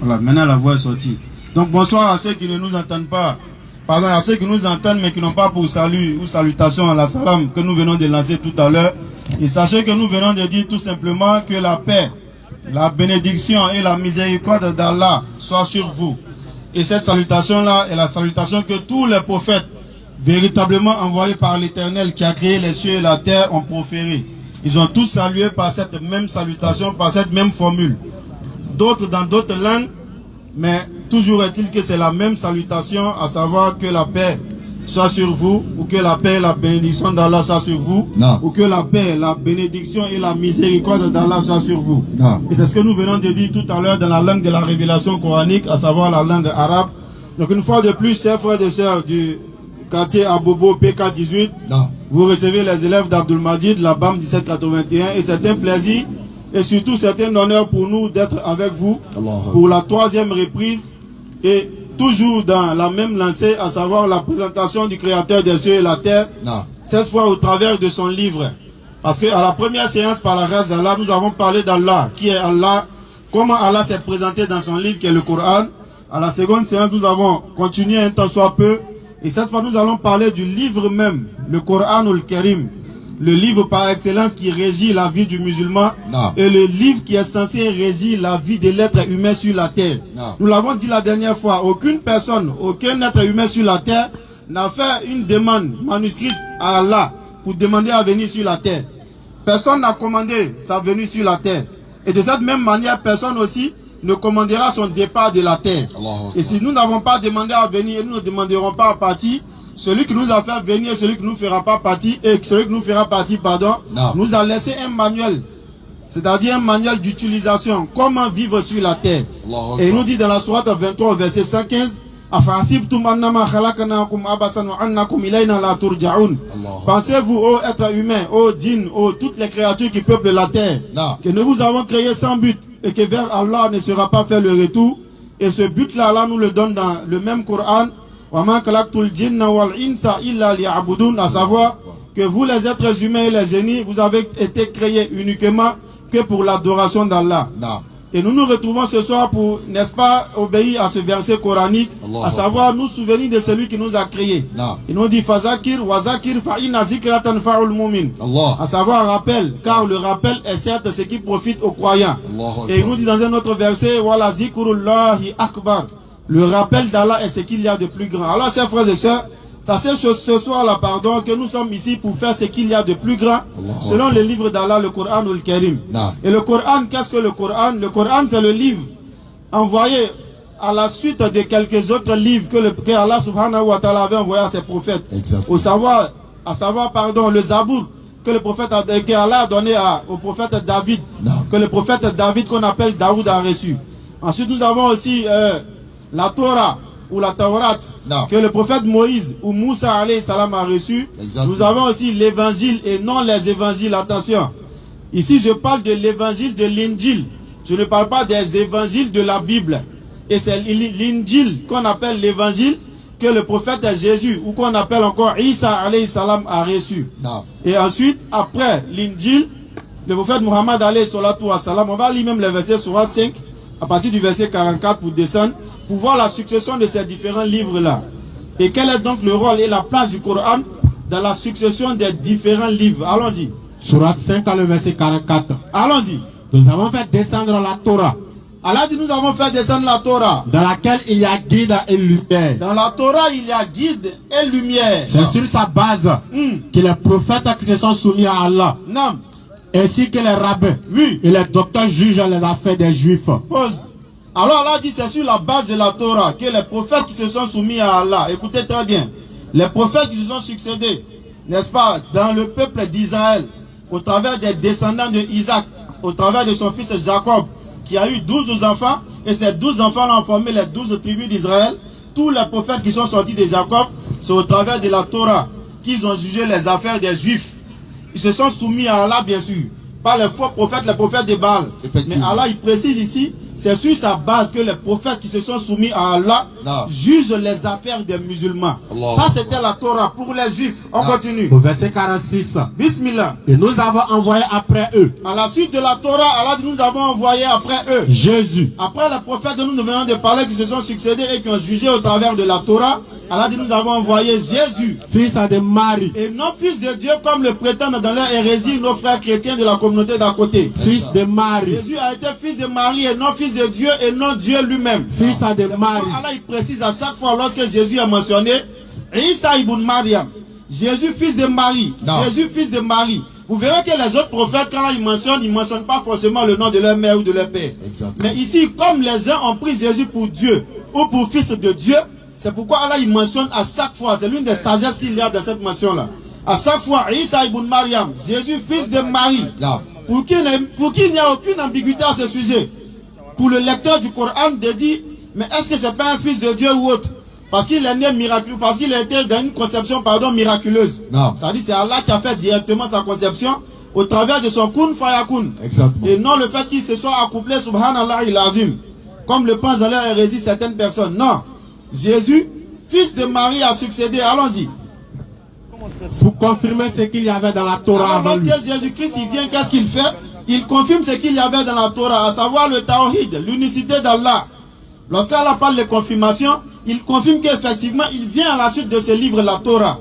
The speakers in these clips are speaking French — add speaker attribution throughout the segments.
Speaker 1: Voilà, maintenant la voix est sortie. Donc bonsoir à ceux qui ne nous entendent pas. Pardon, à ceux qui nous entendent mais qui n'ont pas pour salut ou salutation à la salam que nous venons de lancer tout à l'heure. Et sachez que nous venons de dire tout simplement que la paix, la bénédiction et la miséricorde d'Allah soient sur vous. Et cette salutation-là est la salutation que tous les prophètes véritablement envoyés par l'Éternel qui a créé les cieux et la terre ont proféré. Ils ont tous salué par cette même salutation, par cette même formule. D'autres dans d'autres langues, mais toujours est-il que c'est la même salutation, à savoir que la paix soit sur vous, ou que la paix et la bénédiction d'Allah soit sur vous,
Speaker 2: non.
Speaker 1: Ou que la paix, la bénédiction et la miséricorde d'Allah soit sur vous.
Speaker 2: Non.
Speaker 1: Et c'est ce que nous venons de dire tout à l'heure dans la langue de la révélation coranique, à savoir la langue arabe. Donc une fois de plus, chers frères et sœurs du quartier Abobo PK18,
Speaker 2: non.
Speaker 1: Vous recevez les élèves d'Abdul Majid, la BAM 1781, et c'est un plaisir et surtout c'est un honneur pour nous d'être avec vous pour la 3e reprise et toujours dans la même lancée, à savoir la présentation du Créateur des cieux et la terre, cette fois au travers de son livre. Parce que à la première séance, par la grâce d'Allah, nous avons parlé d'Allah, qui est Allah, comment Allah s'est présenté dans son livre qui est le Coran. À la seconde séance, nous avons continué un temps soit peu, et cette fois nous allons parler du livre même, le Coran ou le Karim, le livre par excellence qui régit la vie du musulman, et le livre qui est censé régir la vie de l'être humain sur la terre. Nous l'avons dit la dernière fois, aucune personne, aucun être humain sur la terre n'a fait une demande manuscrite à Allah pour demander à venir sur la terre. Personne n'a commandé sa venue sur la terre. Et de cette même manière, personne aussi ne commandera son départ de la terre. Et si nous n'avons pas demandé à venir, nous ne demanderons pas à partir. Celui qui nous a fait venir, celui qui nous fera pas partir, et celui qui nous fera partir, pardon, nous a laissé un manuel. C'est-à-dire un manuel d'utilisation. Comment vivre sur la terre. Et il nous dit dans la sourate 23, verset 115, pensez-vous, ô être humain, ô djinn, ô toutes les créatures qui peuplent la terre, que nous vous avons créé sans but et que vers Allah ne sera pas fait le retour. Et ce but-là, Allah nous le donne dans le même Coran, à savoir que vous les êtres humains et les génies, vous avez été créés uniquement que pour l'adoration d'Allah. Et nous nous retrouvons ce soir pour, n'est-ce pas, obéir à ce verset coranique, à savoir nous souvenir de celui qui nous a créés. Il nous dit Fazakir wa zakir fa inna zikratan fa'ul mu'min. À savoir rappel, car le rappel est certes ce qui profite aux croyants. Et il nous dit dans un autre verset Wala zikrullahi akbar. Le rappel d'Allah est ce qu'il y a de plus grand. Alors chers frères et sœurs, sachez ce soir-là, pardon, que nous sommes ici pour faire ce qu'il y a de plus grand, selon le livre d'Allah, le Coran ou le Karim. Et le Coran, qu'est-ce que le Coran? Le Coran, c'est le livre envoyé à la suite de quelques autres livres que Allah subhanahu wa ta'ala avait envoyé à ses prophètes. À savoir, pardon, le Zabour, que Allah a donné au prophète David, que le prophète David, qu'on appelle Daoud, a reçu. Ensuite, nous avons aussi la Torah, ou la Taurat, que le prophète Moïse ou Moussa alayhi salam a reçu. Nous avons aussi l'évangile et non les évangiles. Attention, ici je parle de l'évangile de l'Injil. Je ne parle pas des évangiles de la Bible. Et c'est l'Injil qu'on appelle l'évangile que le prophète Jésus, ou qu'on appelle encore Isa alayhi salam, a reçu. Et ensuite, après l'Injil, le prophète Muhammad alayhi salatu wa salam, on va lire même les versets surat 5, à partir du verset 44 pour descendre, pour voir la succession de ces différents livres-là. Et quel est donc le rôle et la place du Coran dans la succession des différents livres? Allons-y.
Speaker 3: Surat 5, le verset 44.
Speaker 1: Allons-y.
Speaker 3: Nous avons fait descendre la Torah.
Speaker 1: Allah dit, nous avons fait descendre la Torah.
Speaker 3: Dans laquelle il y a guide et lumière.
Speaker 1: Dans la Torah, il y a guide et lumière.
Speaker 3: C'est sur sa base que les prophètes qui se sont soumis à Allah, ainsi que les rabbins et les docteurs jugent les affaires des Juifs.
Speaker 1: Pause. Alors Allah dit, c'est sur la base de la Torah que les prophètes qui se sont soumis à Allah, écoutez très bien, les prophètes qui se sont succédés, n'est-ce pas, dans le peuple d'Israël, au travers des descendants de Isaac, au travers de son fils Jacob, qui a eu 12 enfants, et ces 12 enfants ont formé les 12 tribus d'Israël. Tous les prophètes qui sont sortis de Jacob, c'est au travers de la Torah qu'ils ont jugé les affaires des Juifs. Ils se sont soumis à Allah, bien sûr, pas les faux prophètes, les prophètes de Baal. Mais Allah, il précise ici c'est sur sa base que les prophètes qui se sont soumis à Allah jugent les affaires des musulmans. Ça c'était la Torah pour les juifs. On continue.
Speaker 3: Au verset 46.
Speaker 1: Bismillah.
Speaker 3: Et nous avons envoyé après eux.
Speaker 1: À la suite de la Torah, Allah dit nous avons envoyé après eux
Speaker 3: Jésus.
Speaker 1: Après les prophètes dont nous venons de parler qui se sont succédés et qui ont jugé au travers de la Torah, Allah dit nous avons envoyé Jésus,
Speaker 3: fils de Marie,
Speaker 1: et non fils de Dieu comme le prétendent dans leur hérésie nos frères chrétiens de la communauté d'à côté.
Speaker 3: Fils de Marie.
Speaker 1: Jésus a été fils de Marie et non fils de Dieu et non Dieu lui-même.
Speaker 3: Fils de Marie.
Speaker 1: Allah il précise à chaque fois lorsque Jésus est mentionné, Isa ibn Mariam, Jésus fils de Marie, Jésus fils de Marie. Vous verrez que les autres prophètes, quand ils ne mentionnent pas forcément le nom de leur mère ou de leur père. Exactement. Mais ici, comme les gens ont pris Jésus pour Dieu ou pour fils de Dieu, c'est pourquoi Allah il mentionne à chaque fois, c'est l'une des sagesses qu'il y a dans cette mention-là. À chaque fois, Isa ibn Mariam, Jésus fils de Marie. Pour qu'il n'y ait aucune ambiguïté à ce sujet. Pour le lecteur du Coran de dire, mais est-ce que c'est pas un fils de Dieu ou autre? Parce qu'il est né miraculeux, parce qu'il était dans une conception, miraculeuse. Ça dit c'est Allah qui a fait directement sa conception au travers de son kun fayakun. Exactement. Et non le fait qu'il se soit accouplé, subhanallah il azim. Comme le pensent dans leur hérésie certaines personnes. Non. Jésus, fils de Marie, a succédé. Allons-y.
Speaker 3: Pour confirmer ce qu'il y avait dans la Torah.
Speaker 1: Alors, lorsque Jésus-Christ il vient, qu'est-ce qu'il fait? Il confirme ce qu'il y avait dans la Torah, à savoir le Tawhid, l'unicité d'Allah. Lorsqu'Allah parle de confirmation, il confirme qu'effectivement, il vient à la suite de ce livre, la Torah.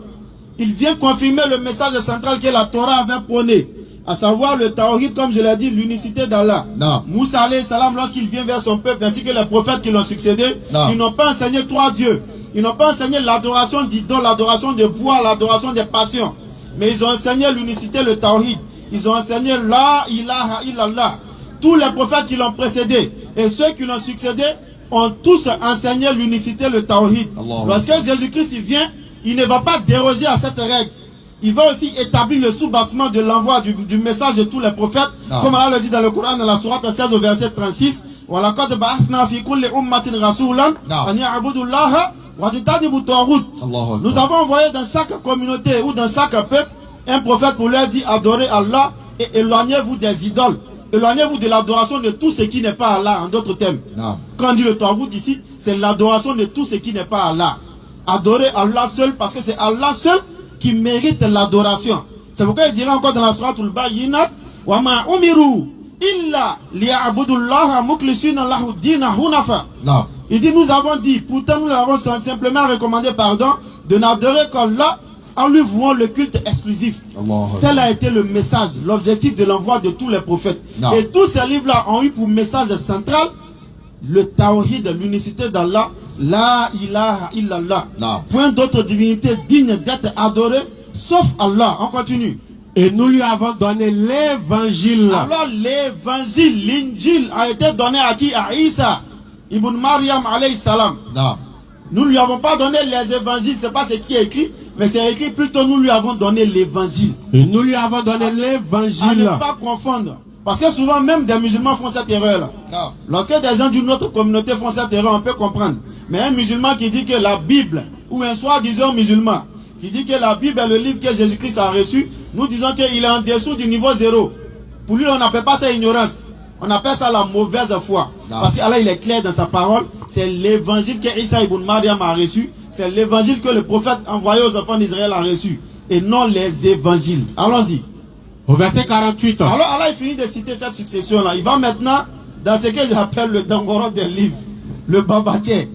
Speaker 1: Il vient confirmer le message central que la Torah avait prôné, à savoir le Tawhid, comme je l'ai dit, l'unicité d'Allah. Moussa alayhi salam, lorsqu'il vient vers son peuple, ainsi que les prophètes qui l'ont succédé, ils n'ont pas enseigné trois dieux. Ils n'ont pas enseigné l'adoration d'idoles, l'adoration de bois, l'adoration des passions. Mais ils ont enseigné l'unicité, le Tawhid. Ils ont enseigné la ilaha illallah. Tous les prophètes qui l'ont précédé et ceux qui l'ont succédé ont tous enseigné l'unicité, le Tawhid. Lorsque Jésus-Christ vient, il ne va pas déroger à cette règle. Il va aussi établir le soubassement de l'envoi du message de tous les prophètes. Comme Allah le dit dans le Coran, dans la sourate 16 au verset 36. Nous avons envoyé dans chaque communauté ou dans chaque peuple un prophète pour leur dire adorez Allah et éloignez-vous des idoles. Éloignez-vous de l'adoration de tout ce qui n'est pas Allah, en d'autres termes. Quand on dit le Tawhid ici, c'est l'adoration de tout ce qui n'est pas Allah. Adorez Allah seul parce que c'est Allah seul qui mérite l'adoration. C'est pourquoi il dira encore dans la sourate Al-Bayyinat wa ma umiru illa liya'budullaha mukhlisina lahu dina hunafa. Il dit nous avons dit, pourtant nous avons simplement recommandé pardon de n'adorer qu'Allah en lui vouant le culte exclusif. Tel a été le message, l'objectif de l'envoi de tous les prophètes. Et tous ces livres-là ont eu pour message central le Tawhid, l'unicité d'Allah, la ilaha illallah. Point d'autre divinité digne d'être adorée, sauf Allah. On continue.
Speaker 3: Et nous lui avons donné l'évangile.
Speaker 1: Alors l'évangile, l'injil a été donné à qui? À Isa ibn Mariam alayhi salam. Nous ne lui avons pas donné les évangiles, c'est pas ce qui est écrit, mais c'est écrit plutôt nous lui avons donné l'évangile.
Speaker 3: Et nous lui avons donné l'évangile.
Speaker 1: À ne pas confondre. Parce que souvent même des musulmans font cette erreur là. Lorsque des gens d'une autre communauté font cette erreur, on peut comprendre. Mais un musulman qui dit que la Bible, ou un soi-disant musulman, qui dit que la Bible est le livre que Jésus-Christ a reçu, nous disons qu'il est en dessous du niveau 0. Pour lui, on n'appelle pas ça ignorance. On appelle ça la mauvaise foi. Parce qu'Allah, il est clair dans sa parole. C'est l'évangile que Isa ibn Mariam a reçu. C'est l'évangile que le prophète envoyé aux enfants d'Israël a reçu. Et non les évangiles. Allons-y.
Speaker 3: Au verset 48.
Speaker 1: Alors Allah, il finit de citer cette succession-là. Il va maintenant dans ce que j'appelle le Dangoro des livres. Le Babaché.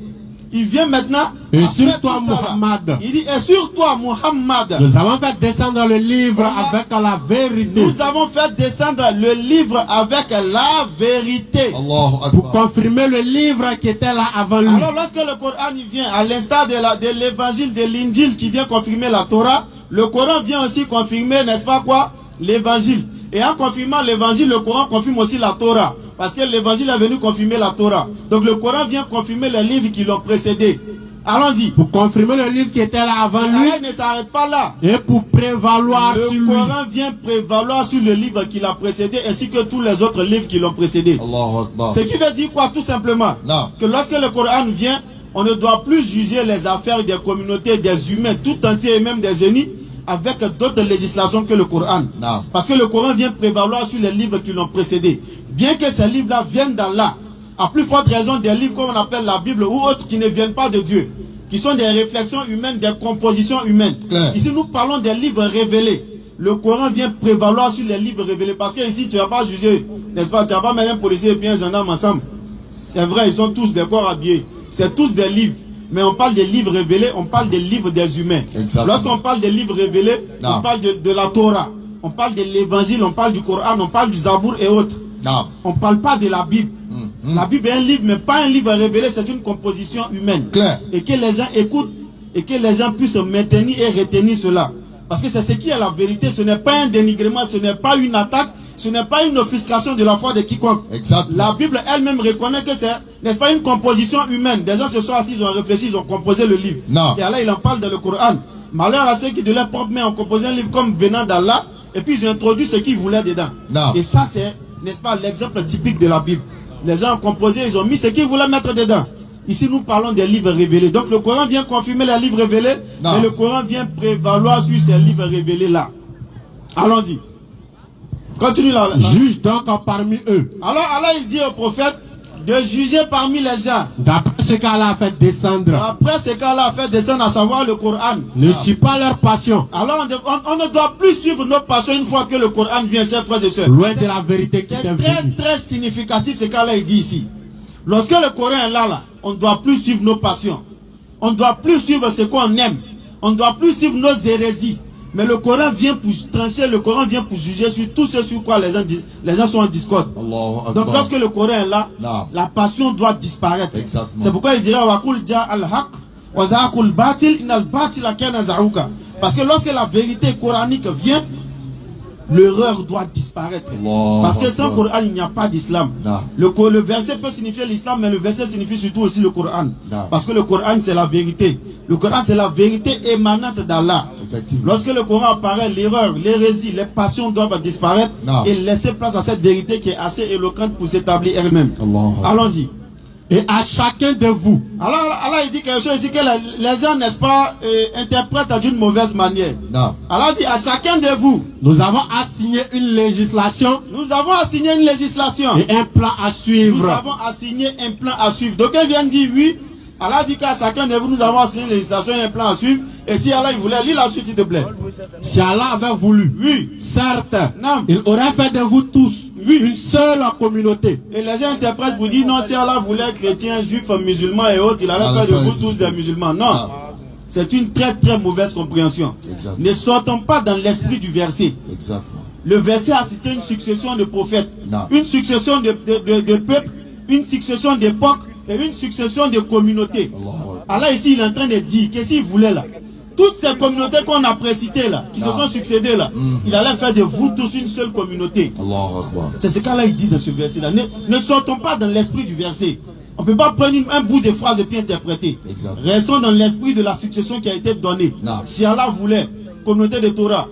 Speaker 1: Il vient maintenant.
Speaker 3: Et sur toi, Muhammad.
Speaker 1: Il dit, et sur toi, Muhammad.
Speaker 3: Nous avons fait descendre le livre avec la vérité.
Speaker 1: Nous avons fait descendre le livre avec la vérité.
Speaker 3: Pour confirmer le livre qui était là avant lui.
Speaker 1: Alors lorsque le Coran vient, à l'instar de l'évangile de l'Injil qui vient confirmer la Torah, le Coran vient aussi confirmer, n'est-ce pas quoi, l'évangile. Et en confirmant l'évangile, le Coran confirme aussi la Torah. Parce que l'évangile est venu confirmer la Torah. Donc le Coran vient confirmer les livres qui l'ont précédé. Allons-y.
Speaker 3: Pour confirmer le livre qui était là avant lui.
Speaker 1: Il ne s'arrête pas là.
Speaker 3: Et pour prévaloir sur lui.
Speaker 1: Le Coran vient prévaloir sur le livre qui l'a précédé ainsi que tous les autres livres qui l'ont précédé. Ce qui veut dire quoi tout simplement? Que lorsque le Coran vient, on ne doit plus juger les affaires des communautés, des humains tout entiers et même des génies avec d'autres législations que le Coran. Parce que le Coran vient prévaloir sur les livres qui l'ont précédé. Bien que ces livres-là viennent d'Allah, À plus forte raison des livres comme on appelle la Bible ou autres qui ne viennent pas de Dieu, qui sont des réflexions humaines, des compositions humaines. Ici, nous parlons des livres révélés. Le Coran vient prévaloir sur les livres révélés. Parce que ici, tu ne vas pas juger, n'est-ce pas? Tu ne vas pas mettre un policier et puis un gendarme ensemble. C'est vrai, ils sont tous des corps habillés. C'est tous des livres. Mais on parle des livres révélés, on parle des livres des humains. Lorsqu'on parle des livres révélés, on parle de la Torah. On parle de l'évangile, on parle du Coran, on parle du Zabour et autres. On ne parle pas de la Bible. La Bible est un livre, mais pas un livre révélé, c'est une composition humaine. Et que les gens écoutent et que les gens puissent maintenir et retenir cela. Parce que c'est ce qui est la vérité, ce n'est pas un dénigrement, ce n'est pas une attaque, ce n'est pas une offuscation de la foi de quiconque. La Bible elle-même reconnaît que c'est, n'est-ce pas, une composition humaine. Des gens se sont assis, ils ont réfléchi, ils ont composé le livre. Et Allah, il en parle dans le Coran. Malheur à ceux qui de leur propre main ont composé un livre comme venant d'Allah, et puis ils ont introduit ce qu'ils voulaient dedans. Et ça, c'est, n'est-ce pas, l'exemple typique de la Bible. Les gens ont composé, ils ont mis ce qu'ils voulaient mettre dedans. Ici, nous parlons des livres révélés. Donc, le Coran vient confirmer les livres révélés, mais le Coran vient prévaloir sur ces livres révélés-là. Allons-y. Continue là.
Speaker 3: Juge donc parmi eux.
Speaker 1: Alors, Allah, il dit au prophète de juger parmi les gens.
Speaker 3: D'après ce qu'Allah a fait descendre.
Speaker 1: Après ce qu'Allah a fait descendre, à savoir le Coran.
Speaker 3: Ne suis pas leur passion.
Speaker 1: Alors, on ne doit plus suivre nos passions une fois que le Coran vient, chers frères et sœurs.
Speaker 3: Loin de la vérité qui est
Speaker 1: très, très significatif ce qu'Allah dit ici. Lorsque le Coran est là, on ne doit plus suivre nos passions. On ne doit plus suivre ce qu'on aime. On ne doit plus suivre nos hérésies. Mais le Coran vient pour trancher, le Coran vient pour juger sur tout ce sur quoi les gens sont en discorde. Donc lorsque le Coran est là, la passion doit disparaître. C'est pourquoi il dirait parce que lorsque la vérité coranique vient, l'erreur doit disparaître. Parce que sans Coran, il n'y a pas d'islam. Le verset peut signifier l'islam, mais le verset signifie surtout aussi le Coran. Parce que le Coran, c'est la vérité. Le Coran, c'est la vérité émanante d'Allah. Lorsque le Coran apparaît, l'erreur, l'hérésie, les passions doivent disparaître et laisser place à cette vérité qui est assez éloquente pour s'établir elle-même. Allons-y.
Speaker 3: Et à chacun de vous.
Speaker 1: Alors, Allah il dit quelque chose ici que les gens, n'est-ce pas, interprètent d'une mauvaise manière. Allah dit à chacun de vous.
Speaker 3: Nous avons assigné une législation.
Speaker 1: Nous avons assigné une législation.
Speaker 3: Et un plan à suivre.
Speaker 1: Nous avons assigné un plan à suivre. Donc, elle vient de dire oui. Allah dit qu'à chacun de vous, nous avons assigné une législation et un plan à suivre. Et si Allah il voulait, lis la suite, s'il te plaît.
Speaker 3: Si Allah avait voulu,
Speaker 1: oui,
Speaker 3: certes, il aurait fait de vous tous une seule communauté.
Speaker 1: Et les gens interprètent pour dire non, si Allah voulait chrétiens, juifs, musulmans et autres, il allait faire de vous tous des musulmans. Non. C'est une très très mauvaise compréhension. Ne sortons pas dans l'esprit du verset. Le verset a cité une succession de prophètes, une succession de peuples, une succession d'époques et une succession de communautés. Allah ici, il est en train de dire que s'il voulait là, toutes ces communautés qu'on a précitées là, qui se sont succédées là, il allait faire de vous tous une seule communauté. C'est ce qu'Allah dit dans ce verset là. Ne sortons pas dans l'esprit du verset. On ne peut pas prendre un bout de phrase et puis interpréter. Restons dans l'esprit de la succession qui a été donnée. Si Allah voulait, communauté de Torah,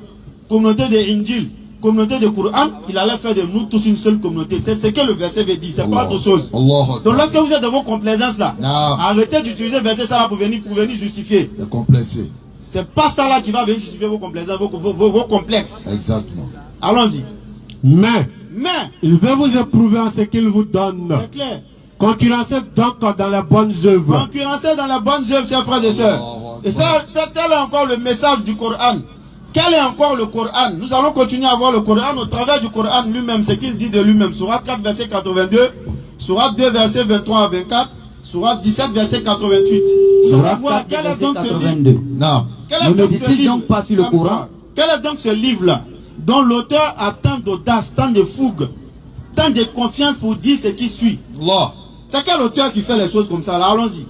Speaker 1: communauté de Injil, communauté de Coran, il allait faire de nous tous une seule communauté. C'est ce que le verset veut dire, c'est pas autre chose. Donc lorsque vous êtes dans vos complaisances là, arrêtez d'utiliser le verset ça là pour venir justifier. C'est pas ça là qui va venir justifier vos complaisances, vos complexes.
Speaker 2: Exactement.
Speaker 1: Allons-y.
Speaker 3: Mais il veut vous éprouver en ce qu'il vous donne.
Speaker 1: C'est clair.
Speaker 3: Concurrencez donc dans les bonnes œuvres.
Speaker 1: Concurrencez dans les bonnes œuvres, chers frères et sœurs. Et ça, tel est encore le message du Coran. Quel est encore le Coran? Nous allons continuer à voir le Coran au travers du Coran lui-même, ce qu'il dit de lui-même. Sourate 4, verset 82, Sourate 2, verset 23 à 24, Sourate 17, verset 88. Nous allons voir quel est donc ce livre. Quel est donc ce livre?
Speaker 4: Pas sur le Coran.
Speaker 1: Quel est donc ce livre-là dont l'auteur a tant d'audace, tant de fougue, tant de confiance pour dire ce qui suit? C'est quel auteur qui fait les choses comme ça là? Allons-y.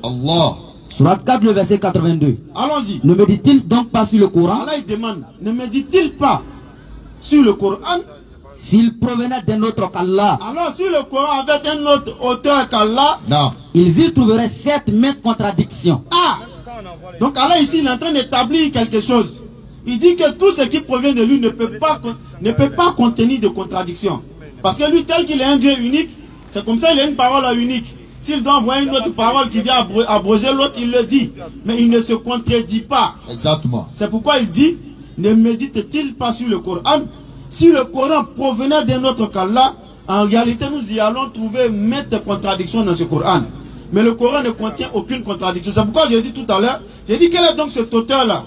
Speaker 4: Sourate 4, le verset 82.
Speaker 1: Allons-y.
Speaker 4: Ne me dit-il donc pas sur le Coran?
Speaker 1: Allah il demande, ne me dit-il pas sur le Coran?
Speaker 4: S'il provenait d'un autre qu'Allah.
Speaker 1: Alors sur le Coran avec un autre auteur qu'Allah,
Speaker 4: ils y trouveraient cette même contradiction.
Speaker 1: Donc Allah ici il est en train d'établir quelque chose. Il dit que tout ce qui provient de lui ne peut pas contenir de contradiction. Parce que lui tel qu'il est un Dieu unique, c'est comme ça il a une parole unique. S'il doit envoyer une autre parole qui vient abroger l'autre, il le dit. Mais il ne se contredit pas.
Speaker 2: Exactement.
Speaker 1: C'est pourquoi il dit, ne médite-t-il pas sur le Coran? Si le Coran provenait d'un autre qu'Allah, En réalité, nous y allons trouver maintes contradictions dans ce Coran. Mais le Coran ne contient aucune contradiction. C'est pourquoi j'ai dit tout à l'heure, j'ai dit quel est donc cet auteur-là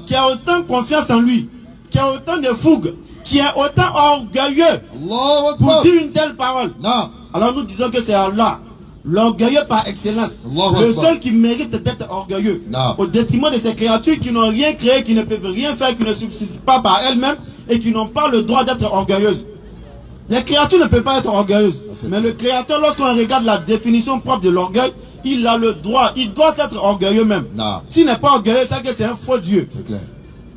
Speaker 1: qui a autant confiance en lui, qui a autant de fougue, qui est autant orgueilleux pour dire une telle parole. Alors nous disons que c'est Allah, l'orgueilleux par excellence, le seul qui mérite d'être orgueilleux, au détriment de ces créatures qui n'ont rien créé, qui ne peuvent rien faire, qui ne subsistent pas par elles-mêmes et qui n'ont pas le droit d'être orgueilleuses. Les créatures ne peuvent pas être orgueilleuses, mais le Créateur, lorsqu'on regarde la définition propre de l'orgueil, il a le droit, il doit être orgueilleux même. S'il n'est pas orgueilleux, c'est que c'est un faux Dieu.
Speaker 2: C'est clair.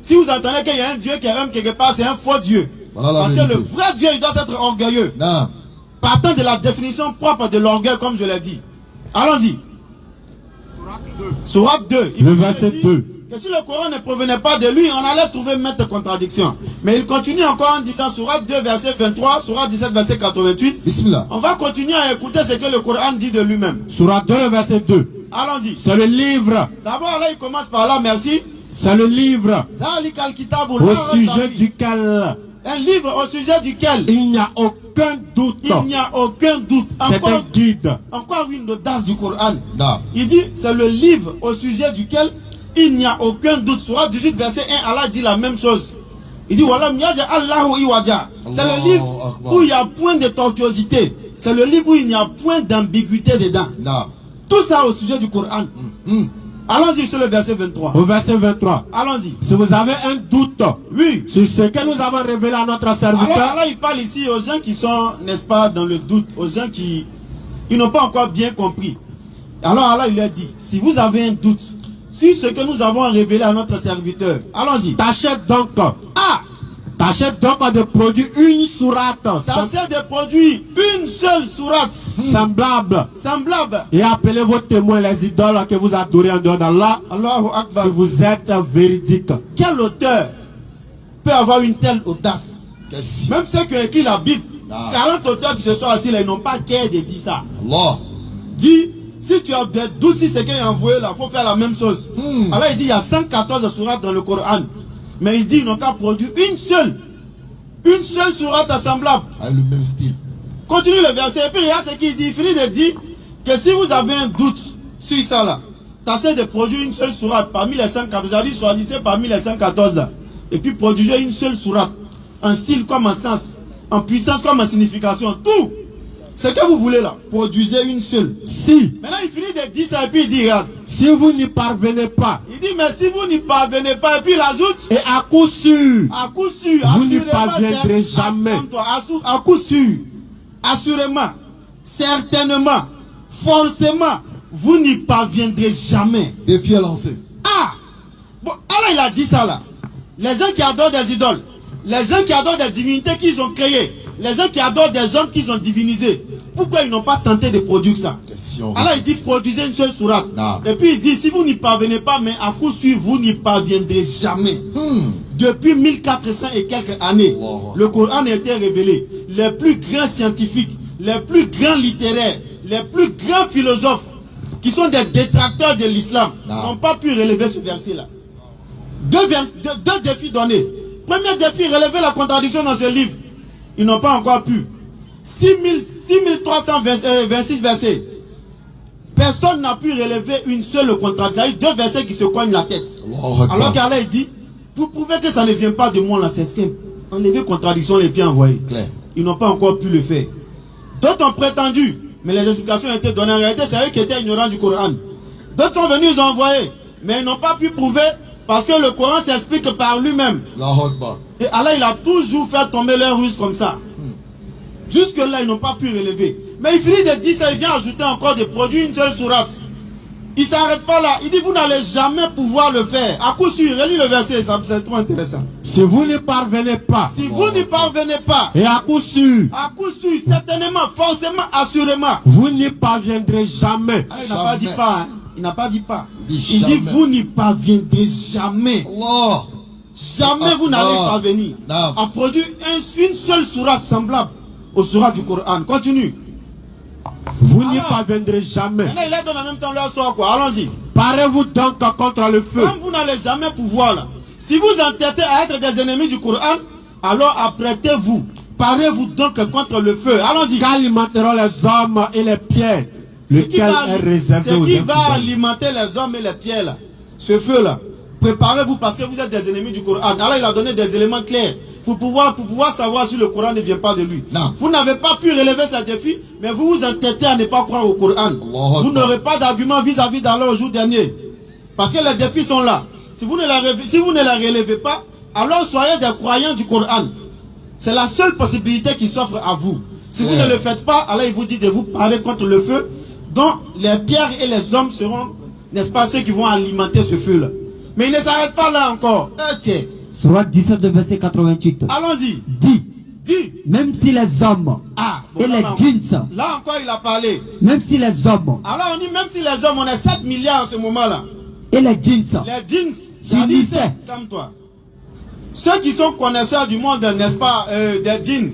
Speaker 1: Si vous entendez qu'il y a un Dieu qui est même quelque part, c'est un faux Dieu.
Speaker 2: Voilà.
Speaker 1: Parce que le vrai Dieu, il doit être orgueilleux. Partant de la définition propre de l'orgueil, comme je l'ai dit. Allons-y. Sourate 2.
Speaker 3: Le verset 2.
Speaker 1: Que si le Coran ne provenait pas de lui, on allait trouver maintes contradictions. Mais il continue encore en disant, Sourate 2, verset 23, Sourate 17, verset 88.
Speaker 2: Bismillah.
Speaker 1: On va continuer à écouter ce que le Coran dit de lui-même.
Speaker 3: Sourate 2, verset 2.
Speaker 1: Allons-y.
Speaker 3: C'est le livre.
Speaker 1: D'abord, là, il commence par là, merci.
Speaker 3: C'est le livre au sujet duquel
Speaker 1: un livre au sujet duquel
Speaker 3: il n'y a aucun doute.
Speaker 1: Il n'y a aucun doute.
Speaker 3: C'est un guide.
Speaker 1: Encore une audace du Coran. Il dit, c'est le livre au sujet duquel il n'y a aucun doute. Sourate 18, verset 1, Allah dit la même chose. Il dit, c'est le livre où il n'y a point de tortuosité. C'est le livre où il n'y a point d'ambiguïté dedans. Tout ça au sujet du Coran. Allons-y sur le verset 23.
Speaker 3: Au verset 23.
Speaker 1: Allons-y.
Speaker 3: Si vous avez un doute sur ce que nous avons révélé à notre serviteur.
Speaker 1: Alors il parle ici aux gens qui sont, n'est-ce pas, dans le doute, aux gens qui n'ont pas encore bien compris. Alors Allah il leur dit, si vous avez un doute sur ce que nous avons révélé à notre serviteur, allons-y.
Speaker 3: T'achètes donc. T'achètes donc de produire une sourate.
Speaker 1: T'achètes de produire une seule sourate.
Speaker 3: Semblable.
Speaker 1: Semblable.
Speaker 3: Et appelez vos témoins les idoles que vous adorez en dehors d'Allah.
Speaker 1: Allahu Akbar.
Speaker 3: Si vous êtes véridique.
Speaker 1: Quel auteur peut avoir une telle audace? Même ceux qui ont écrit la Bible, 40 auteurs qui se sont assis là, ils n'ont pas qu'à de dire ça.
Speaker 2: Allah.
Speaker 1: Dit, si tu as des doutes, si c'est qu'il a envoyé là, il faut faire la même chose. Alors il dit, il y a 114 sourates dans le Coran. Mais il dit, ils n'ont qu'à produire une seule sourate semblable.
Speaker 2: Avec le même style.
Speaker 1: Continue le verset. Et puis regarde ce qu'il dit. Il finit de dire que si vous avez un doute sur ça là, tâchez de produire une seule sourate parmi les 114. J'ai dit, choisissez parmi les 114 là. Et puis produisez une seule sourate. En style comme en sens. En puissance comme en signification. Tout. Ce que vous voulez là, produisez une seule.
Speaker 3: Si.
Speaker 1: Maintenant il finit de dire ça et puis il dit, regarde.
Speaker 3: Si vous n'y parvenez pas.
Speaker 1: Il dit, mais si vous n'y parvenez pas, et puis il ajoute.
Speaker 3: Et à coup sûr.
Speaker 1: À coup sûr.
Speaker 3: Vous n'y parviendrez jamais.
Speaker 1: À coup sûr. Assurément. Certainement. Forcément. Vous n'y parviendrez jamais.
Speaker 2: Défi à lancer.
Speaker 1: Bon, alors il a dit ça là. Les gens qui adorent des idoles. Les gens qui adorent des divinités qu'ils ont créées. Les gens qui adorent des hommes qu'ils ont divinisés. Pourquoi ils n'ont pas tenté de produire ça? Alors il dit produisez une seule sourate. Et puis il dit si vous n'y parvenez pas, mais à coup sûr vous n'y parviendrez jamais. Depuis 1400 et quelques années, le Coran a été révélé. Les plus grands scientifiques, les plus grands littéraires, les plus grands philosophes qui sont des détracteurs de l'islam n'ont pas pu relever ce verset là. Deux défis donnés. Premier défi, relever la contradiction dans ce livre. Ils n'ont pas encore pu. 6326 versets. Personne n'a pu relever une seule contradiction. Il y a eu deux versets qui se coignent la tête. Alors qu'Allah dit, pour prouver que ça ne vient pas de moi là, c'est simple. Enlever contradiction et puis envoyer. Ils n'ont pas encore pu le faire. D'autres ont prétendu, mais les explications ont été données. En réalité, c'est eux qui étaient ignorants du Coran. D'autres sont venus, ils ont envoyé. Mais ils n'ont pas pu prouver parce que le Coran s'explique par lui-même. Et Allah, il a toujours fait tomber leurs ruses comme ça. Jusque-là, ils n'ont pas pu relever. Mais il finit de dire ça, il vient ajouter encore de produire une seule sourate. Il ne s'arrête pas là. Il dit, vous n'allez jamais pouvoir le faire. À coup sûr, relis le verset, c'est trop intéressant.
Speaker 3: Si vous n'y parvenez pas.
Speaker 1: Si vous n'y parvenez pas.
Speaker 3: Et à coup sûr.
Speaker 1: À coup sûr, certainement, forcément, assurément.
Speaker 3: Vous n'y parviendrez jamais.
Speaker 1: Il n'a pas dit pas, hein. Il n'a pas dit pas. Il dit, vous n'y parviendrez jamais. Jamais vous n'allez parvenir à produire une seule sourate semblable aux sourates du Coran. Continue.
Speaker 3: Vous n'y parviendrez jamais.
Speaker 1: Maintenant, il est dans le même temps leur sort quoi. Allons-y.
Speaker 3: Parez-vous donc contre le feu.
Speaker 1: Comme vous n'allez jamais pouvoir là. Si vous entêtez à être des ennemis du Coran, alors apprêtez-vous Parez-vous donc contre le feu. Allons-y.
Speaker 3: Qu'alimenteront les hommes et les pierres, lequel est réservé aux
Speaker 1: infidèles. Ce qui va
Speaker 3: infidèles.
Speaker 1: alimenter les hommes et les pierres là, ce feu là, préparez-vous parce que vous êtes des ennemis du Coran. Alors il a donné des éléments clairs pour pouvoir savoir si le Coran ne vient pas de lui.
Speaker 2: Non.
Speaker 1: Vous n'avez pas pu relever ce défi, mais vous vous entêtez à ne pas croire au Coran. Vous n'aurez pas d'argument vis-à-vis d'Allah au jour dernier. Parce que les défis sont là. Si vous ne les relevez pas, alors soyez des croyants du Coran. C'est la seule possibilité qui s'offre à vous. Si vous ne le faites pas, alors il vous dit de vous parler contre le feu, dont les pierres et les hommes seront, n'est-ce pas, ceux qui vont alimenter ce feu-là. Mais il ne s'arrête pas là encore. Tiens.
Speaker 4: Sourate 17, verset 88.
Speaker 1: Allons-y.
Speaker 4: Dis, même si les hommes et les djinns,
Speaker 1: là encore il a parlé.
Speaker 4: même si les hommes,
Speaker 1: Alors on dit même si les hommes, on est 7 milliards en ce moment-là.
Speaker 4: et les djinns,
Speaker 1: Les djinns,
Speaker 4: s'unissaient.
Speaker 1: calme-toi. Ceux qui sont connaisseurs du monde, n'est-ce pas, des djinns,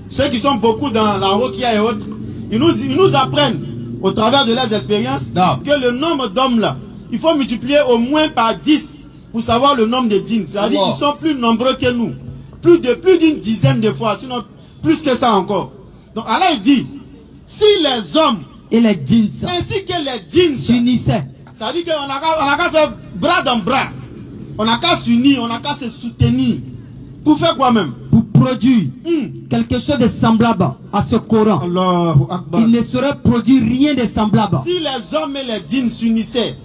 Speaker 1: ceux qui sont beaucoup dans la Rokia et autres, ils nous apprennent, au travers de leurs expériences, que le nombre d'hommes là, il faut multiplier au moins par 10 pour savoir le nombre de djinns. C'est-à-dire qu'ils sont plus nombreux que nous. Plus d'une dizaine de fois, sinon plus que ça encore. Donc Allah il dit, si les hommes
Speaker 4: et les djinns
Speaker 1: ainsi que les djinns
Speaker 4: s'unissaient,
Speaker 1: ça dit qu'on n'a qu'à faire bras dans bras. On n'a qu'à s'unir, on n'a qu'à se soutenir. Pour faire quoi même?
Speaker 4: pour produire quelque chose de semblable à ce Coran,
Speaker 1: Allahu Akbar.
Speaker 4: il ne saurait produire rien de semblable.
Speaker 1: Si les hommes et les djinns s'unissaient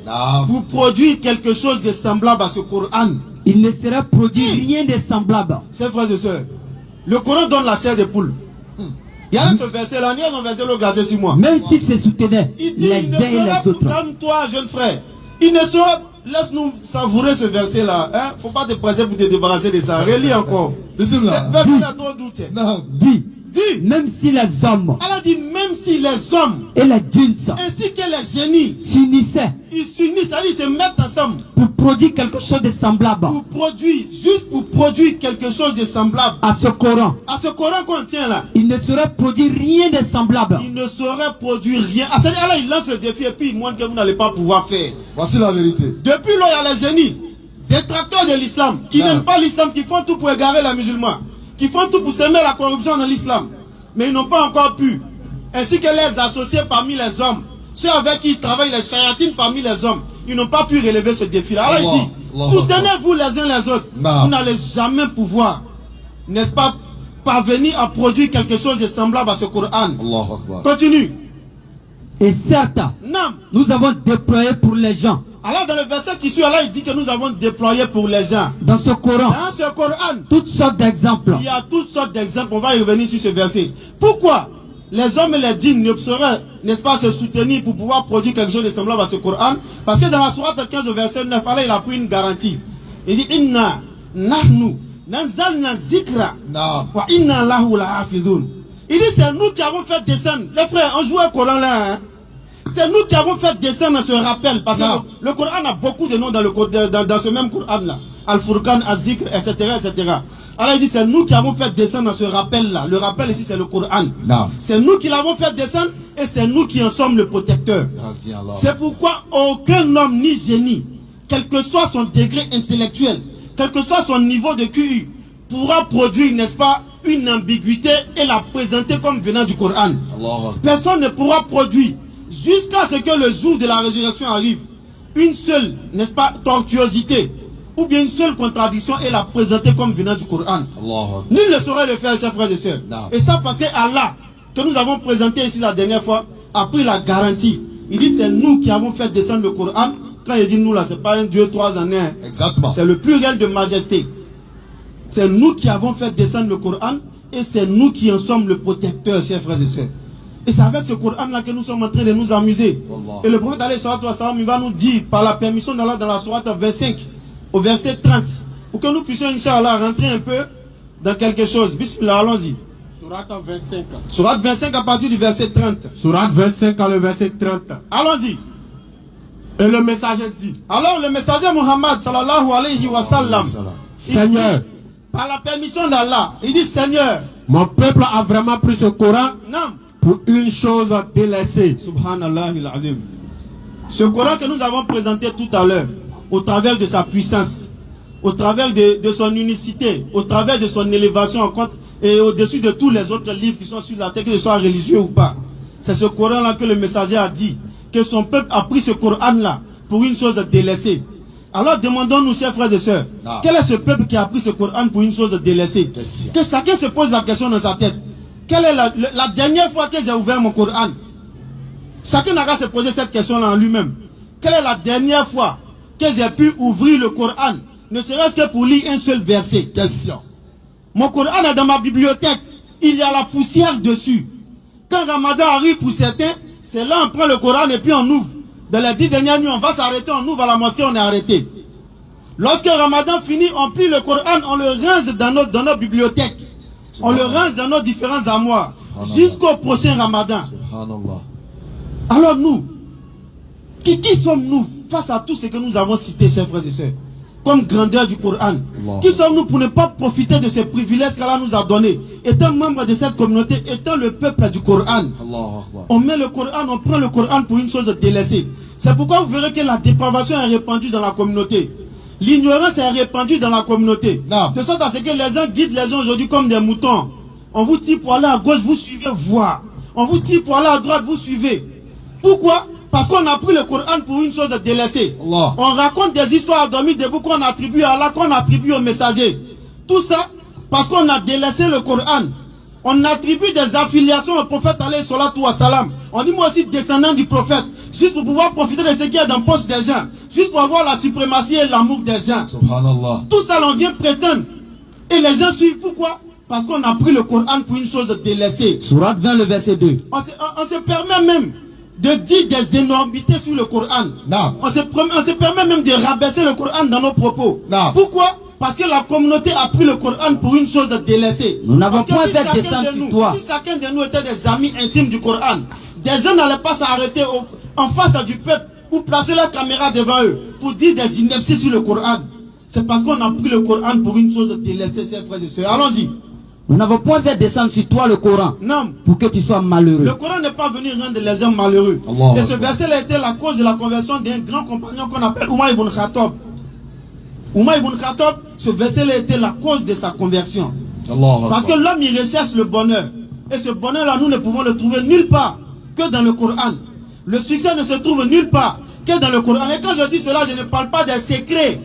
Speaker 1: pour produire quelque chose de semblable à ce Coran,
Speaker 4: Il ne saurait produire rien de semblable.
Speaker 1: chers frères et sœurs, le Coran donne la chair des poules. Il y a ce verset là, il y a un verset là glacé sur moi.
Speaker 4: Même s'ils se soutenaient
Speaker 1: Il dit,
Speaker 4: les uns et les autres.
Speaker 1: calme-toi jeune frère. Il ne sera, laisse-nous savourer ce verset là. Hein? Faut pas te presser pour te débarrasser de ça. Relis encore. Ce verset là trop doux.
Speaker 4: Dis, même si les hommes
Speaker 1: Elle a dit même si les hommes
Speaker 4: et les djinns
Speaker 1: ainsi que les génies
Speaker 4: s'unissaient
Speaker 1: ils s'unissent, c'est-à-dire ils se mettent ensemble
Speaker 4: pour produire quelque chose de semblable
Speaker 1: pour produire, juste pour produire quelque chose de semblable
Speaker 4: à ce Coran,
Speaker 1: à ce Coran qu'on tient là,
Speaker 4: il ne saurait produire rien de semblable.
Speaker 1: il ne saurait produire rien. C'est-à-dire Allah il lance le défi et puis il montre que vous n'allez pas pouvoir faire.
Speaker 2: Voici la vérité.
Speaker 1: Depuis là il y a les génies, détracteurs de l'islam, qui n'aiment pas l'islam, qui font tout pour égarer les musulmans, qui font tout pour semer la corruption dans l'islam, mais ils n'ont pas encore pu, ainsi que les associés parmi les hommes, ceux avec qui ils travaillent, les chayatines parmi les hommes, ils n'ont pas pu relever ce défi-là. Alors il dit, soutenez-vous les uns les autres, vous n'allez jamais pouvoir, n'est-ce pas, parvenir à produire quelque chose de semblable à ce Coran. Continue.
Speaker 4: Et certes, nous avons déployé pour les gens.
Speaker 1: Alors dans le verset qui suit, Allah il dit que nous avons déployé pour les gens.
Speaker 4: Dans ce Coran, toutes sortes d'exemples.
Speaker 1: Il y a toutes sortes d'exemples. On va y revenir sur ce verset. Pourquoi les hommes et les djinns ne sauraient, n'est-ce pas, se soutenir pour pouvoir produire quelque chose de semblable à ce Coran? Parce que dans la sourate 15 au verset 9, Allah il a pris une garantie. Il dit Inna nahnu nanzalna zikra wa inna lahu lahafizun. Il dit c'est nous qui avons fait descendre. Les frères, on joue au Coran là. Hein? C'est nous qui avons fait descendre ce rappel. Parce que le Coran a beaucoup de noms dans ce même Coran là. Al-Furqan, Al-Zikr, etc., etc. Alors il dit c'est nous qui avons fait descendre ce rappel là. Le rappel ici c'est le Coran. C'est nous qui l'avons fait descendre et c'est nous qui en sommes le protecteur. C'est pourquoi aucun homme ni génie, quel que soit son degré intellectuel, quel que soit son niveau de QI, pourra produire, n'est-ce pas, une ambiguïté et la présenter comme venant du Coran. Personne ne pourra produire jusqu'à ce que le jour de la résurrection arrive une seule, n'est-ce pas, tortuosité ou bien une seule contradiction et la présenter comme venant du Coran. Nul ne saurait le faire, chers frères et sœurs. Et ça parce que Allah, que nous avons présenté ici la dernière fois, a pris la garantie. Il dit c'est nous qui avons fait descendre le Coran. Quand il dit nous là, c'est pas un Dieu, trois années.
Speaker 2: Exactement.
Speaker 1: C'est le pluriel de majesté. C'est nous qui avons fait descendre le Coran et c'est nous qui en sommes le protecteur, chers frères et sœurs. Et c'est avec ce Coran-là que nous sommes en train de nous amuser. Et le prophète alayhi salatu wassalam, il va nous dire, par la permission d'Allah dans la sourate 25, au verset 30, pour que nous puissions, Inch'Allah, rentrer un peu dans quelque chose. Bismillah, allons-y.
Speaker 3: Sourate 25.
Speaker 1: Sourate 25 à partir du verset 30.
Speaker 3: Sourate 25 à le verset 30.
Speaker 1: Allons-y.
Speaker 3: Et le messager dit.
Speaker 1: Alors le messager Muhammad, sallallahu alayhi wa sallam,
Speaker 3: Seigneur,
Speaker 1: par la permission d'Allah, il dit Seigneur,
Speaker 3: mon peuple a vraiment pris ce Coran pour une chose délaissée.
Speaker 1: Subhanallah al-Azim. Ce Coran que nous avons présenté tout à l'heure, au travers de sa puissance, au travers de son unicité, au travers de son élévation en compte, et au-dessus de tous les autres livres qui sont sur la terre, qu'ils soient religieux ou pas. C'est ce Coran-là que le messager a dit, que son peuple a pris ce Coran-là pour une chose délaissée. Alors demandons-nous, chers frères et sœurs, quel est ce peuple qui a pris ce Coran pour une chose délaissée? Que chacun se pose la question dans sa tête. Quelle est la dernière fois que j'ai ouvert mon Coran? Chacun n'a qu'à se poser cette question-là en lui-même. Quelle est la dernière fois que j'ai pu ouvrir le Coran, ne serait-ce que pour lire un seul verset?
Speaker 2: Question.
Speaker 1: Mon Coran est dans ma bibliothèque. Il y a la poussière dessus. Quand Ramadan arrive pour certains, c'est là on prend le Coran et puis on ouvre. Dans les 10 dernières nuits, on va s'arrêter, on ouvre à la mosquée, on est arrêté. Lorsque Ramadan finit, on plie le Coran, on le range dans notre bibliothèque. On le range dans nos différents armoires. Jusqu'au prochain Ramadan. Alors nous, qui sommes-nous face à tout ce que nous avons cité, chers frères et sœurs, comme grandeur du Coran? Qui sommes-nous pour ne pas profiter de ces privilèges qu'Allah nous a donnés? Étant membre de cette communauté, étant le peuple du Coran, on met le Coran, on prend le Coran pour une chose délaissée. C'est pourquoi vous verrez que la dépravation est répandue dans la communauté. L'ignorance est répandue dans la communauté. De sorte à ce que les gens guident les gens aujourd'hui comme des moutons. On vous dit pour aller à gauche, vous suivez voir. On vous dit pour aller à droite, vous suivez. Pourquoi? Parce qu'on a pris le Coran pour une chose délaissée. On raconte des histoires à dormir debout qu'on attribue à Allah, qu'on attribue au messager. Tout ça parce qu'on a délaissé le Coran. On attribue des affiliations au prophète alayhi salatu wa salam. On dit moi aussi descendant du prophète, juste pour pouvoir profiter de ce qu'il y a dans le poste des gens, juste pour avoir la suprématie et l'amour des gens.
Speaker 2: Subhanallah.
Speaker 1: Tout ça l'on vient prétendre. Et les gens suivent. Pourquoi? Parce qu'on a pris le Coran pour une chose délaissée.
Speaker 4: Sourate 20, le verset 2.
Speaker 1: On se permet même de dire des énormités sur le Coran. On se permet même de rabaisser le Coran dans nos propos. Pourquoi? Parce que la communauté a pris le Coran pour une chose délaissée.
Speaker 4: Nous n'avons point fait descendre sur toi.
Speaker 1: Si chacun de nous était des amis intimes du Coran, des gens n'allaient pas s'arrêter en face du peuple ou placer la caméra devant eux pour dire des inepties sur le Coran. C'est parce qu'on a pris le Coran pour une chose délaissée, chers frères et sœurs. Allons-y.
Speaker 4: Nous n'avons point fait descendre sur toi le Coran.
Speaker 1: Non.
Speaker 4: Pour que tu sois malheureux.
Speaker 1: Le Coran n'est pas venu rendre les gens malheureux. Et ce verset a été la cause de la conversion d'un grand compagnon qu'on appelle Umar ibn Khattab. Umar ibn Khattab, ce verset a été la cause de sa conversion. Parce que l'homme il recherche le bonheur. Et ce bonheur-là, nous ne pouvons le trouver nulle part que dans le Coran. Le succès ne se trouve nulle part que dans le Coran. Et quand je dis cela, je ne parle pas des secrets.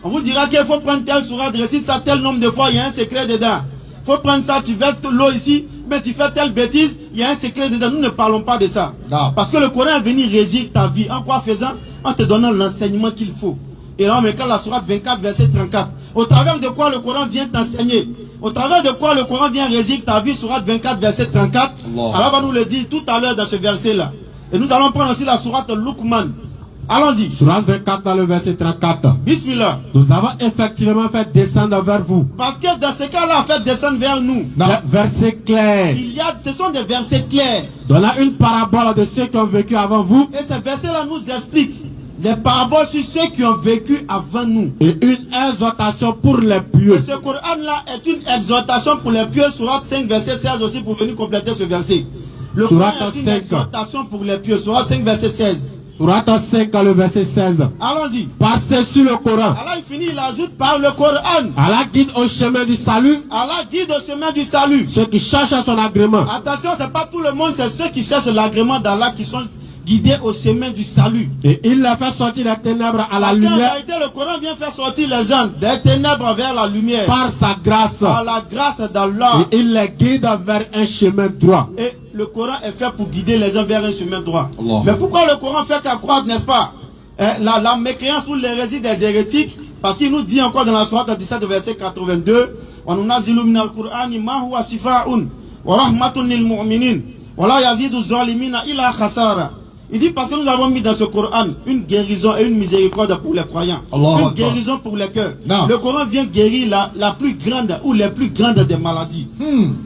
Speaker 1: On vous dira qu'il faut prendre tel sourate, récite ça tel nombre de fois, il y a un secret dedans. Il faut prendre ça, tu verses l'eau ici, mais tu fais telle bêtise, il y a un secret dedans. Nous ne parlons pas de ça. Parce que le Coran est venu régir ta vie. En quoi faisant? En te donnant l'enseignement qu'il faut. Et là, on regarde la sourate 24, verset 34. Au travers de quoi le Coran vient t'enseigner? Au travers de quoi le Coran vient régir ta vie? Sourate 24, verset 34. Allah va nous le dire tout à l'heure dans ce verset-là. Et nous allons prendre aussi la sourate Luqman. Allons-y.
Speaker 3: Sourate 24 dans le verset 34.
Speaker 1: Bismillah.
Speaker 3: Nous avons effectivement fait descendre vers vous.
Speaker 1: Parce que dans ce cas-là, fait descendre vers nous.
Speaker 3: Verset clair.
Speaker 1: Ce sont des versets clairs.
Speaker 3: Donnant une parabole de ceux qui ont vécu avant vous.
Speaker 1: Et ces versets-là nous expliquent des paraboles sur ceux qui ont vécu avant nous.
Speaker 3: Et une exhortation pour les pieux.
Speaker 1: Et ce Coran-là est une exhortation pour les pieux. Sourate 5, verset 16 aussi pour venir compléter ce verset. Le Coran est une exhortation pour les pieux. Sourate 5, verset 16.
Speaker 3: Sourate 5, le verset 16.
Speaker 1: Allons-y.
Speaker 3: Passez sur le Coran.
Speaker 1: Allah il finit, il ajoute par le Coran.
Speaker 3: Allah guide au chemin du salut.
Speaker 1: Allah guide au chemin du salut.
Speaker 3: Ceux qui cherchent son agrément.
Speaker 1: Attention, c'est pas tout le monde, c'est ceux qui cherchent l'agrément d'Allah qui sont guidés au chemin du salut.
Speaker 3: Et il les fait sortir des ténèbres à la lumière.
Speaker 1: En réalité, le Coran vient faire sortir les gens des ténèbres vers la lumière.
Speaker 3: Par sa grâce.
Speaker 1: Par la grâce d'Allah.
Speaker 3: Et il les guide vers un chemin droit.
Speaker 1: Et le Coran est fait pour guider les gens vers un chemin droit.
Speaker 2: Allah.
Speaker 1: Mais pourquoi le Coran fait qu'accroître, n'est-ce pas, la mécréance ou l'hérésie des hérétiques? Parce qu'il nous dit encore dans la sourate 17, verset 82, وَنُنَزِّلُ مِنَ الْقُرْآنِ مَا هُوَ شِفَاءٌ وَرَحْمَةٌ لِلْمُؤْمِنِينَ وَلَا يَزِيدُ الظَّالِمِينَ إِلَّا خَسَارًا. Il dit parce que nous avons mis dans ce Coran une guérison et une miséricorde pour les croyants. Une guérison pour les cœurs. Le Coran vient guérir la plus grande ou les plus grandes des maladies.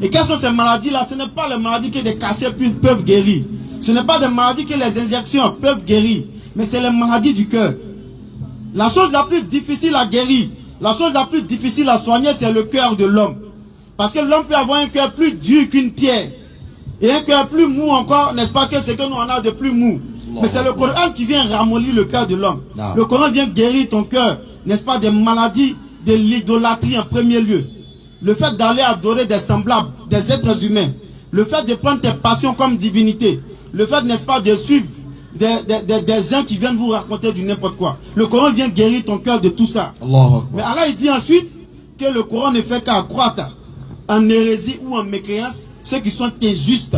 Speaker 1: Et quelles sont ces maladies-là? Ce n'est pas les maladies que des cachets peuvent guérir. Ce n'est pas des maladies que les injections peuvent guérir. Mais c'est les maladies du cœur. La chose la plus difficile à guérir, la chose la plus difficile à soigner, c'est le cœur de l'homme. Parce que l'homme peut avoir un cœur plus dur qu'une pierre. Et un cœur plus mou encore, n'est-ce pas, que ce que nous en a de plus mou. Mais c'est le Coran qui vient ramollir le cœur de l'homme. Le Coran vient guérir ton cœur, n'est-ce pas, des maladies de l'idolâtrie en premier lieu. Le fait d'aller adorer des semblables, des êtres humains. Le fait de prendre tes passions comme divinité. Le fait, n'est-ce pas, de suivre des gens qui viennent vous raconter du n'importe quoi. Le Coran vient guérir ton cœur de tout ça. Mais Allah, il dit ensuite que le Coran ne fait qu'accroître en hérésie ou en mécréance ceux qui sont injustes.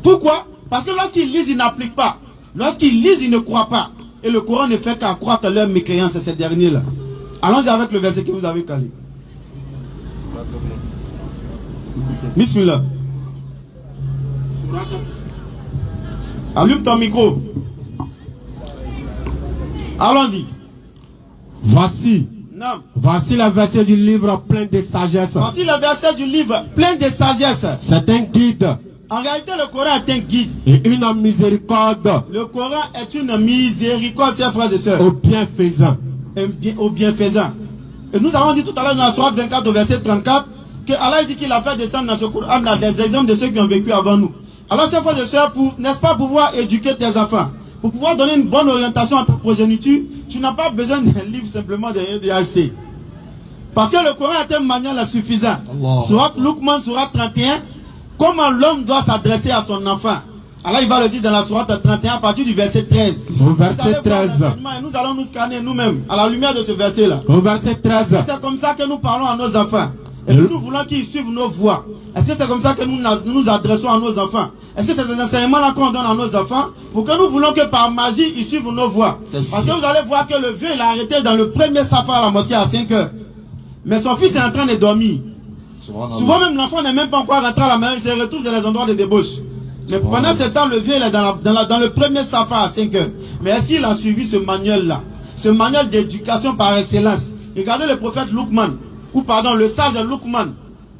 Speaker 1: Pourquoi? Parce que lorsqu'ils lisent, ils n'appliquent pas. Lorsqu'ils lisent, ils ne croient pas. Et le Coran ne fait qu'accroître leur mécréance, ces derniers-là. Allons-y avec le verset que vous avez calé. Bismillah. Allume ton micro. Allons-y.
Speaker 3: Voici.
Speaker 1: Non.
Speaker 3: Voici le verset du livre plein de sagesse.
Speaker 1: Voici le verset du livre plein de sagesse.
Speaker 3: C'est un guide.
Speaker 1: En réalité, le Coran est un guide.
Speaker 3: Et une miséricorde.
Speaker 1: Le Coran est une miséricorde, chers frères et sœurs.
Speaker 3: Au bienfaisant.
Speaker 1: Au bienfaisant. Et nous avons dit tout à l'heure dans la sourate 24 au verset 34 que Allah dit qu'il a fait descendre dans ce Coran des exemples de ceux qui ont vécu avant nous. Alors, chers frères et sœurs, n'est-ce pas, pouvoir éduquer tes enfants, pour pouvoir donner une bonne orientation à ta progéniture, tu n'as pas besoin d'un livre simplement de HC. Parce que le Coran est un manuel suffisant. Sourate Luqman, sourate 31, comment l'homme doit s'adresser à son enfant. Allah, il va le dire dans la sourate 31 à partir du verset 13.
Speaker 3: Au verset 13.
Speaker 1: Et nous allons nous scanner nous-mêmes à la lumière de ce verset-là.
Speaker 3: Au verset 13.
Speaker 1: C'est comme ça que nous parlons à nos enfants. Et nous voulons qu'ils suivent nos voies. Est-ce que c'est comme ça que nous nous adressons à nos enfants? Est-ce que c'est ces enseignements-là qu'on donne à nos enfants pour que nous voulons que par magie, ils suivent nos voies? Parce que vous allez voir que le vieux, il a arrêté dans le premier safar à la mosquée à 5 heures. Mais son fils est en train de dormir. Souvent même l'enfant n'est même pas encore rentré à la maison, il se retrouve dans les endroits de débauche. Mais pendant ce temps, le vieux, il est dans le premier safar à 5 heures. Mais est-ce qu'il a suivi ce manuel-là? Ce manuel d'éducation par excellence. Regardez le prophète Luqman. Ou pardon, le sage Luqman.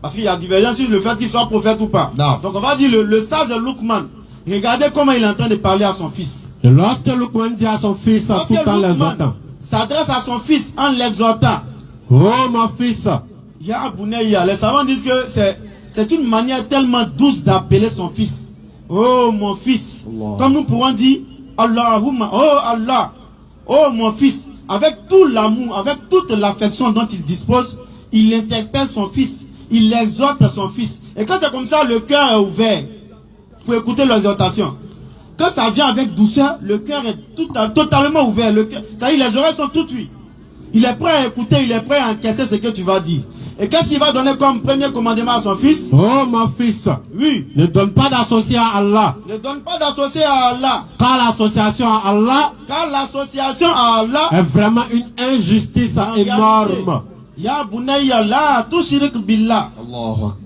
Speaker 1: Parce qu'il y a divergence sur le fait qu'il soit prophète ou pas. Non. Donc on va dire le sage Luqman. Regardez comment il est en train de parler à son fils.
Speaker 3: Et lorsque Luqman dit à son fils, tout en l'exhortant,
Speaker 1: s'adresse à son fils en l'exhortant.
Speaker 3: Oh mon fils.
Speaker 1: Ya Bunayya. Les savants disent que c'est une manière tellement douce d'appeler son fils. Oh mon fils. Allah. Comme nous pourrons dire Allahumma. Oh Allah. Oh mon fils. Avec tout l'amour, avec toute l'affection dont il dispose, il interpelle son fils, il exhorte son fils. Et quand c'est comme ça, le cœur est ouvert pour écouter l'exhortation. Quand ça vient avec douceur, le cœur est totalement ouvert. Ça y est, les oreilles sont toutes oui. Il est prêt à écouter, il est prêt à encaisser ce que tu vas dire. Et qu'est-ce qu'il va donner comme premier commandement à son fils?
Speaker 3: Oh mon fils,
Speaker 1: oui.
Speaker 3: Ne donne pas d'associer à Allah.
Speaker 1: Ne donne pas d'associer à Allah.
Speaker 3: Car l'association à Allah,
Speaker 1: est
Speaker 3: vraiment une injustice énorme.
Speaker 1: Ya bunayya la tushrik billah.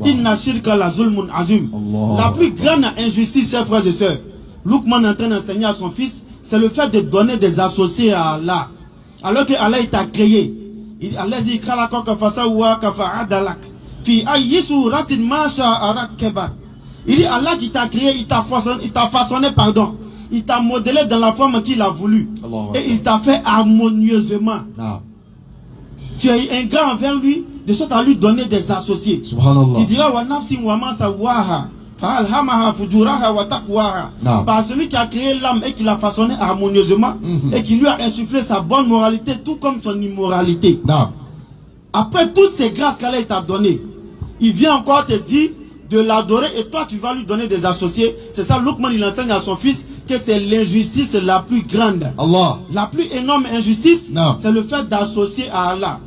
Speaker 1: Inna shirka la zulmun azim. La plus grande injustice, chers frères et sœurs, Luqman est en train d'enseigner à son fils, c'est le fait de donner des associés à Allah. Alors que Allah t'a créé. Allah dit il dit Allah qui t'a créé, il t'a façonné, pardon. Il t'a modelé dans la forme qu'il a voulu. Et il t'a fait harmonieusement. Tu es ingrat envers lui, de sorte à lui donner des associés. Il dira wa nafsin wa ma sawaha fa alhamaha fujuraha wa taqwaha. Par celui qui a créé l'âme et qui l'a façonné harmonieusement et qui lui a insufflé sa bonne moralité tout comme son immoralité. Après toutes ces grâces qu'Allah t'a données, il vient encore te dire de l'adorer et toi tu vas lui donner des associés. C'est ça, Luqman il enseigne à son fils que c'est l'injustice la plus grande. Allah. La plus énorme injustice, c'est le fait d'associer à Allah.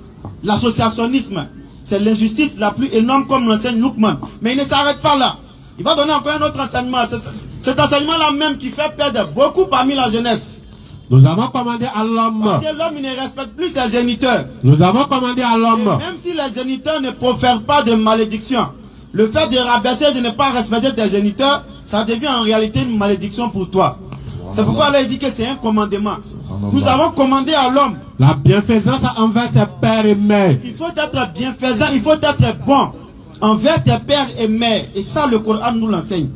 Speaker 1: L'associationnisme, c'est l'injustice la plus énorme comme l'enseigne Luqman. Mais il ne s'arrête pas là. Il va donner encore un autre enseignement. Cet enseignement-là même qui fait perdre beaucoup parmi la jeunesse.
Speaker 3: Nous avons commandé à l'homme.
Speaker 1: Parce que l'homme ne respecte plus ses géniteurs.
Speaker 3: Nous avons commandé à l'homme.
Speaker 1: Même si les géniteurs ne profèrent pas de malédiction, le fait de rabaisser, de ne pas respecter tes géniteurs, ça devient en réalité une malédiction pour toi. C'est pourquoi Allah dit que c'est un commandement. Nous avons commandé à l'homme
Speaker 3: la bienfaisance envers ses pères et mères.
Speaker 1: Il faut être bienfaisant, il faut être bon envers tes pères et mères. Et ça, le Coran nous l'enseigne.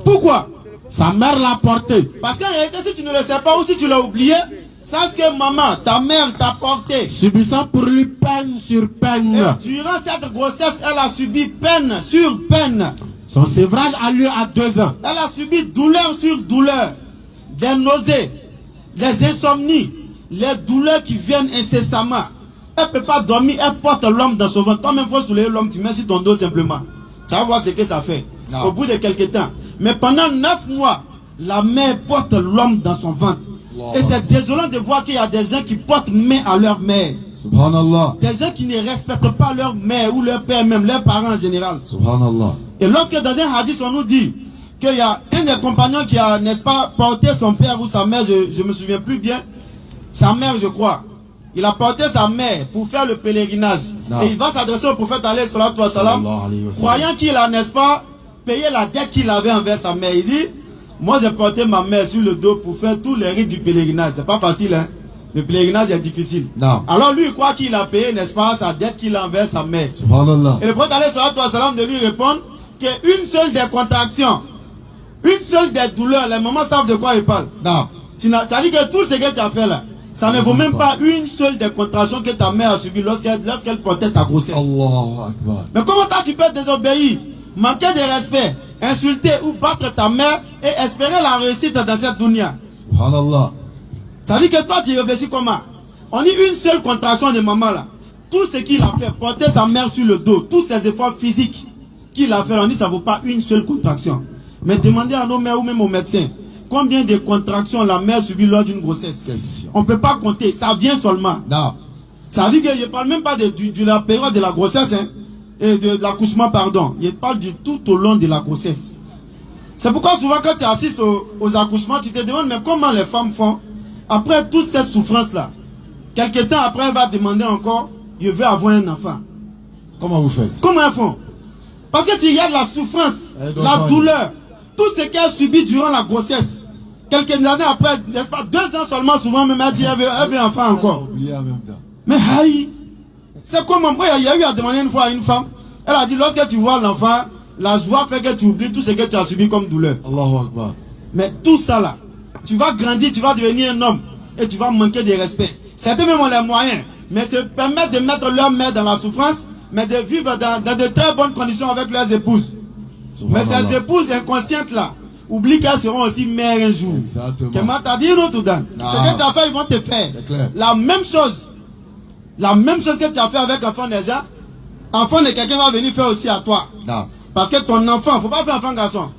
Speaker 1: Pourquoi?
Speaker 3: Sa mère l'a porté.
Speaker 1: Parce qu'en réalité, si tu ne le sais pas ou si tu l'as oublié, sache que maman, ta mère t'a porté.
Speaker 3: Subissant pour lui peine sur peine.
Speaker 1: Et durant cette grossesse, elle a subi peine sur peine.
Speaker 3: Son sévrage a lieu à 2 ans.
Speaker 1: Elle a subi douleur sur douleur. Des nausées, des insomnies, les douleurs qui viennent incessamment, elle ne peut pas dormir, elle porte l'homme dans son ventre. Toi-même, il faut soulever l'homme, tu mets sur ton dos simplement. Tu vas voir ce que ça fait. Non. Au bout de quelques temps. Mais pendant 9 mois, la mère porte l'homme dans son ventre. Wow. Et c'est désolant de voir qu'il y a des gens qui portent main à leur mère.
Speaker 2: Subhanallah.
Speaker 1: Des gens qui ne respectent pas leur mère ou leur père, même leurs parents en général.
Speaker 2: Subhanallah.
Speaker 1: Et lorsque dans un hadith on nous dit qu'il y a un des compagnons qui a, n'est-ce pas, porté son père ou sa mère, je me souviens plus bien, sa mère je crois, il a porté sa mère pour faire le pèlerinage. Non. Et il va s'adresser au prophète alayhi salatu wa salam, croyant qu'il a, n'est-ce pas, payé la dette qu'il avait envers sa mère. Il dit, moi j'ai porté ma mère sur le dos pour faire tous les rites du pèlerinage. C'est pas facile, hein. Le pèlerinage est difficile. Non. Alors lui il croit qu'il a payé, n'est-ce pas, sa dette qu'il a envers sa mère. Et le prophète alayhi salatu wa salam de lui répondre qu'une seule des contractions, une seule des douleurs, les mamans savent de quoi ils parlent. Non. Ça dit que tout ce que tu as fait là, ça ne vaut même pas une seule des contractions que ta mère a subies lorsqu'elle portait ta grossesse. Allahu Akbar. Mais comment toi tu peux désobéir, manquer de respect, insulter ou battre ta mère et espérer la réussite dans cette dunya? Subhanallah. Ça dit que toi tu réfléchis comment? On dit une seule contraction de maman là. Tout ce qu'il a fait, porter sa mère sur le dos, tous ses efforts physiques qu'il a fait, on dit ça ne vaut pas une seule contraction. Mais demandez à nos mères ou même aux médecins, combien de contractions la mère subit lors d'une grossesse? Question. On ne peut pas compter, ça vient seulement. Non. Ça dit que je ne parle même pas de la période de la grossesse, hein, et de l'accouchement, pardon. Je parle du tout au long de la grossesse. C'est pourquoi souvent quand tu assistes aux accouchements, tu te demandes mais comment les femmes font après toute cette souffrance-là. Quelque temps après, elle va demander encore, je veux avoir un enfant.
Speaker 2: Comment vous faites?
Speaker 1: Comment elles font? Parce que tu y a la souffrance, la douleur, tout ce qu'elle subit durant la grossesse. Quelques années après, n'est-ce pas, 2 ans seulement, souvent même elle dit elle veut un enfant encore. Mais aïe, c'est comment? Moi, il y a eu à demander une fois à une femme, elle a dit lorsque tu vois l'enfant, la joie fait que tu oublies tout ce que tu as subi comme douleur. Allahu Akbar. Mais tout ça là, tu vas grandir, tu vas devenir un homme et tu vas manquer de respect. Certains même ont les moyens, mais se permettent de mettre leur mère dans la souffrance, mais de vivre dans de très bonnes conditions avec leurs épouses. Mais ces épouses inconscientes là, oublient qu'elles seront aussi mères un jour. Exactement. Comment t'as dit non tout dans? Ce que tu as fait, ils vont te faire. La même chose. La même chose que tu as fait avec enfant déjà, enfant de quelqu'un va venir faire aussi à toi. Non. Parce que ton enfant, il ne faut pas faire enfant garçon.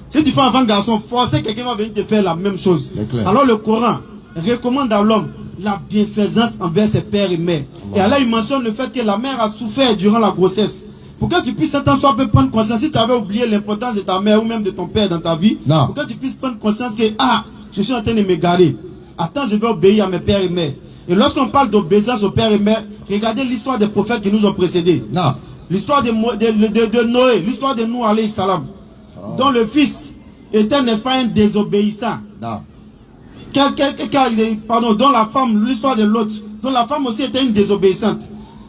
Speaker 1: Si tu fais enfant garçon, forcément quelqu'un va venir te faire la même chose. Alors le Coran recommande à l'homme la bienfaisance envers ses pères et mères. Et alors il mentionne le fait que la mère a souffert durant la grossesse. Pour que tu puisses un temps soit peu prendre conscience, si tu avais oublié l'importance de ta mère ou même de ton père dans ta vie, pour que tu puisses prendre conscience que je suis en train de m'égarer. Attends, je vais obéir à mes pères et mères. Et lorsqu'on parle d'obéissance aux pères et mères, regardez l'histoire des prophètes qui nous ont précédés. L'histoire de Noé, l'histoire de Noé alayhi salam, dont le fils était, n'est-ce pas, un désobéissant. Pardon, dont la femme, l'histoire de l'autre, dont la femme aussi était une désobéissante.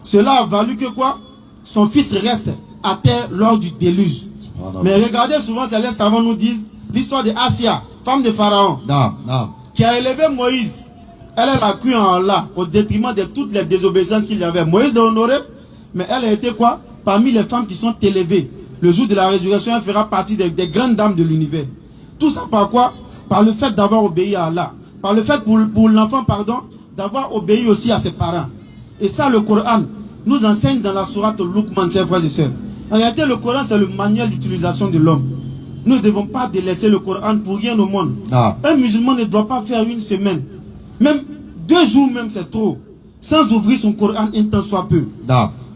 Speaker 1: Cela a valu que quoi? Son fils reste à terre lors du déluge. Mais regardez souvent, les savants nous disent l'histoire de Asia, femme de Pharaon, qui a élevé Moïse. Elle a cru en Allah au détriment de toutes les désobéissances qu'il y avait. Moïse l'a honoré, mais elle a été quoi? Parmi les femmes qui sont élevées. Le jour de la résurrection, elle fera partie des grandes dames de l'univers. Tout ça par quoi? Par le fait d'avoir obéi à Allah. Par le fait pour l'enfant, pardon, d'avoir obéi aussi à ses parents. Et ça, le Coran nous enseigne dans la sourate Luqman, chers frères et sœurs. En réalité, le Coran, c'est le manuel d'utilisation de l'homme. Nous ne devons pas délaisser le Coran pour rien au monde. Un musulman ne doit pas faire une semaine, même 2 jours même, c'est trop, sans ouvrir son Coran un temps soit peu.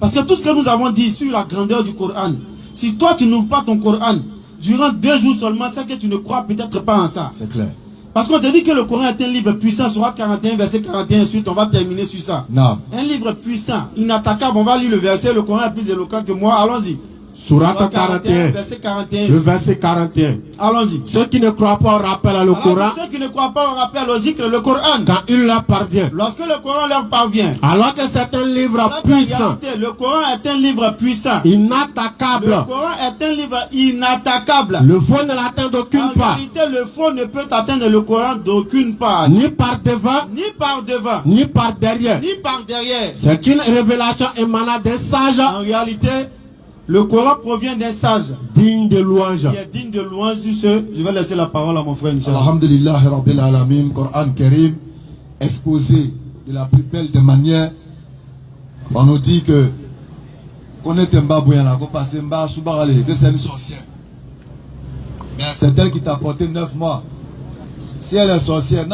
Speaker 1: Parce que tout ce que nous avons dit sur la grandeur du Coran, si toi tu n'ouvres pas ton Coran durant 2 jours seulement, c'est que tu ne crois peut-être pas en ça. C'est clair. Parce qu'on te dit que le Coran est un livre puissant, Sourate 41, verset 41, ensuite on va terminer sur ça. Un livre puissant, inattaquable, on va lire le verset, le Coran est plus éloquent que moi, allons-y.
Speaker 3: Sourate 41,
Speaker 1: verset 41.
Speaker 3: Le verset 41.
Speaker 1: Allons-y.
Speaker 3: Ceux qui ne croient pas au rappel à le Coran.
Speaker 1: Ceux qui ne croient pas au rappel au zikr, le Coran.
Speaker 3: Quand il leur parvient.
Speaker 1: Lorsque le Coran leur parvient.
Speaker 3: Alors que c'est un livre puissant.
Speaker 1: Le Coran est un livre puissant.
Speaker 3: Inattaquable.
Speaker 1: Le Coran est un livre inattaquable.
Speaker 3: Le faux ne l'atteint d'aucune part.
Speaker 1: En réalité, le faux ne peut atteindre le Coran d'aucune part.
Speaker 3: Ni par devant.
Speaker 1: Ni par devant.
Speaker 3: Ni par derrière.
Speaker 1: Ni par derrière.
Speaker 3: C'est une révélation émanant des sages.
Speaker 1: En réalité, le Coran provient d'un sage
Speaker 3: digne de louange.
Speaker 1: Qui est digne de louange. Sur ce, je vais laisser la parole à mon frère.
Speaker 2: Alhamdulillah Rabbil Alamin, Coran Karim, exposé de la plus belle des manières. On nous dit que on est un babouin que c'est une sorcière. Mais c'est elle qui t'a porté 9 mois. Si elle est sorcière,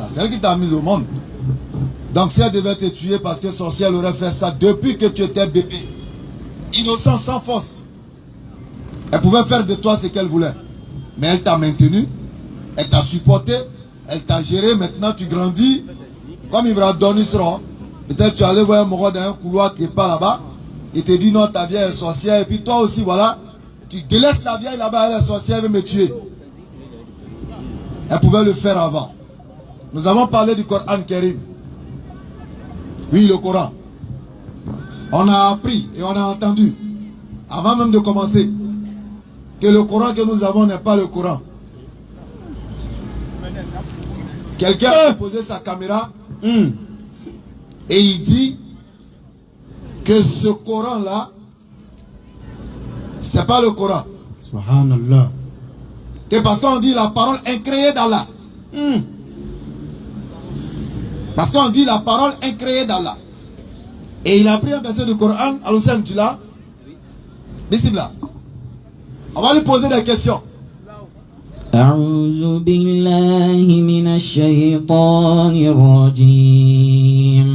Speaker 2: c'est elle qui t'a mis au monde. Donc si elle devait te tuer parce que sorcière, elle aurait fait ça depuis que tu étais bébé. Innocent, sans force. Elle pouvait faire de toi ce qu'elle voulait. Mais elle t'a maintenu, elle t'a supporté, elle t'a géré. Maintenant tu grandis. Comme Ibrahim Donisra, peut-être tu allais voir un mort dans un couloir qui n'est pas là-bas. Il te dit non, ta vieille est sorcière. Et puis toi aussi, voilà. Tu délaisses la vieille là-bas, elle est sorcière, elle veut me tuer. Elle pouvait le faire avant. Nous avons parlé du Coran Karim. Oui, le Coran. On a appris et on a entendu, avant même de commencer, que le Coran que nous avons n'est pas le Coran. Quelqu'un a posé sa caméra et il dit que ce Coran-là, c'est pas le Coran.
Speaker 1: Subhanallah.
Speaker 2: Que parce qu'on dit la parole incréée d'Allah. Parce qu'on dit la parole incréée d'Allah. Et il a pris un verset du Coran. Allons-y, tu l'as? Bismillah. On va lui poser des questions.
Speaker 5: أعوذ بالله من الشيطان الرجيم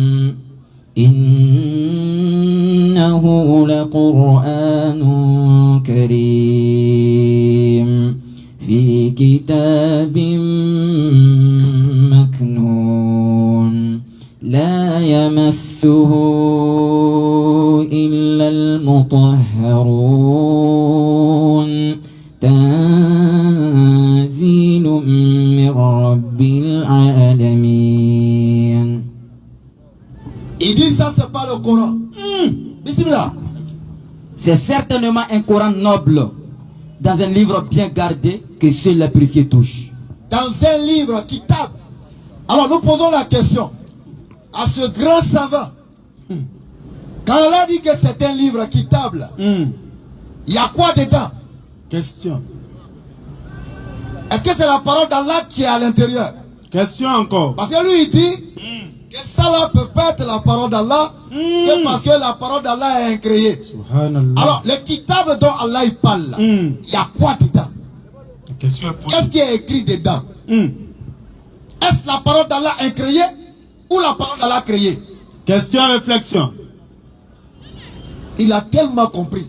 Speaker 5: إنه لقرآن كريم في كتاب مكنون لا يمسه إلا المطهرون تنزيل من رب العالمين.
Speaker 2: Il dit ça, c'est pas le Coran. Bismillah.
Speaker 4: C'est certainement un Coran noble, dans un livre bien gardé que seuls les purifiés touchent.
Speaker 2: Dans un livre, kitab. Alors nous posons la question à ce grand savant. Quand on a dit que c'est un livre kitable, il y a quoi dedans?
Speaker 1: Question.
Speaker 2: Est-ce que c'est la parole d'Allah qui est à l'intérieur?
Speaker 1: Question encore.
Speaker 2: Parce que lui il dit que ça là peut pas être la parole d'Allah que parce que la parole d'Allah est incréée.
Speaker 1: Subhanallah.
Speaker 2: Alors le kitab dont Allah il parle, il y a quoi dedans? Qu'est-ce qui est écrit dedans? Est-ce la parole d'Allah incréée ou la parole d'Allah créée?
Speaker 1: Question, réflexion.
Speaker 2: Il a tellement compris.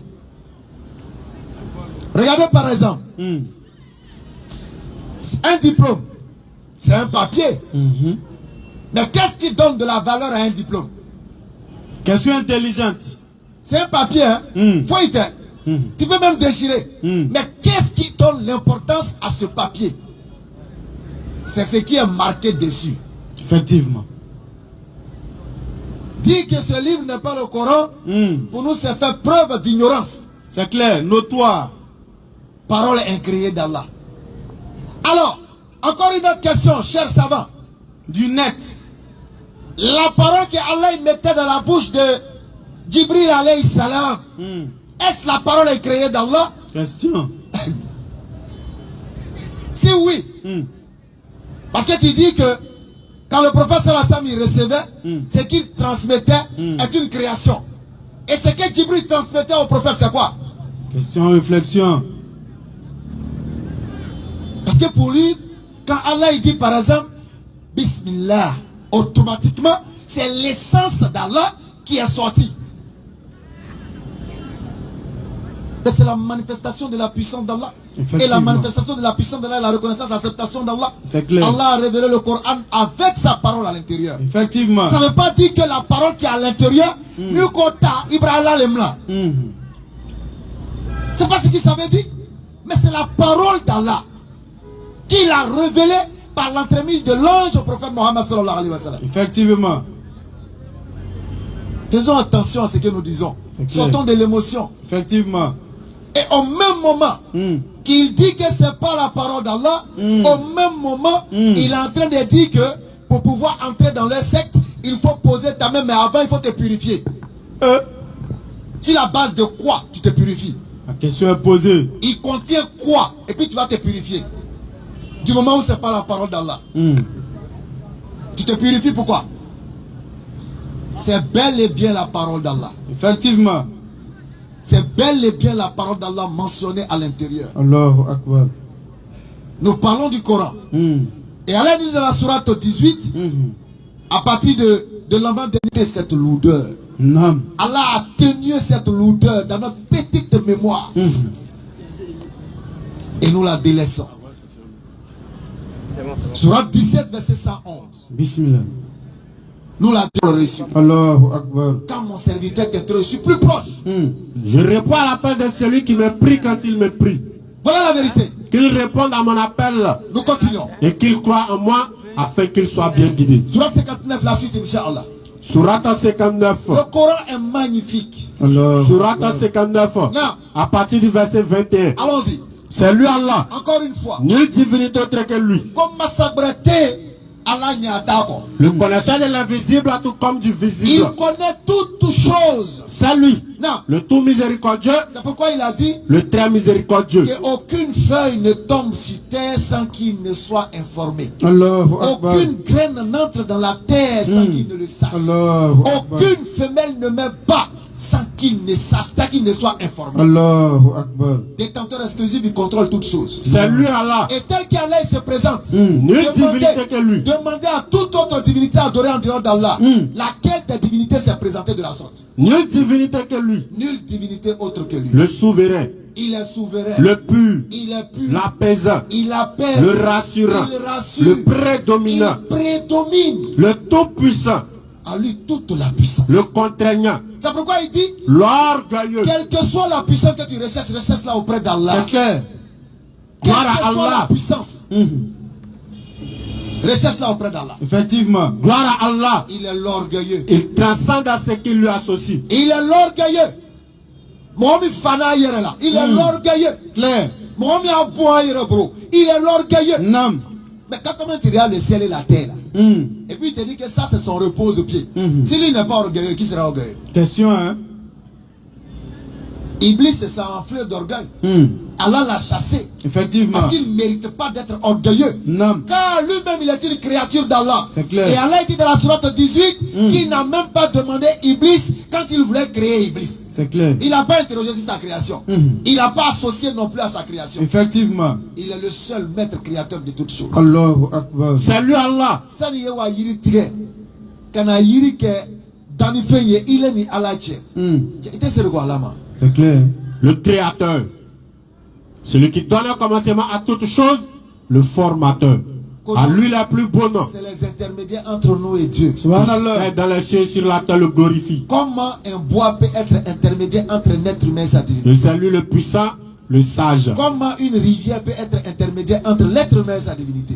Speaker 2: Regardez par exemple, un diplôme, c'est un papier. Mais qu'est-ce qui donne de la valeur à un diplôme?
Speaker 1: Question intelligente.
Speaker 2: C'est un papier, hein? Feuilleté. Tu peux même déchirer. Mais qu'est-ce qui donne l'importance à ce papier? C'est ce qui est marqué dessus.
Speaker 1: Effectivement.
Speaker 2: Dire que ce livre n'est pas le Coran, pour nous c'est faire preuve d'ignorance.
Speaker 1: C'est clair, notoire.
Speaker 2: Parole incréée d'Allah. Alors, encore une autre question, cher savant.
Speaker 1: Du net.
Speaker 2: La parole que Allah mettait dans la bouche de Jibril alayhi salam, est-ce la parole incréée d'Allah?
Speaker 1: Question.
Speaker 2: Si oui, parce que tu dis que quand le prophète sallallahu alayhi wa sallam il recevait, ce qu'il transmettait est une création. Et ce que Jibril transmettait au prophète, c'est quoi?
Speaker 1: Question, réflexion.
Speaker 2: Parce que pour lui, quand Allah il dit par exemple Bismillah, automatiquement, c'est l'essence d'Allah qui est sortie. C'est la manifestation de la puissance d'Allah. Et la manifestation de la puissance d'Allah, la reconnaissance, l'acceptation d'Allah.
Speaker 1: C'est clair.
Speaker 2: Allah a révélé le Coran avec sa parole à l'intérieur.
Speaker 1: Effectivement.
Speaker 2: Ça ne veut pas dire que la parole qui est à l'intérieur, nous compta Ibrahim Lemla. C'est pas ce qu'il savait dire. Mais c'est la parole d'Allah qu'il a révélée par l'entremise de l'ange au prophète Mohammed sallallahu alayhi wa sallam.
Speaker 1: Effectivement.
Speaker 2: Faisons attention à ce que nous disons. Sortons de l'émotion.
Speaker 1: Effectivement.
Speaker 2: Et au même moment qu'il dit que ce n'est pas la parole d'Allah, au même moment, il est en train de dire que pour pouvoir entrer dans leur secte, il faut poser ta main, mais avant il faut te purifier. Sur la base de quoi tu te purifies?
Speaker 1: La question est posée.
Speaker 2: Il contient quoi? Et puis tu vas te purifier. Du moment où ce n'est pas la parole d'Allah. Tu te purifies pourquoi? C'est bel et bien la parole d'Allah.
Speaker 1: Effectivement.
Speaker 2: C'est bel et bien la parole d'Allah mentionnée à l'intérieur.
Speaker 1: Allahu Akbar.
Speaker 2: Nous parlons du Coran. Et Allah dit dans la sourate 18, à partir de l'avant de cette lourdeur. Allah a tenu cette lourdeur dans notre petite mémoire. Et nous la délaissons. Sourate 17, verset 111.
Speaker 1: Bismillah.
Speaker 2: Nous la reçu.
Speaker 1: Allahu Akbar.
Speaker 2: Quand mon serviteur est reçu plus proche.
Speaker 3: Je réponds à l'appel de celui qui me prie quand il me prie.
Speaker 2: Voilà la vérité.
Speaker 3: Qu'il réponde à mon appel.
Speaker 2: Nous continuons.
Speaker 3: Et qu'il croit en moi afin qu'il soit bien guidé.
Speaker 2: Sourate 59, la suite, Inch'Allah.
Speaker 3: Sourate 59.
Speaker 2: Le Coran est magnifique.
Speaker 3: Sourate 59.
Speaker 2: Non.
Speaker 3: À partir du verset 21.
Speaker 2: Allons-y.
Speaker 3: C'est lui Allah.
Speaker 2: Encore une fois.
Speaker 3: Nulle divinité autre que lui.
Speaker 2: Comme ma sabrité, Allah n'y a d'accord.
Speaker 3: Le connaisseur de l'invisible tout comme du visible.
Speaker 2: Il connaît toutes choses.
Speaker 3: C'est lui.
Speaker 2: Non.
Speaker 3: Le tout miséricordieux.
Speaker 2: C'est pourquoi il a dit
Speaker 3: le très miséricordieux.
Speaker 2: Qu'aucune feuille ne tombe sur terre sans qu'il ne soit informé.
Speaker 1: Allahu Akbar.
Speaker 2: Aucune graine n'entre dans la terre sans qu'il ne le sache.
Speaker 1: Allahu Akbar.
Speaker 2: Aucune femelle ne met pas sans qu'il ne sache, sans qu'il ne soit informé.
Speaker 1: Allahu Akbar.
Speaker 2: Détenteur exclusif, il contrôle toutes choses.
Speaker 3: C'est lui Allah.
Speaker 2: Et tel qu'Allah se présente,
Speaker 3: Nulle divinité que lui.
Speaker 2: demandez à toute autre divinité adorée en dehors d'Allah. Laquelle des divinités s'est présentée de la sorte?
Speaker 3: Nulle divinité que lui.
Speaker 2: Nulle divinité autre que lui.
Speaker 3: Le souverain.
Speaker 2: Il est souverain.
Speaker 3: Le pur.
Speaker 2: Il est pur.
Speaker 3: L'apaisant.
Speaker 2: Il apaise.
Speaker 3: Le rassurant.
Speaker 2: Il rassure.
Speaker 3: Le prédominant.
Speaker 2: Il prédomine.
Speaker 3: Le tout-puissant.
Speaker 2: À lui toute la puissance.
Speaker 3: Le contraignant.
Speaker 2: C'est pourquoi il dit,
Speaker 3: l'orgueilleux.
Speaker 2: quelle que soit la puissance que tu recherches-la auprès d'Allah.
Speaker 1: C'est clair.
Speaker 2: Quelle
Speaker 3: Gloire
Speaker 2: que
Speaker 3: à
Speaker 2: soit
Speaker 3: Allah.
Speaker 2: la puissance, recherche-la auprès d'Allah.
Speaker 1: Effectivement.
Speaker 3: Gloire à Allah.
Speaker 2: Il est l'orgueilleux.
Speaker 3: Il transcende à ce qui lui associe.
Speaker 2: Il est l'orgueilleux. Mohamed Fana yere là. Il est l'orgueilleux.
Speaker 1: Clair.
Speaker 2: Mohamed Aboua yere bro. Il est l'orgueilleux.
Speaker 1: Nam.
Speaker 2: Mais quand tu regardes le ciel et la terre là, et puis il te dit que ça c'est son repose au pied. Si lui n'est pas orgueilleux, qui sera orgueilleux?
Speaker 1: Question, hein?
Speaker 2: Iblis c'est un fleur d'orgueil. Allah l'a chassé.
Speaker 1: Effectivement.
Speaker 2: Parce qu'il ne mérite pas d'être orgueilleux.
Speaker 1: Nam.
Speaker 2: Car lui-même il est une créature d'Allah.
Speaker 1: C'est clair.
Speaker 2: Et Allah dit dans la sourate 18 qu'il n'a même pas demandé Iblis quand il voulait créer Iblis.
Speaker 1: C'est clair.
Speaker 2: Il n'a pas interrogé sur sa création. Il n'a pas associé non plus à sa création.
Speaker 1: Effectivement.
Speaker 2: Il est le seul maître créateur de toutes choses.
Speaker 1: Allahu Akbar.
Speaker 3: C'est lui Allah.
Speaker 2: Sani ye wa yiri tigɛ kana yiri kɛ dannifɛn ye i le ni Ala cɛ i tɛ seri ko Ala ma.
Speaker 1: C'est clair.
Speaker 3: Le créateur. Celui qui donne un commencement à toutes choses. Le formateur. À lui la plus beau nom.
Speaker 2: C'est les intermédiaires entre nous et Dieu.
Speaker 1: Subhanallah.
Speaker 3: Et dans les cieux et sur la terre le glorifie.
Speaker 2: Comment un bois peut être intermédiaire entre un être humain et sa divinité?
Speaker 3: Et c'est lui le puissant, le sage.
Speaker 2: Comment une rivière peut être intermédiaire entre l'être humain et sa divinité?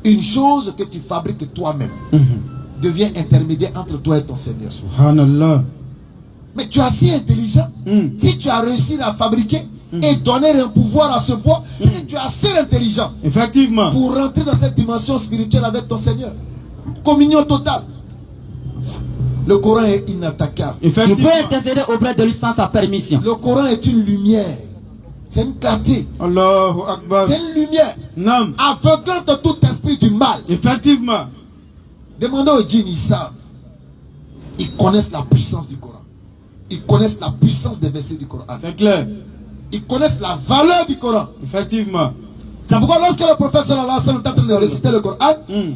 Speaker 2: Une chose que tu fabriques toi-même devient intermédiaire entre toi et ton Seigneur.
Speaker 1: Subhanallah.
Speaker 2: Mais tu es assez intelligent. Si tu as réussi à fabriquer et donner un pouvoir à ce bois, c'est que tu es assez intelligent
Speaker 1: Effectivement.
Speaker 2: pour rentrer dans cette dimension spirituelle avec ton Seigneur. Communion totale. Le Coran est inattaquable.
Speaker 4: Tu peux
Speaker 1: Effectivement.
Speaker 4: intercéder auprès de lui sans sa permission.
Speaker 2: Le Coran est une lumière. C'est une clarté.
Speaker 1: Allahu Akbar.
Speaker 2: C'est une lumière.
Speaker 1: Nam.
Speaker 2: Aveuglante tout esprit du mal.
Speaker 1: Effectivement.
Speaker 2: Demandez aux djinns, ils savent. Ils connaissent la puissance du Coran. Ils connaissent la puissance des versets du Coran.
Speaker 1: C'est clair.
Speaker 2: Ils connaissent la valeur du Coran.
Speaker 1: Effectivement.
Speaker 2: C'est pourquoi lorsque le professeur Allah est en train de réciter le Coran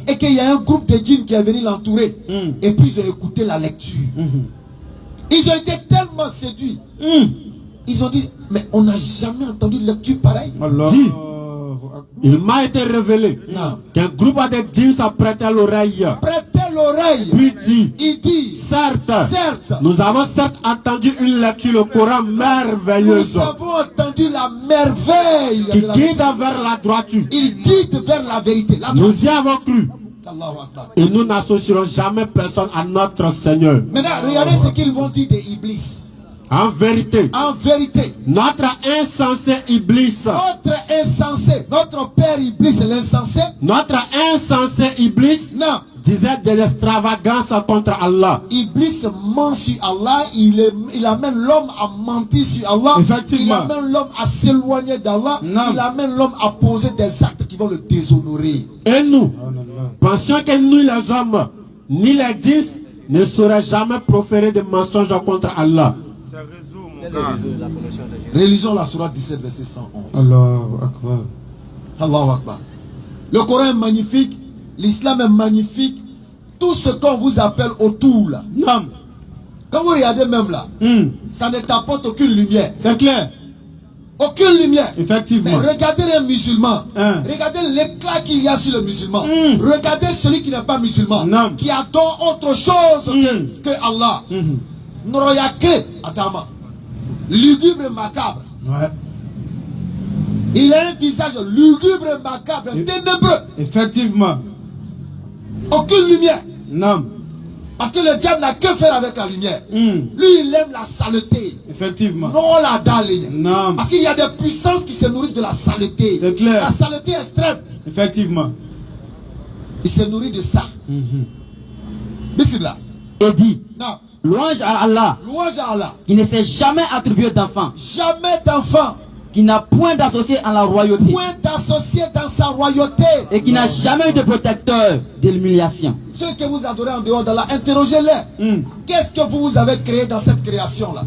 Speaker 2: et qu'il y a un groupe de djinns qui est venu l'entourer et puis ils ont écouté la lecture. Ils ont été tellement séduits. Ils ont dit, mais on n'a jamais entendu une lecture pareille.
Speaker 3: Dis. Il m'a été révélé qu'un groupe de djinns s'apprêtait à l'oreille.
Speaker 2: Prêtez l'oreille.
Speaker 3: Puis dit,
Speaker 2: Il dit,
Speaker 3: certes, nous avons certes entendu une lecture, le Coran merveilleuse,
Speaker 2: nous avons entendu la merveille.
Speaker 3: qui
Speaker 2: de la
Speaker 3: guide
Speaker 2: lecture.
Speaker 3: vers la droiture.
Speaker 2: Il guide vers la vérité. La
Speaker 3: Nous y avons cru.
Speaker 2: Allahu Akbar.
Speaker 3: Et nous n'associerons jamais personne à notre Seigneur.
Speaker 2: Maintenant, regardez ce qu'ils vont dire d'Iblis.
Speaker 3: En vérité,
Speaker 2: En vérité,
Speaker 3: notre insensé Iblis,
Speaker 2: notre insensé, notre père Iblis, l'insensé, non,
Speaker 3: disait des extravagances contre Allah.
Speaker 2: Iblis ment sur Allah, il amène l'homme à mentir sur Allah,
Speaker 1: Effectivement.
Speaker 2: il amène l'homme à s'éloigner d'Allah,
Speaker 1: Non.
Speaker 2: il amène l'homme à poser des actes qui vont le déshonorer.
Speaker 3: Et nous, Pensons que nous les hommes, ni les 10, ne sauraient jamais proférer de mensonges contre Allah.
Speaker 2: Relisons la sourate 17, verset 111.
Speaker 1: Allahu Akbar.
Speaker 2: Allahu Akbar. Le Coran est magnifique, l'islam est magnifique. Tout ce qu'on vous appelle autour là.
Speaker 1: Non.
Speaker 2: Quand vous regardez même là, ça ne t'apporte aucune lumière.
Speaker 1: C'est clair.
Speaker 2: Aucune lumière.
Speaker 1: Effectivement.
Speaker 2: Mais regardez les musulmans. Regardez l'éclat qu'il y a sur les musulmans. Regardez celui qui n'est pas musulman. Qui adore autre chose que Allah. Noroyake Adama. Lugubre macabre.
Speaker 1: Ouais.
Speaker 2: Il a un visage lugubre macabre, ténébreux.
Speaker 1: Effectivement.
Speaker 2: Aucune lumière.
Speaker 1: Non.
Speaker 2: Parce que le diable n'a que faire avec la lumière. Lui, il aime la saleté.
Speaker 1: Effectivement.
Speaker 2: Non, la dalle.
Speaker 1: Non.
Speaker 2: Parce qu'il y a des puissances qui se nourrissent de la saleté.
Speaker 1: C'est clair.
Speaker 2: La saleté extrême.
Speaker 1: Effectivement.
Speaker 2: Il se nourrit de ça. Bismillah.
Speaker 4: Et dit,
Speaker 2: Non.
Speaker 4: louange à Allah,
Speaker 2: Louange à Allah.
Speaker 4: qui ne s'est jamais attribué d'enfant,
Speaker 2: Jamais d'enfant.
Speaker 4: qui n'a point d'associé en la royauté,
Speaker 2: Point d'associé dans sa royauté.
Speaker 4: et qui n'a jamais eu de protecteur de l'humiliation.
Speaker 2: Ceux que vous adorez en dehors d'Allah, interrogez-les. Qu'est-ce que vous avez créé dans cette création-là?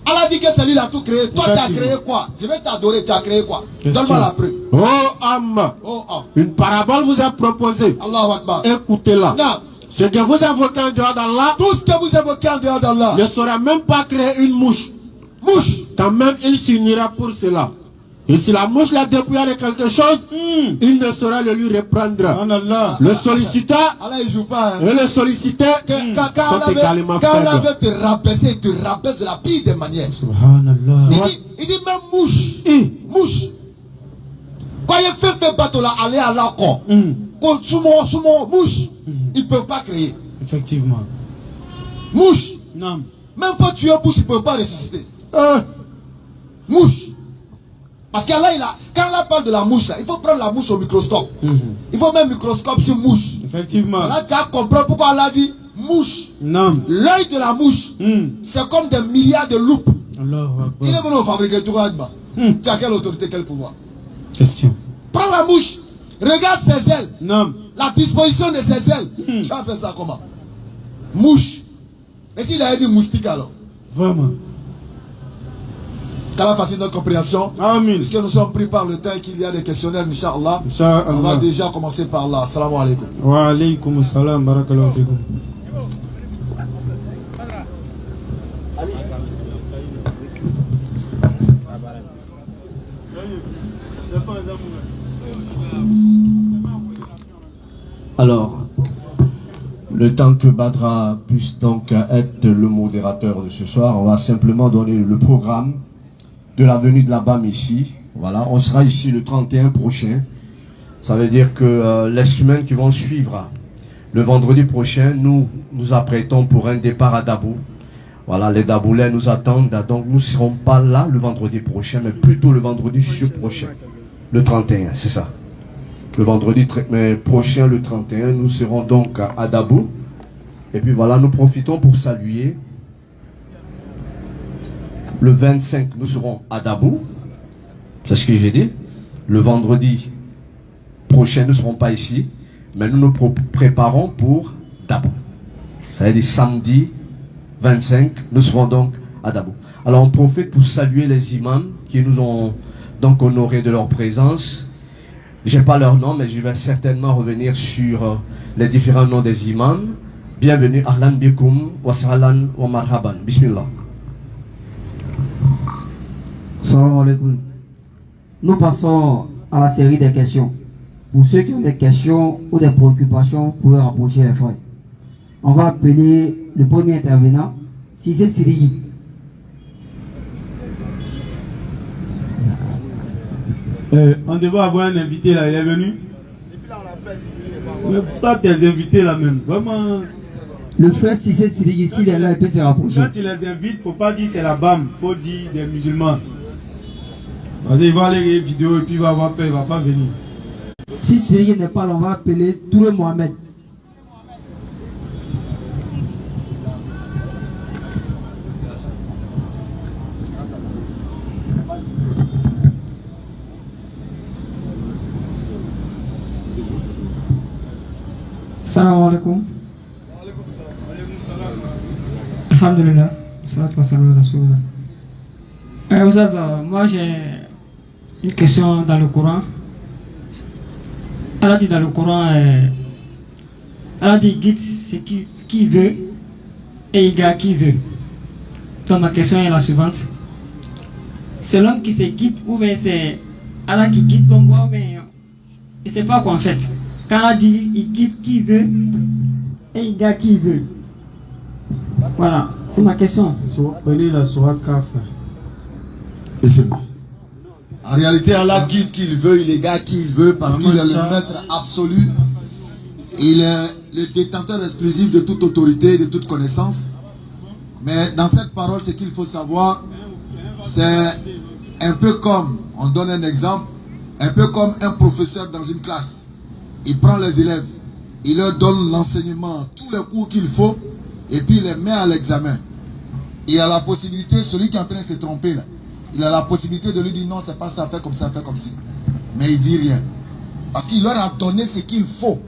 Speaker 2: Allah dit que c'est lui qui a tout créé. Toi, tu as créé quoi? Je vais t'adorer, tu as créé quoi? Donne-moi la preuve.
Speaker 3: Oh homme,
Speaker 2: Oh, oh.
Speaker 3: une parabole vous est proposée.
Speaker 2: Allahu Akbar.
Speaker 3: Écoutez-la.
Speaker 2: Non.
Speaker 3: Ce que vous évoquez en dehors d'Allah
Speaker 2: Tout ce que vous évoquez en dehors d'Allah.
Speaker 3: ne saurait même pas créer une mouche.
Speaker 2: Mouche.
Speaker 3: Quand même, il s'unira pour cela. Et si la mouche l'a dépouillé de quelque chose, il ne saura le lui reprendre.
Speaker 1: Allah.
Speaker 3: Le solliciteur
Speaker 2: Allah, il joue pas. Hein.
Speaker 3: et le sollicité sont également
Speaker 2: Quand Allah
Speaker 3: faibles.
Speaker 2: veut te rabaisser, il te rabaisse de la pire des manières.
Speaker 1: Subhanallah.
Speaker 2: Il dit même mouche. Mouche. Quand il fait bateau là, aller à l'accord. Quand sumo, mouche. Ils ne peuvent pas créer.
Speaker 1: Effectivement.
Speaker 2: Mouche.
Speaker 1: Non.
Speaker 2: Même pas tuer mouche, ils ne peuvent pas ressusciter. Mouche. Parce qu'Allah, quand Allah parle de la mouche là, il faut prendre la mouche au microscope. Il faut mettre un microscope sur mouche.
Speaker 1: Effectivement.
Speaker 2: Là, tu vas comprendre pourquoi Allah dit mouche.
Speaker 1: Non.
Speaker 2: L'œil de la mouche, c'est comme des milliards de loupes.
Speaker 1: Allahu
Speaker 2: Il est
Speaker 1: Akbar.
Speaker 2: venu fabriquer tout Agba. Tu as quelle autorité, quel pouvoir?
Speaker 1: Question.
Speaker 2: Prends la mouche, regarde ses ailes,
Speaker 1: Non.
Speaker 2: la disposition de ses ailes. Tu vas faire ça comment? Mouche. Et s'il a dit moustique alors?
Speaker 1: Vraiment.
Speaker 2: Qu'Allah facilite notre compréhension.
Speaker 1: Amin.
Speaker 2: Puisque nous sommes pris par le temps et qu'il y a des questionnaires, Inch'Allah.
Speaker 1: Inch'Allah.
Speaker 2: On va déjà commencer par là. Assalamu alaikum.
Speaker 1: Wa alaykum assalam. Barakallahu fikum.
Speaker 6: Alors, le temps que Badra puisse donc être le modérateur de ce soir, on va simplement donner le programme de la venue de la BAM ici. Voilà, on sera ici le 31 prochain. Ça veut dire que les semaines qui vont suivre, le vendredi prochain, nous nous apprêtons pour un départ à Dabou. Voilà, les Daboulais nous attendent, donc nous ne serons pas là le vendredi prochain, mais plutôt le vendredi prochain, le 31, c'est ça. Le vendredi prochain, le 31, nous serons donc à Dabou. Et puis voilà, nous profitons pour saluer. Le 25, nous serons à Dabou. C'est ce que j'ai dit. Le vendredi prochain, nous ne serons pas ici. Mais nous nous préparons pour Dabou. Ça veut dire samedi 25, nous serons donc à Dabou. Alors on profite pour saluer les imams qui nous ont donc honorés de leur présence. Je n'ai pas leur nom, mais je vais certainement revenir sur les différents noms des imams. Bienvenue, ahlan bikum, wa sahlan wa marhaban. Bismillah.
Speaker 7: Salam alaikum. Nous passons à la série des questions. Pour ceux qui ont des questions ou des préoccupations, vous pouvez rapprocher les frères. On va appeler le premier intervenant, Cissé Sirigi.
Speaker 1: On devait avoir un invité là, il est venu. Mais pas tes invités là même. Vraiment.
Speaker 7: Le frère Cissé Sirigi, s'il est là, il peut se rapprocher.
Speaker 1: Quand tu les invites, il ne faut pas dire c'est la BAM, il faut dire des musulmans. Parce qu'il va aller les vidéos et puis il va avoir peur, il ne va pas venir.
Speaker 7: Si Sirigi n'est pas là, on va appeler Touré Mohamed.
Speaker 8: Salam alaikum. Alhamdulillah. Salatu wa salam ala Rasulullah. Moi j'ai une question dans le Coran. Allah dit dans le Coran, Allah dit guide ce qui veut et il garde qui veut. Donc ma question est la suivante. C'est l'homme qui se guide ou bien c'est Allah qui guide ton bois ou bien il ne sait pas quoi en fait. Quand Allah dit il guide qui veut et il garde qui veut. Voilà, c'est ma question.
Speaker 1: La sourate Kaf.
Speaker 2: En réalité, Allah guide qui il veut, il égare qui il veut parce qu'il est le maître absolu. Il est le détenteur exclusif de toute autorité, de toute connaissance. Mais dans cette parole, ce qu'il faut savoir, c'est un peu comme, on donne un exemple, un peu comme un professeur dans une classe. Il prend les élèves, il leur donne l'enseignement, tous les cours qu'il faut, et puis il les met à l'examen. Il a la possibilité, celui qui est en train de se tromper là, il a la possibilité de lui dire non, c'est pas ça, fais comme ça, fais comme ça. Mais il dit rien. Parce qu'il leur a donné ce qu'il faut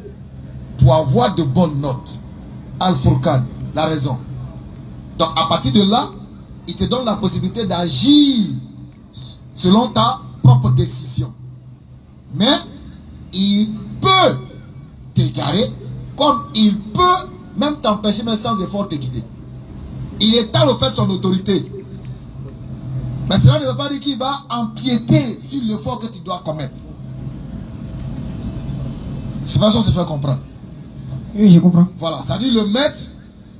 Speaker 2: pour avoir de bonnes notes. Al-Furqan, la raison. Donc à partir de là, il te donne la possibilité d'agir selon ta propre décision. Mais il peut t'égarer comme il peut même t'empêcher, mais sans effort te guider. Il étale au fait son autorité. Mais cela ne veut pas dire qu'il va empiéter sur l'effort que tu dois commettre. C'est pas ça que se fait comprendre.
Speaker 8: Oui, je comprends.
Speaker 2: Voilà, c'est-à-dire le maître,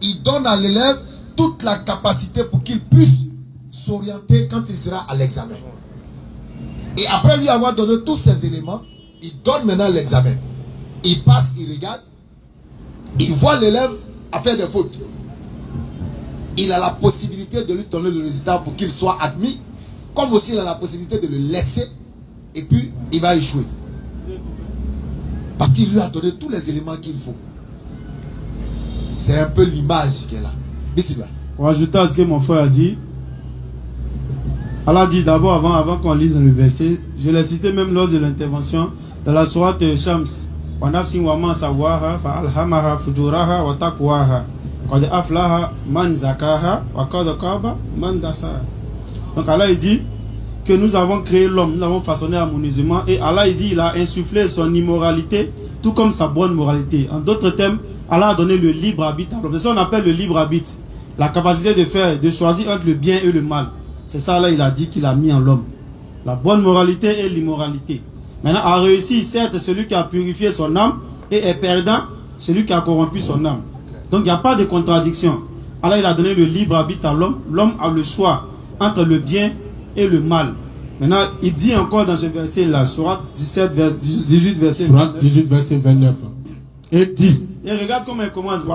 Speaker 2: il donne à l'élève toute la capacité pour qu'il puisse s'orienter quand il sera à l'examen. Et après lui avoir donné tous ces éléments, il donne maintenant l'examen. Il passe, il regarde, il voit l'élève à faire des fautes. Il a la possibilité de lui donner le résultat pour qu'il soit admis, comme aussi il a la possibilité de le laisser, et puis il va échouer. Parce qu'il lui a donné tous les éléments qu'il faut. C'est un peu l'image qu'elle a. Bismillah.
Speaker 1: Pour ajouter à ce que mon frère a dit, Allah dit d'abord, avant qu'on lise le verset, je l'ai cité même lors de l'intervention, dans la sourate Shams. Donc Allah il dit que nous avons créé l'homme, nous l'avons façonné harmonieusement, et Allah il dit il a insufflé son immoralité tout comme sa bonne moralité. En d'autres termes, Allah a donné le libre arbitre à l'homme. C'est ça qu'on appelle le libre arbitre, la capacité de choisir entre le bien et le mal. C'est ça là il a dit qu'il a mis en l'homme, la bonne moralité et l'immoralité. Maintenant a réussi certes celui qui a purifié son âme, et est perdant celui qui a corrompu son âme. Donc il n'y a pas de contradiction. Allah il a donné le libre arbitre à l'homme. L'homme a le choix entre le bien et le mal. Maintenant, il dit encore dans ce verset là, Sourate 18 verset 29.
Speaker 3: Sourate 18 verset 29. Et dit.
Speaker 1: Et regarde comment il commence.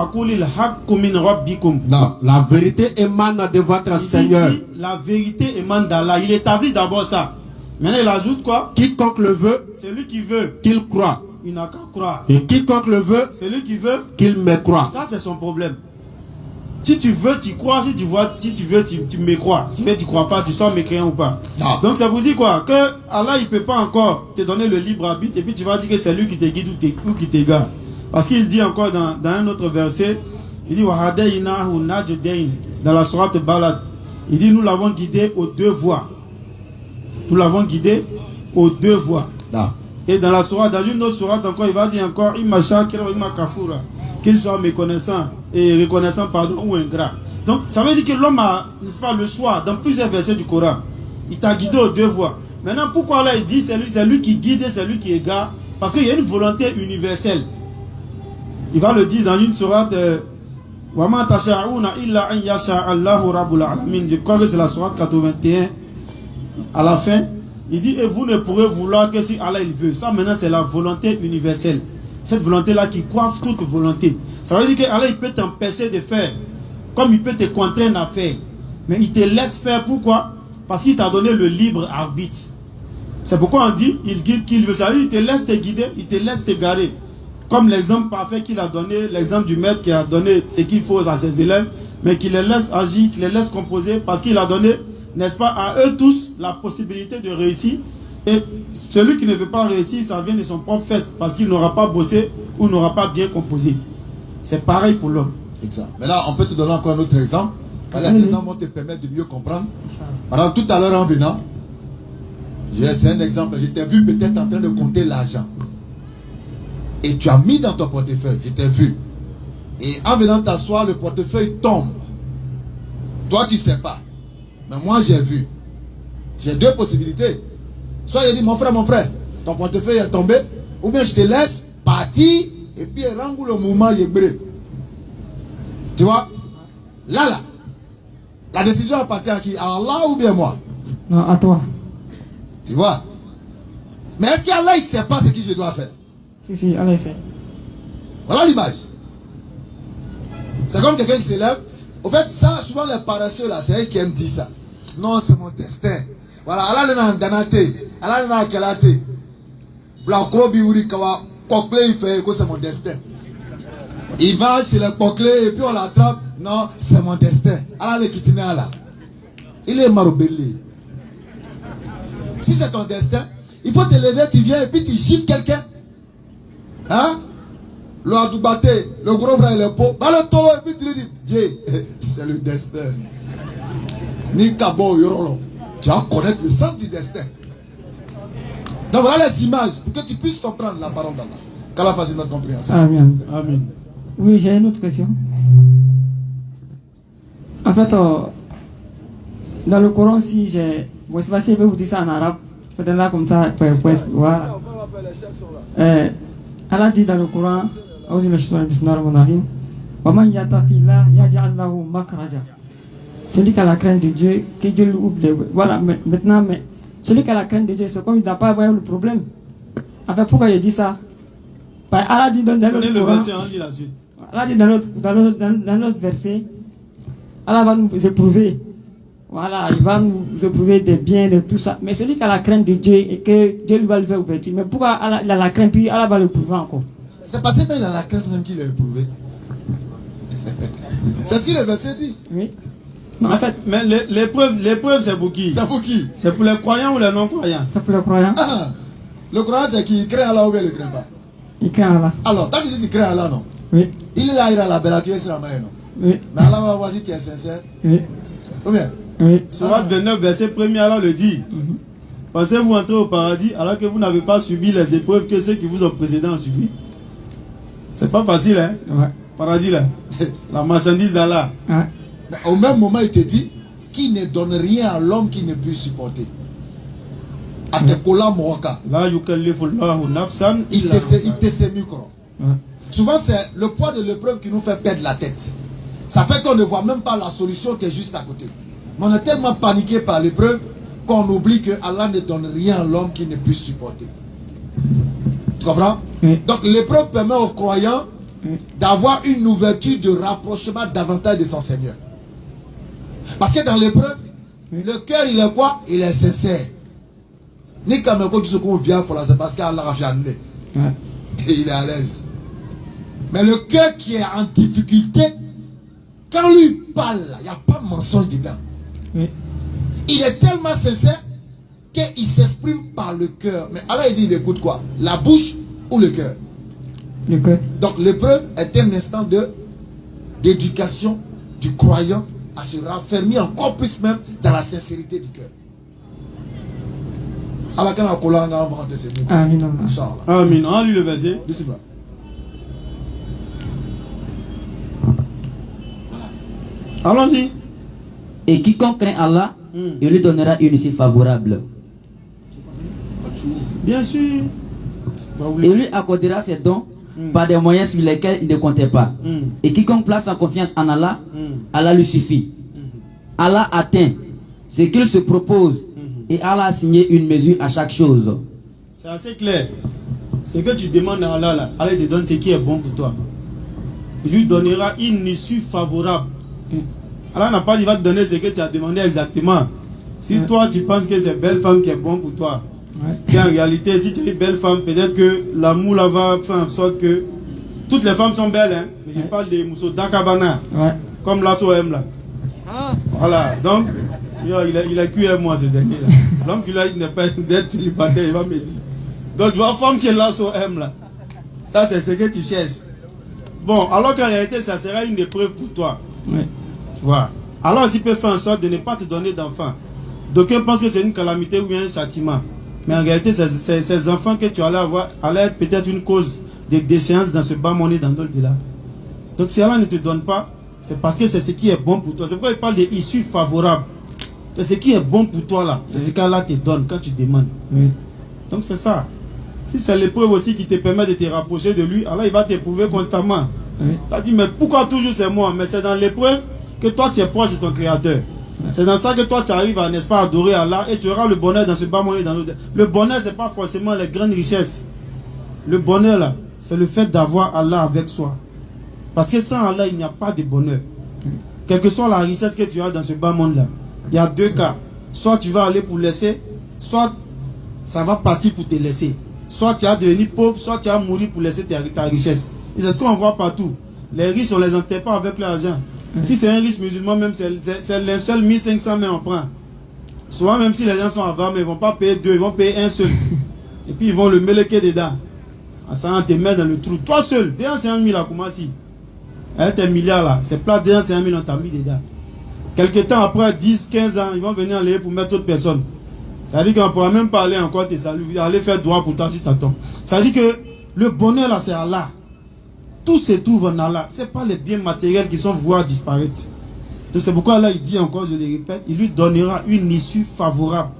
Speaker 3: Non. La vérité émane de votre Seigneur.
Speaker 1: Dit, la vérité émane d'Allah. Il établit d'abord ça. Maintenant il ajoute quoi?
Speaker 3: Quiconque le veut,
Speaker 1: celui qui veut
Speaker 3: qu'il croit.
Speaker 1: Il n'a qu'à croire.
Speaker 3: Et quiconque le veut,
Speaker 1: celui qui veut
Speaker 3: qu'il me croit.
Speaker 1: Ça c'est son problème. Si tu veux, tu crois. Si tu veux, tu me crois. Tu veux, tu crois pas, tu sois mécréant ou pas. Non. Donc ça vous dit quoi? Que Allah il peut pas encore te donner le libre arbitre et puis tu vas dire que c'est lui qui te guide ou qui t'égare. Parce qu'il dit encore dans un autre verset, il dit dans la sourate Balad, il dit nous l'avons guidé aux deux voies. Nous l'avons guidé aux deux voies. Non. Et dans la sourate, dans une autre sourate encore, il va dire encore qu'il soit méconnaissant et reconnaissant pardon ou ingrat. Donc ça veut dire que l'homme a, n'est-ce pas, le choix dans plusieurs versets du Coran. Il t'a guidé aux deux voies. Maintenant pourquoi là il dit c'est lui qui guide et c'est lui qui égare? Parce qu'il y a une volonté universelle. Il va le dire dans une sourate je crois que c'est la sourate 81 à la fin. Il dit et vous ne pourrez vouloir que si Allah il veut. Ça maintenant c'est la volonté universelle. Cette volonté là qui coiffe toute volonté. Ça veut dire que Allah il peut t'empêcher de faire comme il peut te contraindre à faire. Mais il te laisse faire. Pourquoi? Parce qu'il t'a donné le libre arbitre. C'est pourquoi on dit il guide qui il veut. Ça veut dire il te laisse te guider, il te laisse te garer. Comme l'exemple parfait qu'il a donné, l'exemple du maître qui a donné ce qu'il faut à ses élèves, mais qui les laisse agir, qui les laisse composer, parce qu'il a donné, n'est-ce pas, à eux tous la possibilité de réussir. Et celui qui ne veut pas réussir, ça vient de son propre fait, parce qu'il n'aura pas bossé ou n'aura pas bien composé. C'est pareil pour l'homme.
Speaker 2: Exact. Mais là, on peut te donner encore un autre exemple. Les exemples vont te permettre de mieux comprendre. Alors, tout à l'heure en venant, c'est un exemple. Je t'ai vu peut-être en train de compter l'argent. Et tu as mis dans ton portefeuille. Je t'ai vu. Et en venant t'asseoir, le portefeuille tombe. Toi, tu ne sais pas. Mais moi, j'ai vu. J'ai deux possibilités. Soit il dit, mon frère, ton portefeuille est tombé. Ou bien je te laisse partir. Et puis, rends le mouvement, il est bré. Tu vois? Là. La décision appartient à qui? À Allah ou bien moi?
Speaker 8: Non, à toi.
Speaker 2: Tu vois? Mais est-ce qu'Allah, il ne sait pas ce que je dois faire?
Speaker 8: Si, Allah, il sait.
Speaker 2: Voilà l'image. C'est comme quelqu'un qui s'élève. Au fait, ça, souvent les paresseux, là, c'est eux qui aiment dire ça. Non, c'est mon destin. Voilà, Allah n'a danate. Allah n'a kelate. Blako biuri kawa. Kokle, il fait que c'est mon destin. Il va chez les coquelets et puis on l'attrape. Non, c'est mon destin. Allah le kitine Allah. Il est marobélé. Si c'est ton destin, il faut te lever, tu viens et puis tu chiffres quelqu'un. Hein? Le adoubaté, le gros bras et le pot. Va le tolo et puis tu lui dis, Dieu, c'est le destin. Ni kabo yorolo. Tu vas connaître le sens du destin. Donc voilà les images pour que tu puisses comprendre la parole d'Allah. Qu'Allah fasse notre compréhension.
Speaker 8: Amen.
Speaker 1: Amen.
Speaker 8: Oui, j'ai une autre question. En fait, dans le Coran, si j'ai... Bon, je ne sais pas si je vais vous dire ça en arabe. Peut-être là, comme ça, voilà. Allah dit dans le Coran, celui qui a la crainte de Dieu, que Dieu lui ouvre les... Voilà, maintenant, mais celui qui a la crainte de Dieu, c'est comme il n'a pas le problème. En fait, pourquoi il dit ça? Allah dit dans l'autre Coran, Allah dit dans l'autre verset, Allah va nous éprouver. Voilà, il va nous éprouver des biens, de tout ça. Mais celui qui a la crainte de Dieu et que Dieu lui va le faire ouverture. Mais pourquoi Allah, il a la crainte puis Allah va l'éprouver encore?
Speaker 2: C'est passé même il a la crainte même qu'il a éprouvé. C'est ce que le verset dit.
Speaker 8: Oui.
Speaker 1: En fait, mais l'épreuve c'est pour qui?
Speaker 2: C'est pour qui?
Speaker 1: C'est pour les croyants ou les non-croyants?
Speaker 8: C'est pour les croyants.
Speaker 2: Ah, le croyant c'est qui craint Allah ou bien il ne craint pas?
Speaker 8: Il craint Allah.
Speaker 2: Alors, quand tu dis tu crains Allah, non?
Speaker 8: Oui.
Speaker 2: Il est là, il a la belle accueil sur la main, non?
Speaker 8: Oui.
Speaker 2: Mais Allah va voir si tu es sincère.
Speaker 8: Oui.
Speaker 2: Ou bien?
Speaker 8: Oui.
Speaker 1: Surat 29, verset 1er, Allah le dit. Pensez-vous entrer au paradis alors que vous n'avez pas subi les épreuves que ceux qui vous ont précédé ont subi? C'est pas facile, hein?
Speaker 8: Ouais.
Speaker 1: Paradis, là. La marchandise d'Allah.
Speaker 8: Ouais.
Speaker 2: Mais au même moment, il te dit qu'il ne donne rien à l'homme qui ne peut supporter. Atekola Moaka.
Speaker 1: Là, yukallifullahu nafsan.
Speaker 2: Il te sait micro. Souvent, c'est le poids de l'épreuve qui nous fait perdre la tête. Ça fait qu'on ne voit même pas la solution qui est juste à côté. Mais on est tellement paniqué par l'épreuve qu'on oublie que Allah ne donne rien à l'homme qui ne puisse supporter. Tu comprends? Donc l'épreuve permet aux croyants d'avoir une ouverture de rapprochement davantage de son Seigneur. Parce que dans l'épreuve, le cœur il est quoi? Il est sincère. Ni quand même quand tu sais qu'on vient, c'est parce qu'Allah a fait et il est à l'aise. Mais le cœur qui est en difficulté, quand lui parle, il n'y a pas de mensonge dedans. Il est tellement sincère qu'il s'exprime par le cœur. Mais Allah il dit, il écoute quoi? La bouche ou le cœur?
Speaker 8: Le cœur.
Speaker 2: Donc l'épreuve est un instant d'éducation du croyant à se raffermir encore plus même dans la sincérité du cœur. Allah quand on a inventé ces mots.
Speaker 8: Amin.
Speaker 1: Amin. On lit le verset.
Speaker 2: Bismillah.
Speaker 1: Allons-y.
Speaker 4: Et quiconque craint Allah, il lui donnera une issue favorable.
Speaker 1: Bien sûr.
Speaker 4: Il lui accordera ses dons par des moyens sur lesquels il ne comptait pas. Et quiconque place sa confiance en Allah, Allah lui suffit. Allah atteint ce qu'il se propose et Allah a signé une mesure à chaque chose.
Speaker 1: C'est assez clair. Ce que tu demandes à Allah, là, Allah te donne ce qui est bon pour toi. Il lui donnera une issue favorable. Allah n'a pas dit, il va te donner ce que tu as demandé exactement. Si toi tu penses que c'est belle femme qui est bon pour toi, et en réalité, si tu es une belle femme, peut-être que l'amour là va faire en sorte que toutes les femmes sont belles, hein. Mais je parle des mousseaux d'Akabana, comme l'ASOM là. Voilà, donc il a cuit moi ce dernier là. L'homme qui lui a dit n'est pas d'être célibataire, il va me dire. Donc tu vois, femme qui est l'ASOM là, Ça, c'est ce que tu cherches. Bon, alors qu'en réalité, ça sera une épreuve pour toi.
Speaker 8: Oui.
Speaker 1: Voilà. Alors, il peut faire en sorte de ne pas te donner d'enfants. D'aucuns pensent que c'est une calamité ou bien un châtiment. Mais en réalité, ces enfants que tu allais avoir allaient être peut-être une cause de déchéance dans ce bas monde et dans l'au-delà. Donc, si Allah ne te donne pas, c'est parce que c'est ce qui est bon pour toi. C'est pourquoi il parle d'issues favorables. C'est ce qui est bon pour toi là. C'est ce qu'Allah te donne quand tu demandes.
Speaker 8: Oui.
Speaker 1: Donc, c'est ça. Si c'est l'épreuve aussi qui te permet de te rapprocher de lui, Allah il va t'éprouver constamment.
Speaker 8: Oui.
Speaker 1: Tu as dit, mais pourquoi toujours c'est moi? Mais c'est dans l'épreuve que toi tu es proche de ton Créateur. C'est dans ça que toi tu arrives à, n'est-ce pas, adorer Allah et tu auras le bonheur dans ce bas monde et dans l'autre. Le bonheur, c'est pas forcément les grandes richesses. Le bonheur là, c'est le fait d'avoir Allah avec soi. Parce que sans Allah, il n'y a pas de bonheur. Quelle que soit la richesse que tu as dans ce bas monde là, il y a deux cas. Soit tu vas aller pour laisser, soit ça va partir pour te laisser. Soit tu vas devenir pauvre, soit tu vas mourir pour laisser ta richesse. Et c'est ce qu'on voit partout. Les riches, on les enterre pas avec l'argent. Si c'est un riche musulman, même c'est les seuls 1500 mais on prend. Souvent, même si les gens sont avares, mais ils ne vont pas payer deux, ils vont payer un seul. Et puis ils vont le mélequer dedans. En s'en te mettre dans le trou. Toi seul, 250 000 à Koumassi. Avec tes milliards là, c'est plat 250 000 on t'a mis dedans. Quelque temps après, 10, 15 ans, ils vont venir aller pour mettre d'autres personnes. Ça veut dire qu'on ne pourra même pas aller encore te saluer, aller faire droit pour toi sur ta tombe. Ça veut dire que le bonheur là, c'est Allah. Tout se trouve en Allah. Ce n'est pas les biens matériels qui sont voués à disparaître. Donc c'est pourquoi Allah il dit encore, je le répète, il lui donnera une issue favorable.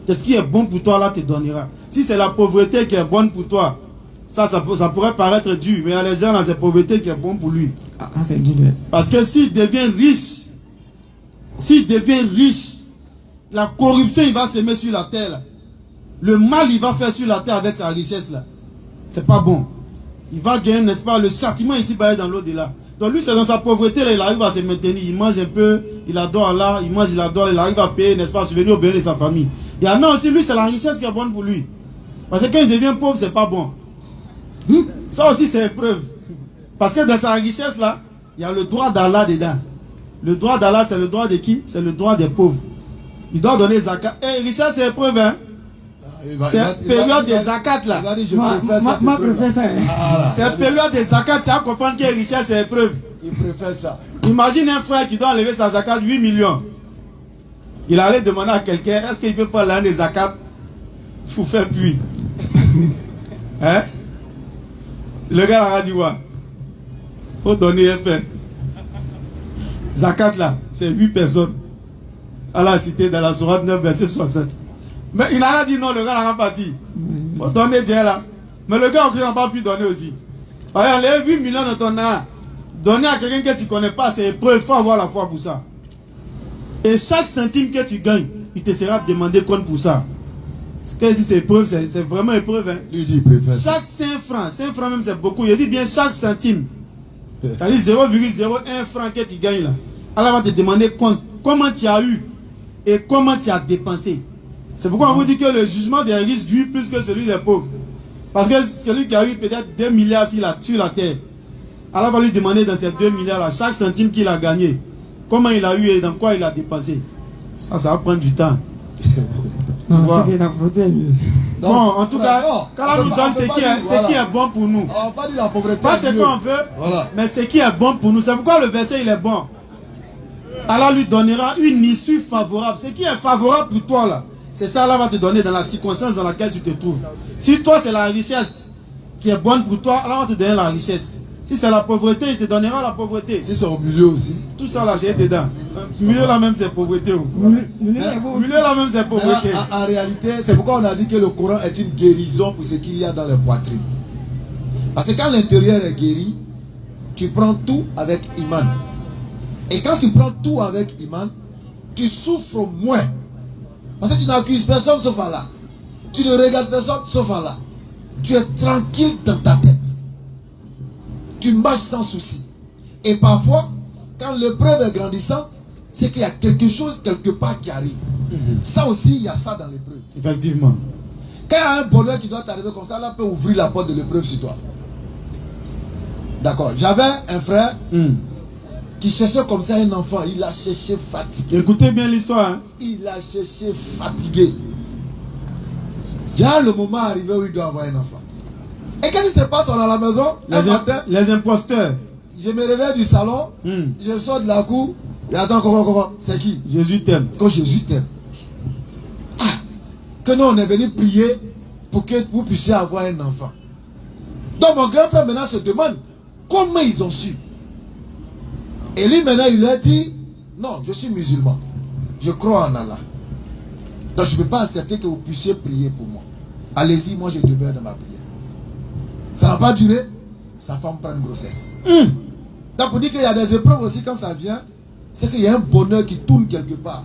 Speaker 1: De ce qui est bon pour toi, Allah te donnera. Si c'est la pauvreté qui est bonne pour toi, ça pourrait paraître dur, mais il y a les gens dans cette pauvreté qui est bon pour lui.
Speaker 8: C'est dur.
Speaker 1: Parce que s'il devient riche, la corruption il va s'aimer sur la terre là. Le mal il va faire sur la terre avec sa richesse là. C'est pas bon. Il va gagner, n'est-ce pas, le châtiment ici bas dans l'au-delà. Donc lui c'est dans sa pauvreté là, il arrive à se maintenir, il mange un peu, il adore Allah, il mange, il adore, il arrive à payer, n'est-ce pas, subvenir au bien de sa famille. Il y en a aussi, lui c'est la richesse qui est bonne pour lui. Parce que quand il devient pauvre, c'est pas bon. Ça aussi c'est épreuve. Parce que dans sa richesse là, il y a le droit d'Allah dedans. Le droit d'Allah c'est le droit de qui? C'est le droit des pauvres. Il doit donner zakat. Et richesse c'est épreuve hein. C'est période des zakat là.
Speaker 8: Moi préfère ça.
Speaker 1: C'est période des zakat, tu as compris que richesse c'est épreuve.
Speaker 2: Il préfère ça.
Speaker 1: Imagine un frère qui doit enlever sa zakat 8 millions. Il allait demander à quelqu'un, est-ce qu'il peut pas l'un des zakat pour faire puits? Hein? Le gars a dit ouais. Faut donner un peu. Zakat là, c'est 8 personnes. Allah a cité dans la sourate 9 verset 60. Mais il a dit non, le gars n'a pas parti. Faut donner Dieu là. Mais le gars n'a pas pu donner aussi. Par exemple, les 8 millions de ton âme, donner à quelqu'un que tu ne connais pas, c'est épreuve. Il faut avoir la foi pour ça. Et chaque centime que tu gagnes, il te sera demandé compte pour ça. Ce qu'il dit, c'est épreuve, c'est vraiment épreuve. Hein.
Speaker 2: Lui dit, il préfère
Speaker 1: chaque 5 francs même c'est beaucoup. Il dit bien chaque centime. C'est-à-dire 0,01 franc que tu gagnes là. Allah va te demander compte. Comment tu as eu et comment tu as dépensé. C'est pourquoi on vous dit que le jugement des riches dure plus que celui des pauvres. Parce que celui qui a eu peut-être 2 milliards sur la terre, Allah va lui demander dans ces 2 milliards là, chaque centime qu'il a gagné, comment il a eu et dans quoi il a dépensé. Ça va prendre du temps. Tu vois? Bon, en tout cas, quand Allah nous donne ce qui est bon pour nous.
Speaker 2: Pas dire la pauvreté.
Speaker 1: Pas ce qu'on veut, mais ce qui est bon pour nous. C'est pourquoi le verset il est bon. Allah lui donnera une issue favorable. Ce qui est favorable pour toi là, c'est ça Allah va te donner dans la circonstance dans laquelle tu te trouves. Si toi c'est la richesse qui est bonne pour toi, Allah va te donner la richesse. Si c'est la pauvreté, il te donnera la pauvreté.
Speaker 2: Si c'est au milieu aussi.
Speaker 1: Tout ça là c'est dedans. Milieu là même c'est pauvreté. Milieu là même c'est pauvreté.
Speaker 2: En réalité, c'est pourquoi on a dit que le Coran est une guérison pour ce qu'il y a dans les poitrines. Parce que quand l'intérieur est guéri, tu prends tout avec iman. Et quand tu prends tout avec iman, tu souffres moins. Parce que tu n'accuses personne sauf Allah. Tu ne regardes personne sauf Allah. Tu es tranquille dans ta tête. Tu marches sans souci. Et parfois, quand l'épreuve est grandissante, c'est qu'il y a quelque chose quelque part qui arrive. Ça aussi, il y a ça dans l'épreuve.
Speaker 1: Effectivement.
Speaker 2: Quand il y a un bonheur qui doit t'arriver comme ça, Allah peut ouvrir la porte de l'épreuve sur toi. D'accord. J'avais un frère qui cherchait comme ça un enfant. Il a cherché fatigué.
Speaker 1: Écoutez bien l'histoire. Hein?
Speaker 2: Il a cherché fatigué. Déjà le moment arrivé où il doit avoir un enfant. Et qu'est-ce qui se passe? On est à la maison,
Speaker 1: les imposteurs.
Speaker 2: Je me réveille du salon, je sors de la cour, et attends, comment? C'est qui?
Speaker 1: Jésus t'aime.
Speaker 2: Quand Jésus t'aime. Ah, que nous on est venu prier pour que vous puissiez avoir un enfant. Donc mon grand frère maintenant se demande comment ils ont su. Et lui maintenant il lui a dit, non, je suis musulman, je crois en Allah. Donc je ne peux pas accepter que vous puissiez prier pour moi. Allez-y, moi je demeure dans ma prière. Ça n'a pas duré, sa femme prend une grossesse. Donc pour dire qu'il y a des épreuves aussi quand ça vient, c'est qu'il y a un bonheur qui tourne quelque part.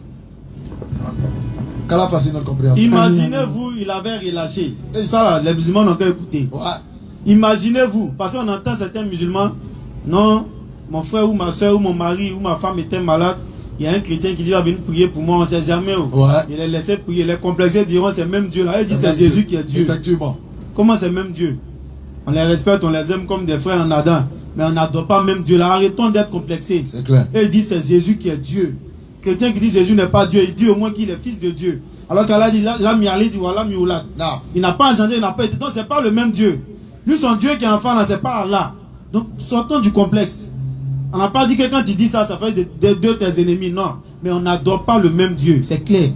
Speaker 2: Qu'Allah fasse notre compréhension.
Speaker 1: Imaginez-vous, il avait relâché. Et ça là, les musulmans n'ont qu'à écouter.
Speaker 2: Ouais.
Speaker 1: Imaginez-vous, parce qu'on entend certains musulmans, non, mon frère ou ma soeur ou mon mari ou ma femme était malade. Il y a un chrétien qui dit va venir prier pour moi, on ne sait jamais où.
Speaker 2: Ouais.
Speaker 1: Il les laissé prier. Les complexés diront c'est même Dieu là. Ils disent c'est Jésus qui est Dieu.
Speaker 2: Effectivement.
Speaker 1: Comment c'est même Dieu? On les respecte, on les aime comme des frères en Adam. Mais on n'adore pas même Dieu là. Arrêtons d'être complexés.
Speaker 2: C'est clair.
Speaker 1: Et ils disent c'est Jésus qui est Dieu. Chrétien qui dit Jésus n'est pas Dieu, il dit au moins qu'il est fils de Dieu. Alors qu'Allah dit la miali dit voilà mioulat. Il n'a pas engendré, il n'a pas été. Donc c'est pas le même Dieu. Lui son Dieu qui est enfant là, c'est pas Allah. Donc sortons du complexe. On n'a pas dit que quand tu dis ça, ça fait de tes ennemis. Non. Mais on n'adore pas le même Dieu. C'est clair.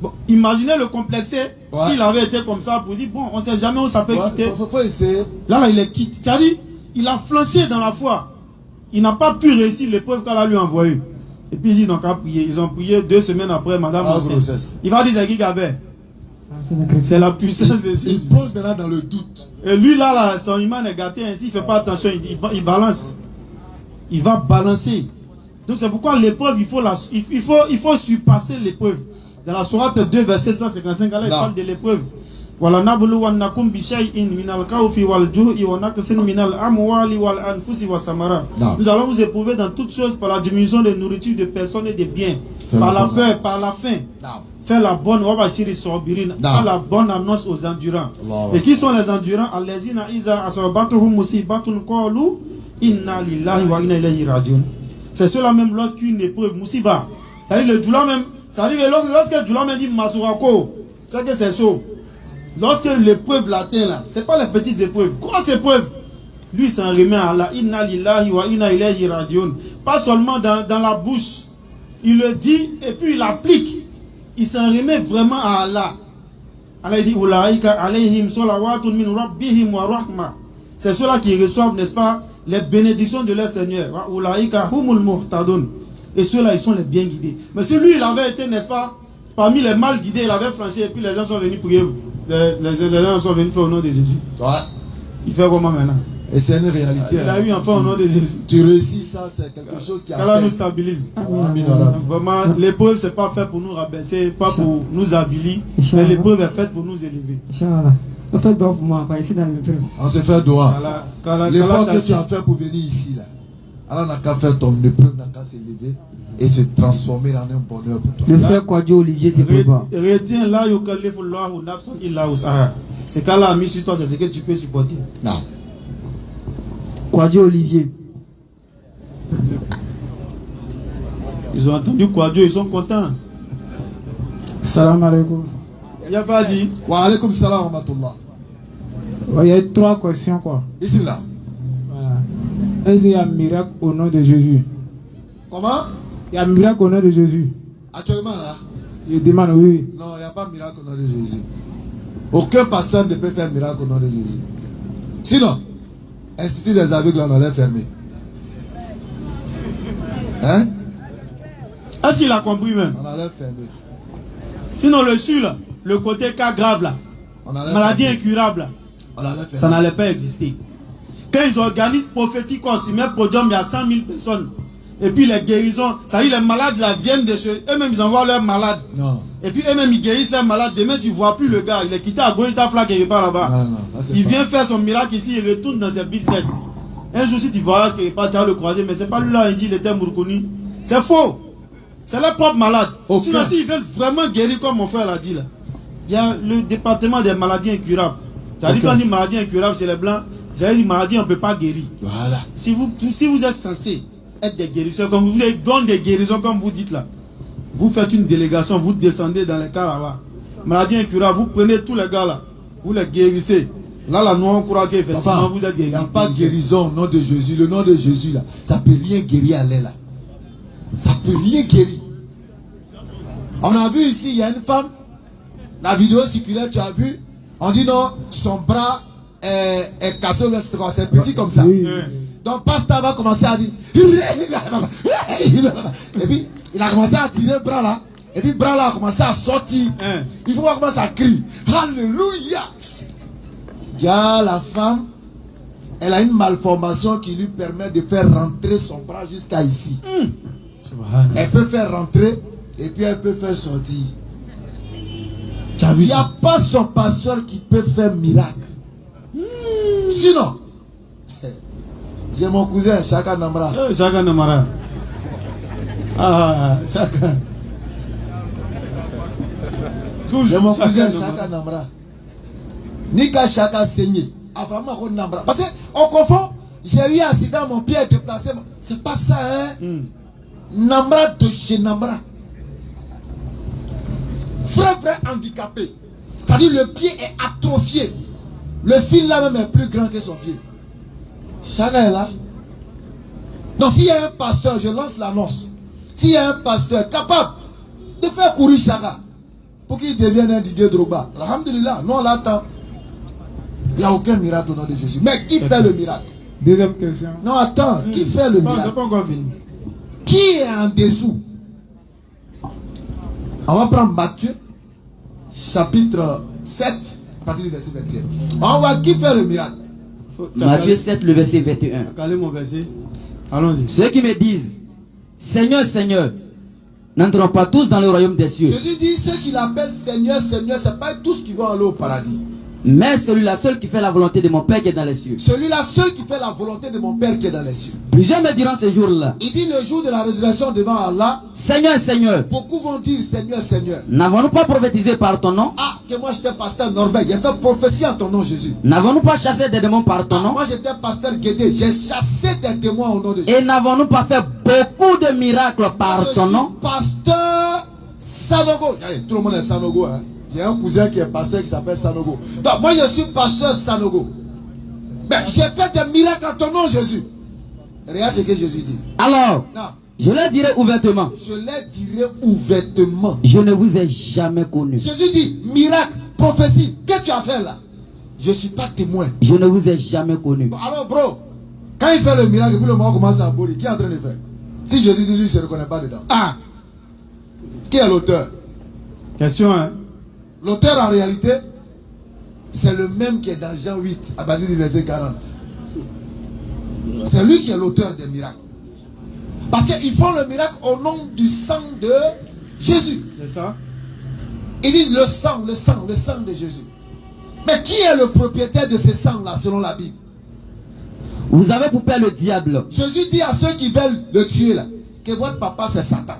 Speaker 1: Bon, imaginez le complexé. Ouais. S'il avait été comme ça pour dire, bon, on ne sait jamais où ça peut quitter.
Speaker 2: Faut essayer.
Speaker 1: Là, il est quitté. C'est-à-dire, il a flanché dans la foi. Il n'a pas pu réussir l'épreuve qu'Allah lui a envoyée. Et puis il dit, donc, à prier. Ils ont prié 2 semaines après, madame. Il va dire, c'est qui avait. C'est la puissance de Jésus.
Speaker 2: Il pose maintenant dans le doute.
Speaker 1: Et lui, là, son iman est gâté ainsi. Il ne fait pas attention. Il balance. Il va balancer. Donc c'est pourquoi l'épreuve, il faut surpasser l'épreuve. Dans la sourate 2, verset 155, là, il parle de l'épreuve. Nous allons vous éprouver dans toutes choses par la diminution de nourriture, de personnes et de biens. Par la peur, par la faim. Faire la bonne, faire la bonne annonce aux endurants. Et qui sont les endurants? C'est cela même lorsqu'une épreuve, Moussiba, c'est-à-dire le douleur même, c'est-à-dire que lorsque le douleur même dit Masurako, c'est que c'est chaud. Lorsque l'épreuve l'atteint là, c'est pas les petites épreuves, grosse épreuve. Lui s'en remet à Allah, inna lillahi wa inna ilayhi rajiun. Pas seulement dans la bouche, il le dit et puis il applique. Il s'en remet vraiment à Allah. Allah dit Ulaika alayhim salawatun min rabbihim wa rahma. C'est ceux-là qui reçoivent, n'est-ce pas, les bénédictions de leur Seigneur. Et ceux-là, ils sont les bien guidés. Mais si lui, il avait été, n'est-ce pas, parmi les mal guidés, il avait franchi et puis les gens sont venus prier. Les gens sont venus faire au nom de Jésus. Ouais. Il fait comment maintenant?
Speaker 2: Et c'est une réalité.
Speaker 1: Il a eu enfant au nom de Jésus.
Speaker 2: Tu réussis ça, c'est quelque chose qui a.
Speaker 1: Qu'Allah nous stabilise. Vraiment, l'épreuve, c'est pas fait pour nous rabaisser, pas pour nous avilir. Mais l'épreuve est faite pour nous élever.
Speaker 8: On fait doigt pour moi, pas ici dans l'épreuve.
Speaker 2: On se fait doigt. L'effort que tu as fait pour venir ici, là, Allah n'a qu'à faire ton épreuve, n'a qu'à s'élever et se transformer en un bonheur pour toi.
Speaker 7: Le frère Kwadjo Olivier, c'est pas.
Speaker 1: Retiens là, c'est qu'Allah a mis sur toi, c'est ce que tu peux supporter.
Speaker 2: Non.
Speaker 7: Kwadjo Olivier.
Speaker 1: Ils ont entendu Kwadjo, ils sont contents.
Speaker 8: Salam alaikum.
Speaker 1: Il n'y a pas dit.
Speaker 2: Wa alaikum salam wa rahmatullah.
Speaker 8: Il y a 3 questions quoi.
Speaker 2: Ici là.
Speaker 8: Voilà. Est-ce qu'il y a un miracle au nom de Jésus?
Speaker 2: Comment?
Speaker 8: Il y a un miracle au nom de Jésus.
Speaker 2: Actuellement là?
Speaker 8: Je demande oui.
Speaker 2: Non, il n'y a pas de miracle au nom de Jésus. Aucun pasteur ne peut faire un miracle au nom de Jésus. Sinon, Institut des aveugles, on allait fermer. Hein?
Speaker 1: Est-ce qu'il a compris même?
Speaker 2: On allait fermer.
Speaker 1: Sinon le sur là, le côté cas grave là, maladie incurable là, ça n'allait pas exister. Quand ils organisent prophétique, on se met podium, il y a 100 000 personnes. Et puis les guérisons, ça dit les malades là viennent de chez eux-mêmes, ils envoient leurs malades. Non. Et puis eux-mêmes ils guérissent leurs malades. Demain tu ne vois plus le gars, il est quitté à Golita Fla quelque part là-bas. Il vient faire son miracle ici, il retourne dans ses business. Un jour si tu voyages quelque part, tu vas le croiser, mais c'est pas lui là, il dit il était Mourkouni. C'est faux. C'est leur propre malade. Sinon s'ils veulent vraiment guérir comme mon frère l'a dit là, il y a le département des maladies incurables. C'est-à-dire quand on dit maladie incurable chez les blancs, c'est-à-dire une maladie on ne peut pas guérir. Voilà. Si vous êtes censé être des guérisseurs, comme vous êtes dans des guérisons comme vous dites là, vous faites une délégation, vous descendez dans les cas là-bas. Maladie incurable, vous prenez tous les gars là, vous les guérissez. Là, là, nous, on croit qu'effectivement, vous êtes guéri.
Speaker 2: Il n'y a pas de guérison au nom de Jésus. Le nom de Jésus, là, ça ne peut rien guérir à l'aile, là. Ça ne peut rien guérir. On a vu ici, il y a une femme, la vidéo circulaire, tu as vu, on dit non, son bras est cassé, c'est petit comme ça. Oui. Donc, pasteur va commencer à dire, et puis, il a commencé à tirer le bras là, et puis le bras là a commencé à sortir. Il faut voir comment ça crie. Alléluia! La femme, elle a une malformation qui lui permet de faire rentrer son bras jusqu'à ici. Elle peut faire rentrer et puis elle peut faire sortir. Il n'y a pas son pasteur qui peut faire miracle. Sinon, j'ai mon cousin Chaka Namara.
Speaker 1: Chaka Namara. Ah, Chaka.
Speaker 2: J'ai mon cousin Chaka Namara. Nika Chaka saigné. Parce qu'on confond, j'ai eu un accident, mon pied est déplacé. C'est pas ça, hein? Namra de chez Namra. Vrai handicapé. C'est-à-dire le pied est atrophié. Le fil là même est plus grand que son pied. Chaka est là. Donc s'il y a un pasteur, je lance l'annonce. S'il y a un pasteur capable de faire courir Chaka pour qu'il devienne un Didier Drogba, alhamdulillah, nous on l'attend. Il n'y a aucun miracle au nom de Jésus. Mais qui fait le miracle?
Speaker 8: Deuxième question.
Speaker 2: Non, attends, qui fait le miracle?
Speaker 1: C'est pas encore fini.
Speaker 2: Qui est en dessous? On va prendre Matthieu, chapitre 7, à partir du verset 21. On va qui fait le miracle?
Speaker 4: Matthieu 7, le verset 21.
Speaker 1: Calez mon verset. Allons-y.
Speaker 4: Ceux qui me disent, Seigneur, Seigneur, n'entrons pas tous dans le royaume des cieux.
Speaker 2: Jésus dit, ceux qui l'appellent Seigneur, Seigneur, ce n'est pas tous qui vont aller au paradis.
Speaker 4: Mais celui-là seul qui fait la volonté de mon Père qui est dans les cieux.
Speaker 2: Celui-là seul qui fait la volonté de mon Père qui est dans les cieux.
Speaker 4: Plusieurs me diront ce jour-là.
Speaker 2: Il dit le jour de la résurrection devant Allah.
Speaker 4: Seigneur, Seigneur.
Speaker 2: Beaucoup vont dire Seigneur, Seigneur.
Speaker 4: N'avons-nous pas prophétisé par ton nom?
Speaker 2: Ah, que moi j'étais pasteur Norbert. J'ai fait prophétie en ton nom, Jésus.
Speaker 4: N'avons-nous pas chassé des démons par ton nom?
Speaker 2: Moi j'étais pasteur Guédé. J'ai chassé des témoins au nom de Jésus.
Speaker 4: Et n'avons-nous pas fait beaucoup de miracles par ton nom?
Speaker 2: Pasteur Sanogo. Tout le monde est Sanogo, hein. J'ai un cousin qui est pasteur qui s'appelle Sanogo. Donc moi je suis pasteur Sanogo. Mais j'ai fait des miracles en ton nom, Jésus. Regarde ce que Jésus dit.
Speaker 4: Alors, non. Je leur dirai ouvertement.
Speaker 2: Je leur dirai ouvertement.
Speaker 4: Je ne vous ai jamais connu.
Speaker 2: Jésus dit, miracle, prophétie, qu'est-ce que tu as fait là? Je ne suis pas témoin.
Speaker 4: Je ne vous ai jamais connu.
Speaker 2: Bon, alors bro, quand il fait le miracle, puis le moment commence à abolir, qui est en train de faire? Si Jésus dit, lui, il ne se reconnaît pas dedans. Ah! Qui est l'auteur?
Speaker 1: Question, hein?
Speaker 2: L'auteur en réalité, c'est le même qui est dans Jean 8, à partir du verset 40. C'est lui qui est l'auteur des miracles. Parce qu'ils font le miracle au nom du sang de Jésus.
Speaker 1: C'est ça?
Speaker 2: Ils disent le sang de Jésus. Mais qui est le propriétaire de ce sang-là, selon la Bible?
Speaker 4: Vous avez pour père le diable.
Speaker 2: Jésus dit à ceux qui veulent le tuer là, que votre papa c'est Satan.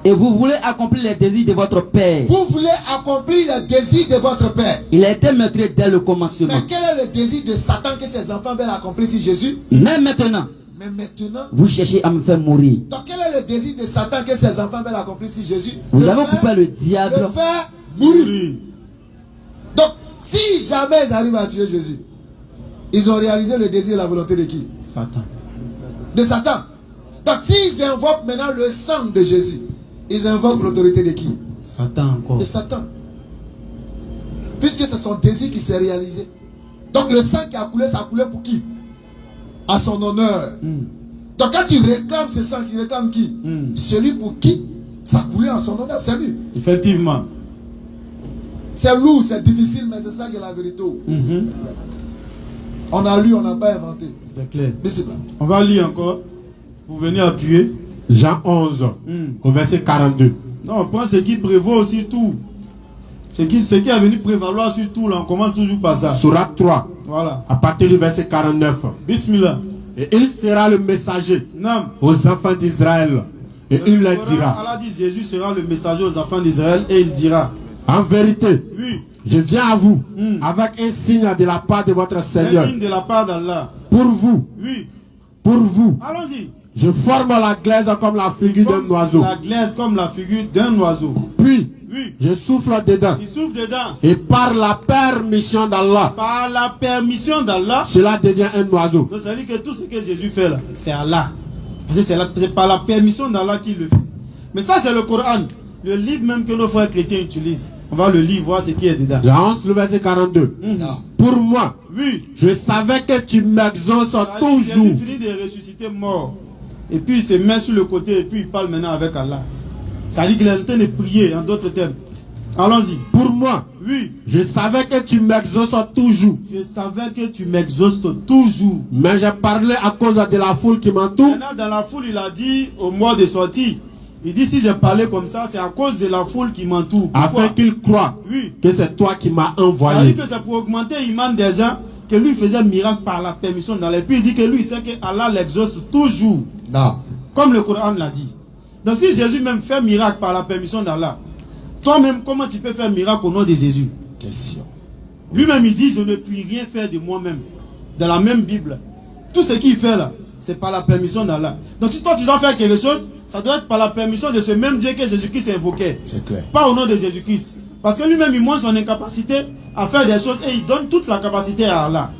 Speaker 4: Et vous voulez accomplir les désirs de votre père.
Speaker 2: Vous voulez accomplir les désirs de votre père.
Speaker 4: Il a été meurtrier dès le commencement.
Speaker 2: Mais quel est le désir de Satan que ses enfants veulent accomplir si Jésus?
Speaker 4: Mais maintenant,
Speaker 2: vous
Speaker 4: cherchez à me faire mourir.
Speaker 2: Donc quel est le désir de Satan que ses enfants veulent accomplir si Jésus?
Speaker 4: Vous avez coupé le diable.
Speaker 2: Le faire mourir. Donc si jamais ils arrivent à tuer Jésus, ils ont réalisé le désir et la volonté de qui?
Speaker 1: Satan.
Speaker 2: De Satan. Donc s'ils invoquent maintenant le sang de Jésus, ils invoquent l'autorité de qui?
Speaker 1: Satan encore.
Speaker 2: De Satan. Puisque c'est son désir qui s'est réalisé. Donc le sang qui a coulé, ça a coulé pour qui? À son honneur. Donc quand tu réclames ce sang, tu réclames qui? Celui pour qui ça a coulé en son honneur, c'est lui.
Speaker 1: Effectivement.
Speaker 2: C'est lourd, c'est difficile, mais c'est ça qui est la vérité. On a lu, on n'a pas inventé.
Speaker 1: C'est clair. On va lire encore. Vous venez à tuer.
Speaker 3: Jean 11, au verset 42.
Speaker 1: Non, on prend ce qui prévaut aussi tout. Ce qui est venu prévaloir sur tout, là, on commence toujours par ça.
Speaker 3: Surat 3,
Speaker 1: voilà.
Speaker 3: À partir du verset 49.
Speaker 1: Bismillah.
Speaker 3: Et il sera le messager aux enfants d'Israël. Et il leur dira.
Speaker 1: Allah dit, Jésus sera le messager aux enfants d'Israël et il dira.
Speaker 3: En vérité,
Speaker 1: oui,
Speaker 3: je viens à vous avec un signe de la part de votre Seigneur.
Speaker 1: Un signe de la part d'Allah.
Speaker 3: Pour vous.
Speaker 1: Oui.
Speaker 3: Pour vous.
Speaker 1: Allons-y.
Speaker 3: Je forme la glaise comme la figure d'un oiseau.
Speaker 1: La glaise comme la figure d'un oiseau.
Speaker 3: Puis,
Speaker 1: Oui.
Speaker 3: Je souffle dedans.
Speaker 1: Il souffle dedans.
Speaker 3: Et par la permission d'Allah.
Speaker 1: Par la permission d'Allah.
Speaker 3: Cela devient un oiseau.
Speaker 1: Donc ça veut dire que tout ce que Jésus fait là, c'est Allah. C'est par la permission d'Allah qu'il le fait. Mais ça c'est le Coran. Le livre même que nos frères chrétiens utilisent. On va le lire, voir ce qui est dedans.
Speaker 3: Jean 11, le verset 42. Pour moi,
Speaker 1: oui,
Speaker 3: je savais que tu m'exauces toujours.
Speaker 1: Jésus finit de ressusciter mort. Et puis il se met sur le côté et puis il parle maintenant avec Allah. Ça dit qu'il est en train de prier en d'autres termes. Allons-y.
Speaker 3: Pour moi,
Speaker 1: oui,
Speaker 3: je savais que tu m'exauces toujours.
Speaker 1: Je savais que tu m'exauces toujours.
Speaker 3: Mais j'ai parlé à cause de la foule qui m'entoure.
Speaker 1: Maintenant, dans la foule, il a dit au mois de sortie. Il dit si j'ai parlé comme ça, c'est à cause de la foule qui m'entoure.
Speaker 3: Afin qu'ils croient que c'est toi qui m'as envoyé.
Speaker 1: Ça veut dire que c'est pour augmenter l'imam des gens que lui faisait miracle par la permission d'Allah. Et puis il dit que lui sait que Allah l'exauce toujours.
Speaker 2: Non.
Speaker 1: Comme le Coran l'a dit. Donc si Jésus même fait miracle par la permission d'Allah, toi-même, comment tu peux faire miracle au nom de Jésus?
Speaker 2: Question.
Speaker 1: Lui-même il dit je ne puis rien faire de moi-même. Dans la même Bible. Tout ce qu'il fait là, c'est par la permission d'Allah. Donc si toi tu dois faire quelque chose, ça doit être par la permission de ce même Dieu que Jésus-Christ invoquait.
Speaker 2: C'est clair.
Speaker 1: Pas au nom de Jésus-Christ. Parce que lui-même il montre son incapacité à faire des choses et il donne toute la capacité à Allah.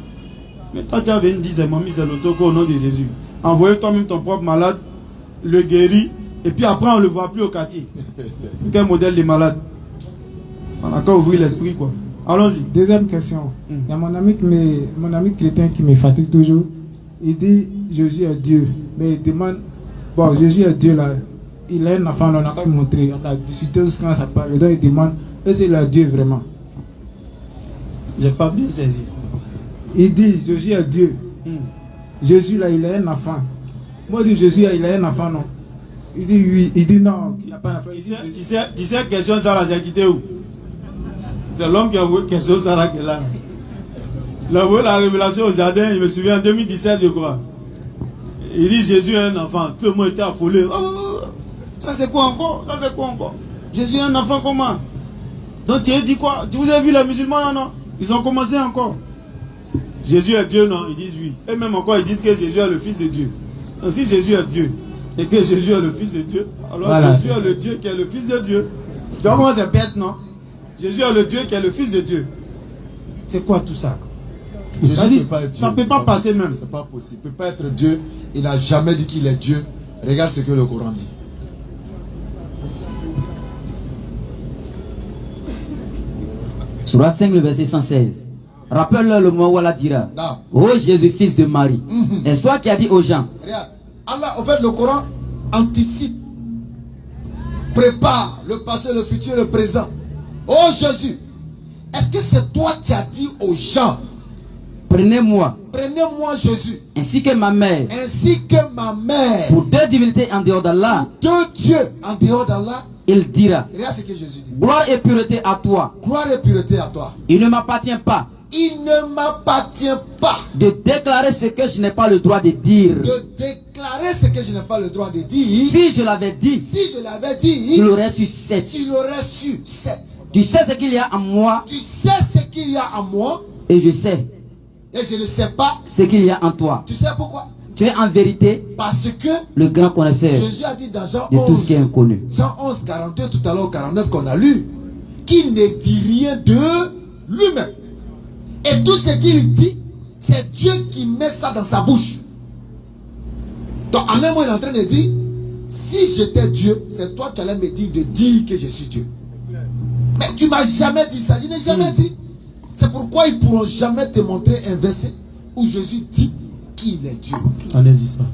Speaker 1: Mais toi tu as venu dire c'est mamie, c'est l'autoko au nom de Jésus. Envoyez toi-même ton propre malade, le guérit, et puis après on ne le voit plus au quartier. Quel modèle de malade? On a qu'à ouvrir l'esprit quoi. Allons-y.
Speaker 9: Deuxième question. Il y a mon ami chrétien qui me fatigue toujours. Il dit Jésus est Dieu. Mais il demande, bon, Jésus est Dieu là. Il a un enfant, on a qu'à montrer. On a discuté quand ça parle. Donc il demande, est-ce qu'il est Dieu vraiment?
Speaker 1: J'ai pas bien saisi.
Speaker 9: Il dit Jésus est Dieu. Jésus là, il a un enfant. Moi je dis Jésus là, il a un enfant, non? Il dit oui. Il dit non, il n'a pas un enfant.
Speaker 1: Tu sais, question ça là, j'ai quitté où? C'est l'homme qui a envoyé question ça là qui est là. Il a envoyé la révélation au jardin, je me souviens en 2017 je crois. Il dit Jésus est un enfant. Tout le monde était affolé. Oh, ça c'est quoi encore? Ça c'est quoi encore? Jésus est un enfant comment? Donc tu as dit quoi? Vous avez vu les musulmans là non? Ils ont commencé encore. Jésus est Dieu non? Ils disent oui. Et même encore ils disent que Jésus est le fils de Dieu. Donc si Jésus est Dieu et que Jésus est le fils de Dieu, alors voilà. Jésus est le Dieu qui est le fils de Dieu. Tu vois comment c'est bête non? Jésus est le Dieu qui est le fils de Dieu. C'est quoi tout ça? Ça ne peut pas passer même.
Speaker 2: C'est pas possible. Il ne peut pas être Dieu. Il n'a jamais dit qu'il est Dieu. Regarde ce que le Coran dit.
Speaker 4: Surat 5, le verset 116. Rappelle-le le moment où Allah dira: ô Jésus, fils de Marie, est-ce toi qui as dit aux gens?
Speaker 2: Regarde, Allah, en fait, le Coran anticipe, prépare le passé, le futur, le présent. Oh Jésus, est-ce que c'est toi qui as dit aux gens?
Speaker 4: Prenez-moi.
Speaker 2: Prenez-moi Jésus.
Speaker 4: Ainsi que ma mère.
Speaker 2: Ainsi que ma mère.
Speaker 4: Pour deux divinités en dehors d'Allah.
Speaker 2: Deux dieux en dehors d'Allah.
Speaker 4: Il dira.
Speaker 2: Regarde ce que Jésus dit.
Speaker 4: Gloire et pureté à toi.
Speaker 2: Gloire et pureté à toi.
Speaker 4: Il ne m'appartient pas.
Speaker 2: Il ne m'appartient pas.
Speaker 4: De déclarer ce que je n'ai pas le droit de dire.
Speaker 2: De déclarer ce que je n'ai pas le droit de dire.
Speaker 4: Si je l'avais dit.
Speaker 2: Si je l'avais dit.
Speaker 4: Tu l'aurais su 7.
Speaker 2: Tu l'aurais su 7.
Speaker 4: Tu sais ce qu'il y a en moi.
Speaker 2: Tu sais ce qu'il y a en moi.
Speaker 4: Et je sais.
Speaker 2: Et je ne sais pas
Speaker 4: ce qu'il y a en toi.
Speaker 2: Tu sais pourquoi?
Speaker 4: Tu es en vérité
Speaker 2: parce que
Speaker 4: le grand connaisseur.
Speaker 2: Jésus a dit dans Jean 11,
Speaker 4: de tout ce qui est inconnu.
Speaker 2: Jean 11, 42, tout à l'heure 49 qu'on a lu, qu'il ne dit rien de lui-même. Et tout ce qu'il dit, c'est Dieu qui met ça dans sa bouche. Donc en un mot, il est en train de dire, si j'étais Dieu, c'est toi qui allais me dire de dire que je suis Dieu. Mais tu ne m'as jamais dit ça, je n'ai jamais dit. C'est pourquoi ils ne pourront jamais te montrer un verset où Jésus dit qu'il est Dieu.
Speaker 1: Ça n'existe pas.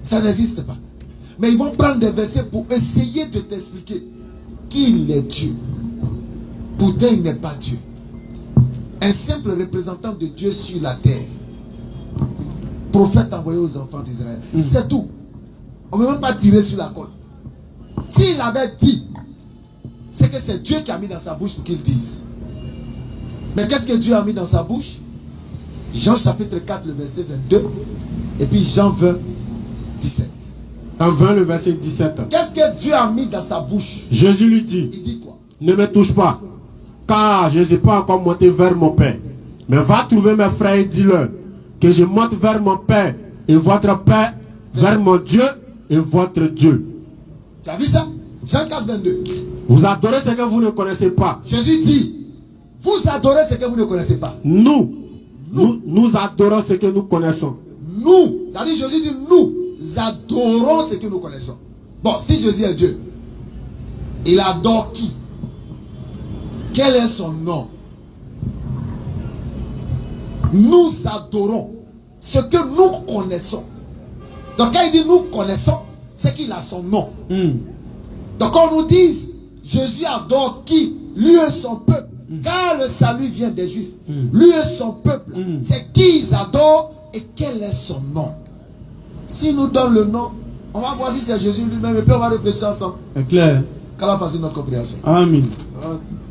Speaker 2: Ça n'existe pas. Mais ils vont prendre des versets pour essayer de t'expliquer qu'il est Dieu. Pourtant, il n'est pas Dieu. Un simple représentant de Dieu sur la terre. Prophète envoyé aux enfants d'Israël. C'est tout. On ne peut même pas tirer sur la corde. S'il avait dit, c'est que c'est Dieu qui a mis dans sa bouche pour qu'il dise. Mais qu'est-ce que Dieu a mis dans sa bouche? Jean chapitre 4, le verset 22. Et puis Jean 20, 17.
Speaker 3: En 20, le verset 17.
Speaker 2: Qu'est-ce que Dieu a mis dans sa bouche?
Speaker 3: Jésus lui dit,
Speaker 2: il dit quoi?
Speaker 3: Ne me touche pas, car je ne suis pas encore monté vers mon Père. Mais va trouver mes frères et dis-leur que je monte vers mon Père et votre Père, vers mon Dieu et votre Dieu.
Speaker 2: Tu as vu ça? Jean 4, 22.
Speaker 3: Vous adorez ce que vous ne connaissez pas.
Speaker 2: Jésus dit, vous adorez ce que vous ne connaissez pas.
Speaker 3: Nous adorons ce que nous connaissons.
Speaker 2: Nous, c'est-à-dire Jésus dit, nous adorons ce que nous connaissons. Bon, si Jésus est Dieu, il adore qui? Quel est son nom? Nous adorons ce que nous connaissons. Donc quand il dit nous connaissons, c'est qu'il a son nom. Donc quand on nous dit Jésus adore qui? Lui et son peuple. Car le salut vient des Juifs. Lui et son peuple. C'est qui ils adorent et quel est son nom. S'il nous donne le nom, on va voir si c'est Jésus lui-même et puis on va réfléchir ensemble.
Speaker 1: C'est clair.
Speaker 2: Qu'Allah fasse notre compréhension.
Speaker 1: Amen.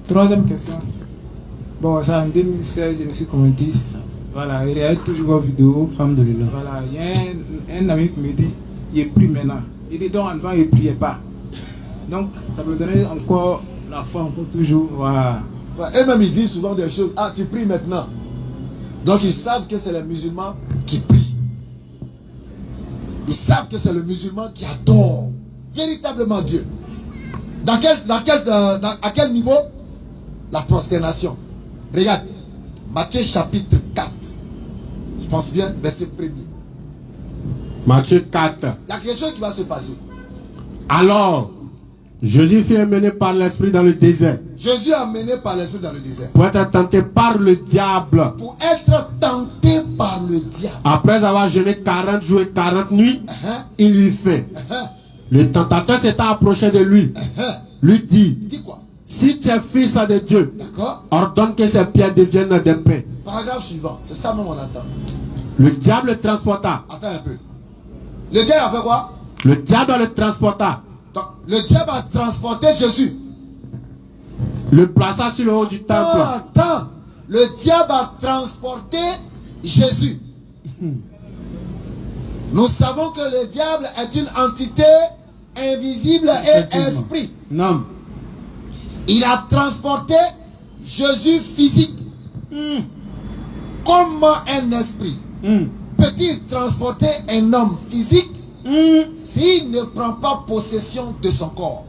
Speaker 9: Troisième question. Bon, ça en 2016, je me suis converti, c'est ça. Voilà, il y a toujours vos vidéos.
Speaker 1: Alhamdulillah.
Speaker 9: Voilà, il y a un ami qui me dit, il prie maintenant. Il dit donc avant il ne priait pas. Donc ça me donnait encore la foi, encore toujours. Voilà.
Speaker 2: Et même ils disent souvent des choses. Ah, tu pries maintenant. Donc ils savent que c'est les musulmans qui prient. Ils savent que c'est le musulman qui adore véritablement Dieu. À quel niveau? La prosternation. Regarde, Matthieu chapitre 4. Je pense bien, verset 1er.
Speaker 3: Matthieu 4.
Speaker 2: Il y a quelque chose qui va se passer.
Speaker 3: Alors, Jésus fut emmené par l'Esprit dans le désert.
Speaker 2: Jésus est amené par l'Esprit dans le désert.
Speaker 3: Pour être tenté par le diable.
Speaker 2: Pour être tenté par le diable.
Speaker 3: Après avoir jeûné 40 jours et 40 nuits, il lui fait. Le tentateur s'est approché de lui. Lui dit,
Speaker 2: il dit quoi?
Speaker 3: Si tu es fils de Dieu, ordonne que ces pierres deviennent des pains.
Speaker 2: Paragraphe suivant, c'est ça même on attend.
Speaker 3: Le diable le transporta.
Speaker 2: Attends un peu. Le diable a fait quoi?
Speaker 3: Le diable le transporta.
Speaker 2: Donc, le diable a transporté Jésus.
Speaker 3: Le plaça sur le haut du temple.
Speaker 2: Attends. Le diable a transporté Jésus. Nous savons que le diable est une entité invisible et esprit.
Speaker 1: Non.
Speaker 2: Il a transporté Jésus physique. Comment un esprit peut-il transporter un homme physique s'il ne prend pas possession de son corps?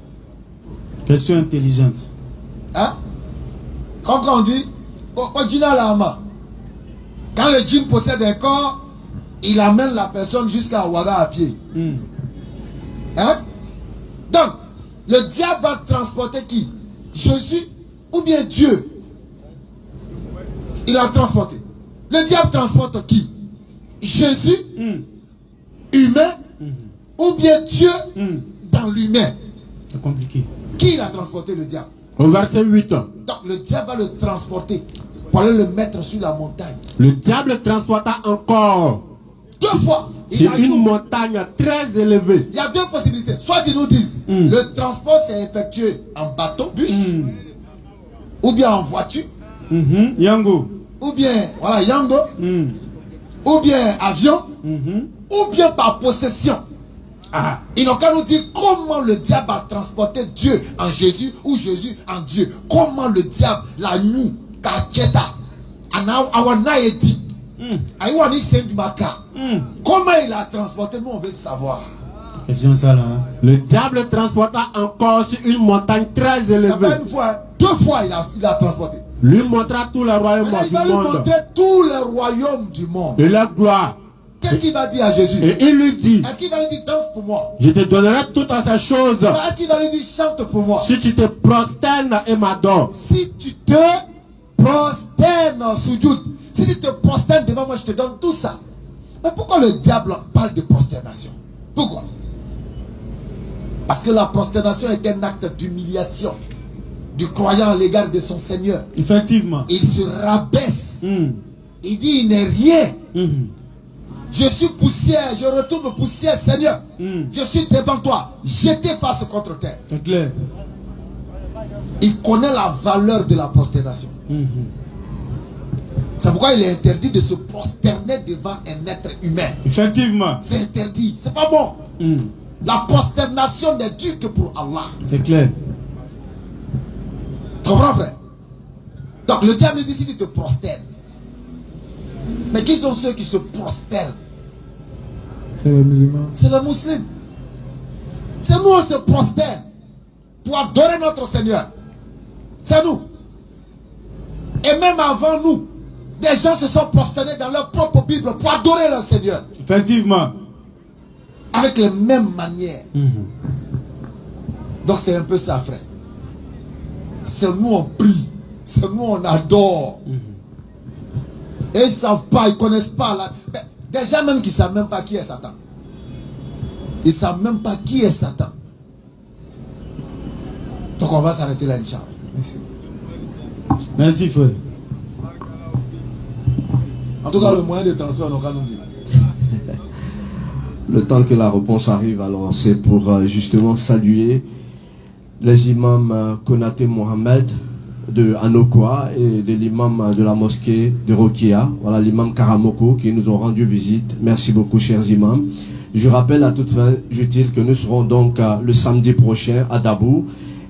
Speaker 1: Question intelligente.
Speaker 2: Hein? Quand on dit quand le djinn possède un corps, il amène la personne jusqu'à Ouaga à pied. Hein? Donc, le diable va transporter qui? Jésus ou bien Dieu? Il a transporté. Le diable transporte qui? Jésus, humain, ou bien Dieu dans l'humain?
Speaker 1: C'est compliqué.
Speaker 2: Qui l'a transporté, le diable?
Speaker 3: Au verset 8.
Speaker 2: Donc le diable va le transporter pour aller le mettre sur la montagne.
Speaker 3: Le diable transporta encore.
Speaker 2: 2 fois.
Speaker 3: C'est une montagne très élevée.
Speaker 2: Il y a 2 possibilités. Soit ils nous disent, le transport s'est effectué en bateau, bus, ou bien en voiture,
Speaker 1: Yango,
Speaker 2: ou bien, voilà, Yango, ou bien avion, ou bien par possession. Ils n'ont qu'à nous dire comment le diable a transporté Dieu en Jésus ou Jésus en Dieu. Comment le diable l'a nous, Kacheta, Awanaeti, Aïwani Sendumaka. Comment il a transporté, nous on veut savoir.
Speaker 1: Question ça là.
Speaker 3: Le diable transporta encore sur une montagne très élevée.
Speaker 2: Ça fait 1 fois, 2 fois il a transporté.
Speaker 3: Lui montra tous les royaumes du monde.
Speaker 2: Il va lui montrer tous les royaumes du monde.
Speaker 3: Et leur gloire.
Speaker 2: Qu'est-ce qu'il va dire à Jésus?
Speaker 3: Et il lui dit,
Speaker 2: est-ce qu'il va lui dire danse pour moi?
Speaker 3: je te donnerai toutes ces choses.
Speaker 2: Est-ce qu'il va lui dire chante pour moi?
Speaker 3: Si tu te prosternes et m'adores.
Speaker 2: Si tu te prosternes, soujoud. Si tu te prosternes devant moi, je te donne tout ça. Mais pourquoi le diable parle de prosternation? Pourquoi? Parce que la prosternation est un acte d'humiliation du croyant à l'égard de son Seigneur.
Speaker 1: Effectivement.
Speaker 2: Il se rabaisse. Il dit, il n'est rien. Je suis poussière, je retourne poussière, Seigneur. Je suis devant toi, jeté face contre terre.
Speaker 1: C'est clair.
Speaker 2: Il connaît la valeur de la prosternation. C'est pourquoi il est interdit de se prosterner devant un être humain.
Speaker 1: Effectivement.
Speaker 2: C'est interdit, c'est pas bon. La prosternation n'est due que pour Allah.
Speaker 1: C'est clair.
Speaker 2: Tu comprends, frère? Donc le diable dit si tu te prosternes. Mais qui sont ceux qui se prosternent?
Speaker 9: C'est les musulmans.
Speaker 2: C'est les musulmans. C'est nous on se prosterne. pour adorer notre Seigneur. C'est nous. Et même avant nous, des gens se sont prosternés dans leur propre Bible pour adorer leur Seigneur.
Speaker 1: Effectivement.
Speaker 2: Avec les mêmes manières. Donc c'est un peu ça, frère. C'est nous on prie. C'est nous on adore. Et ils ne savent pas, ils ne connaissent pas. Des gens même qui ne savent même pas qui est Satan. Ils ne savent même pas qui est Satan. Donc on va s'arrêter là, Inch'Allah.
Speaker 1: Merci. Merci, frère.
Speaker 2: En tout cas, le moyen de transfert, on va nous dire.
Speaker 6: Le temps que la réponse arrive, alors c'est pour justement saluer les imams Konaté Mohamed de Anokwa et de l'imam de la mosquée de Rokia, voilà l'imam Karamoko qui nous ont rendu visite. Merci beaucoup, chers imams. Je rappelle à toute fin utile que nous serons donc le samedi prochain à Dabou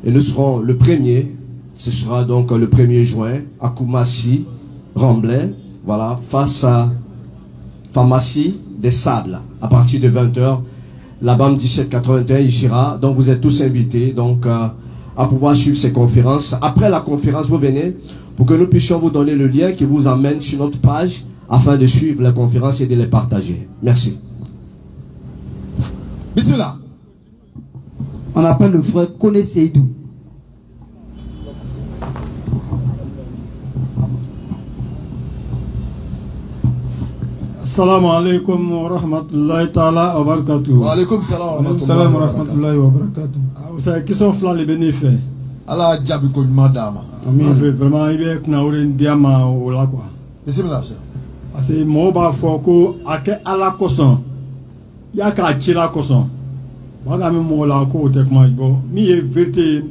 Speaker 6: et nous serons le premier, ce sera donc le 1er juin à Koumassi, Remblai, voilà, face à Pharmacie des Sables, à partir de 20h, la BAM 1781 y sera. Donc vous êtes tous invités donc à pouvoir suivre ces conférences. Après la conférence, vous venez pour que nous puissions vous donner le lien qui vous amène sur notre page afin de suivre les conférences et de les partager. Merci.
Speaker 2: Bismillah.
Speaker 7: On appelle le frère Kone Seydou.
Speaker 10: Assalamu alaikum wa rahmatullahi ta'ala wa barakatuh.
Speaker 2: Wa alaikum salam
Speaker 10: wa rahmatullahi wa barakatuh. Vous savez qui sont flancs les bénéfices.
Speaker 2: Allah jabi ko madama.
Speaker 10: Amin. Vraiment il est na ore ndiama o la quoi.
Speaker 2: Bismillah.
Speaker 10: Parce que mo ba fo ko ake ala koson. Ya ka chira koson. Ba ga mi mo la ko te kuma bo. Mi e vérité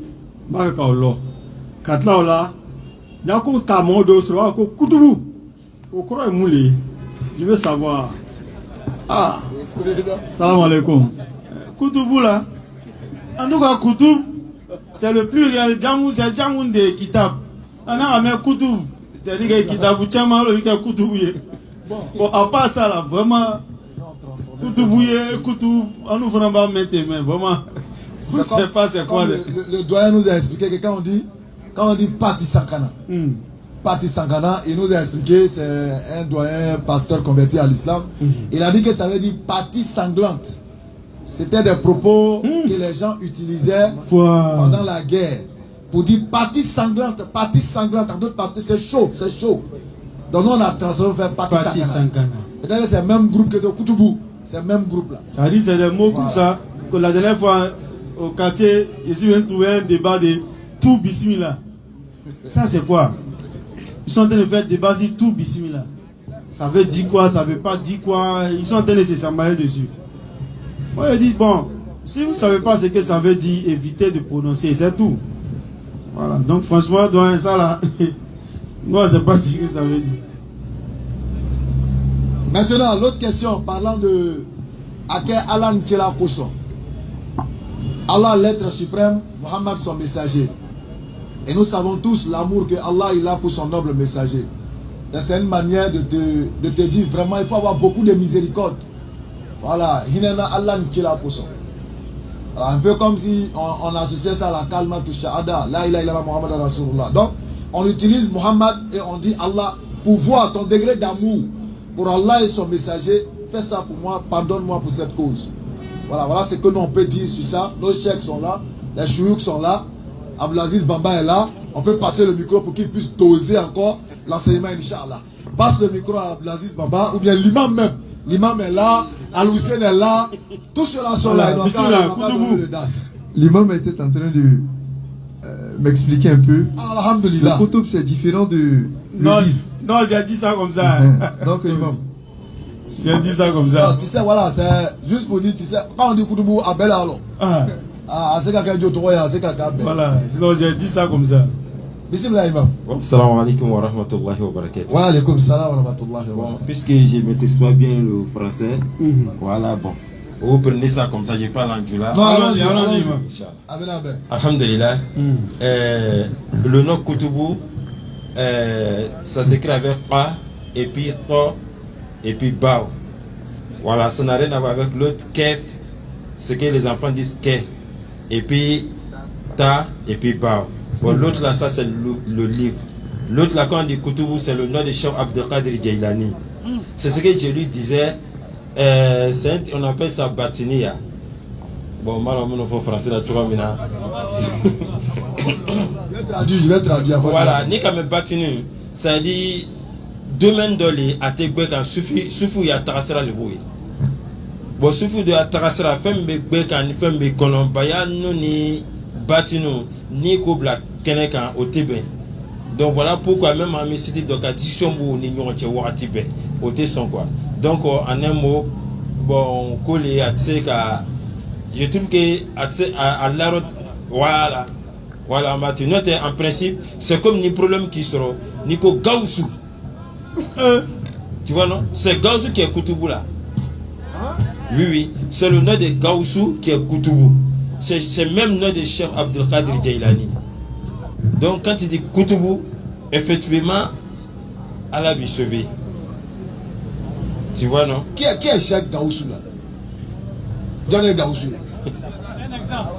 Speaker 10: ba ka o lo. Katla ola. Ya ko ta mo do so ko kutubu. O koro e mule. Je veux savoir. Ah, salam alaikum.
Speaker 1: Koutoubou là. En tout cas, Koutoub, c'est le plus réel. Djamou, c'est Djamou de Kitab. On a amené Koutoub. C'est-à-dire que Kitab, Tchama, le Koutoubou. Bon, à part ça là, vraiment. Koutoubou, Koutoub, on nous fera pas mettre mais vraiment. Je ne sais pas c'est quoi.
Speaker 2: Le doyen nous a expliqué que quand on dit Pati Sankana. Pati Sankana, il nous a expliqué, c'est un doyen pasteur converti à l'islam. Il a dit que ça veut dire partie sanglante. C'était des propos que les gens utilisaient pendant la guerre. Pour dire partie sanglante. En d'autres parties, c'est chaud. Donc nous on a transformé faire partie Sankana. Peut-être que c'est le même groupe que de Koutoubou. C'est le même groupe là.
Speaker 1: Ça dit c'est des mots comme ça. Que la dernière fois au quartier, je suis venu trouver un débat de tout bismillah. Ça c'est quoi? Ils sont en train de faire débat sur tout bismillah. Ça veut dire quoi, ça veut pas dire quoi. Ils sont en train de se chamailler dessus. Moi je dis bon, si vous ne savez pas ce que ça veut dire, évitez de prononcer, c'est tout. Voilà, donc franchement, dans ça là, moi je ne sais pas ce que ça veut dire.
Speaker 2: Maintenant, l'autre question, parlant de Ake Alan Kela Koson. Allah, l'être suprême, Mohammed son messager. Et nous savons tous l'amour que Allah il a pour son noble messager. C'est une manière de te dire vraiment, il faut avoir beaucoup de miséricorde. Voilà, Hinena Allah Nkila Koson. Un peu comme si on associait ça à la kalma tu shahada, la ilaha illallah Muhammad Rasulullah. Donc, on utilise Muhammad et on dit Allah, pour voir ton degré d'amour pour Allah et son messager, fais ça pour moi, pardonne-moi pour cette cause. Voilà ce que nous on peut dire sur ça. Nos cheikhs sont là, les chouyouk sont là. Abdelaziz Bamba est là, on peut passer le micro pour qu'il puisse doser encore l'enseignement, Inch'Allah. Passe le micro à Abdelaziz Bamba, ou bien l'imam même. L'imam est là, Al-Hussein est là, tous ceux-là sont là.
Speaker 11: L'imam était en train de m'expliquer un peu.
Speaker 2: Alhamdulillah.
Speaker 11: Le Koutoub c'est différent de le livre.
Speaker 1: Non, j'ai dit ça comme ça.
Speaker 11: Donc l'imam.
Speaker 1: J'ai dit ça comme ça.
Speaker 2: Non, tu sais, voilà, c'est juste pour dire, tu sais, quand on dit Koutoubou, Abel alors. C'est quelqu'un d'autre, c'est quelqu'un.
Speaker 1: Voilà, j'ai dit ça comme ça.
Speaker 2: Bismillah imam.
Speaker 12: Assalamu alaikum wa rahmatullahi wa barakatuh.
Speaker 2: Wa alaikum salam wa rahmatullahi wa barakatuh.
Speaker 12: Puisque je maîtrise pas bien le français, voilà, bon. Vous prenez ça comme ça, je parle en djoula.
Speaker 2: Non, allons-y.
Speaker 12: Alhamdulillah. Le nom Koutoubou, ça s'écrit avec A, et puis To, et puis Bao. Voilà, ça n'a rien à voir avec l'autre Kef, ce que les enfants disent Ke. Et puis Ta et puis Bao. Bon, l'autre là, ça c'est le livre. L'autre là, quand on dit Kutubu, c'est le nom de Cheikh Abdelkader Jailani. C'est ce que je lui disais. On appelle ça Batinia. Bon, malheureusement, il faut français là, tu vois, maintenant.
Speaker 2: Je vais traduire.
Speaker 12: Voilà, ni comme Batinu, ça dit domaine de les atégbek en suffit ya tarasera le boy. Bon, suffit de tarasera fembe bek en fembe kolombaya no ni Batinu ni kobla kenekan au Tibet. Donc voilà pourquoi même en cité de question pour ni nyonche wakati be au son quoi. Donc en un mot, bon, collé à tseka, je trouve que à la route, voilà. Voilà, maintenant, en principe, c'est comme les problèmes qui seront. Nico Gaussou. Tu vois, non? C'est Gaussou qui est Kutubu là. Oui, oui. C'est le nom de Gaussou qui est Kutubu. C'est même le nom de Cheikh Abdelkader Jailani. Donc, quand il dit Kutubu, effectivement, Allah va sauver. Tu vois, non?
Speaker 2: Qui est Cheikh Gaussou là? Donnez Gaussou.
Speaker 12: Un exemple.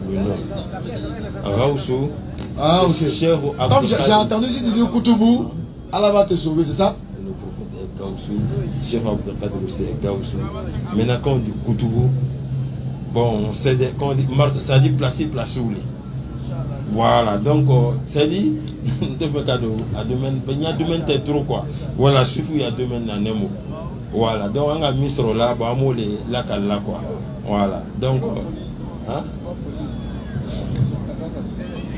Speaker 12: Non. Raoussou.
Speaker 2: Ah, ok. Comme j'ai entendu si tu dis Kutubu, Allah va te sauver, c'est ça?
Speaker 12: Le prophète est Gaussou. Cheikh Abdelkader aussi est Gaussou. Maintenant, quand on dit Kutubu, bon, quand on dit ça dit placer où les. Voilà, donc, ça dit, il y a domaine trop quoi. Voilà, suffit, il y a domaine dans un mot. Voilà, donc on a mis sur là, bah, on là, quoi. Voilà, donc, hein?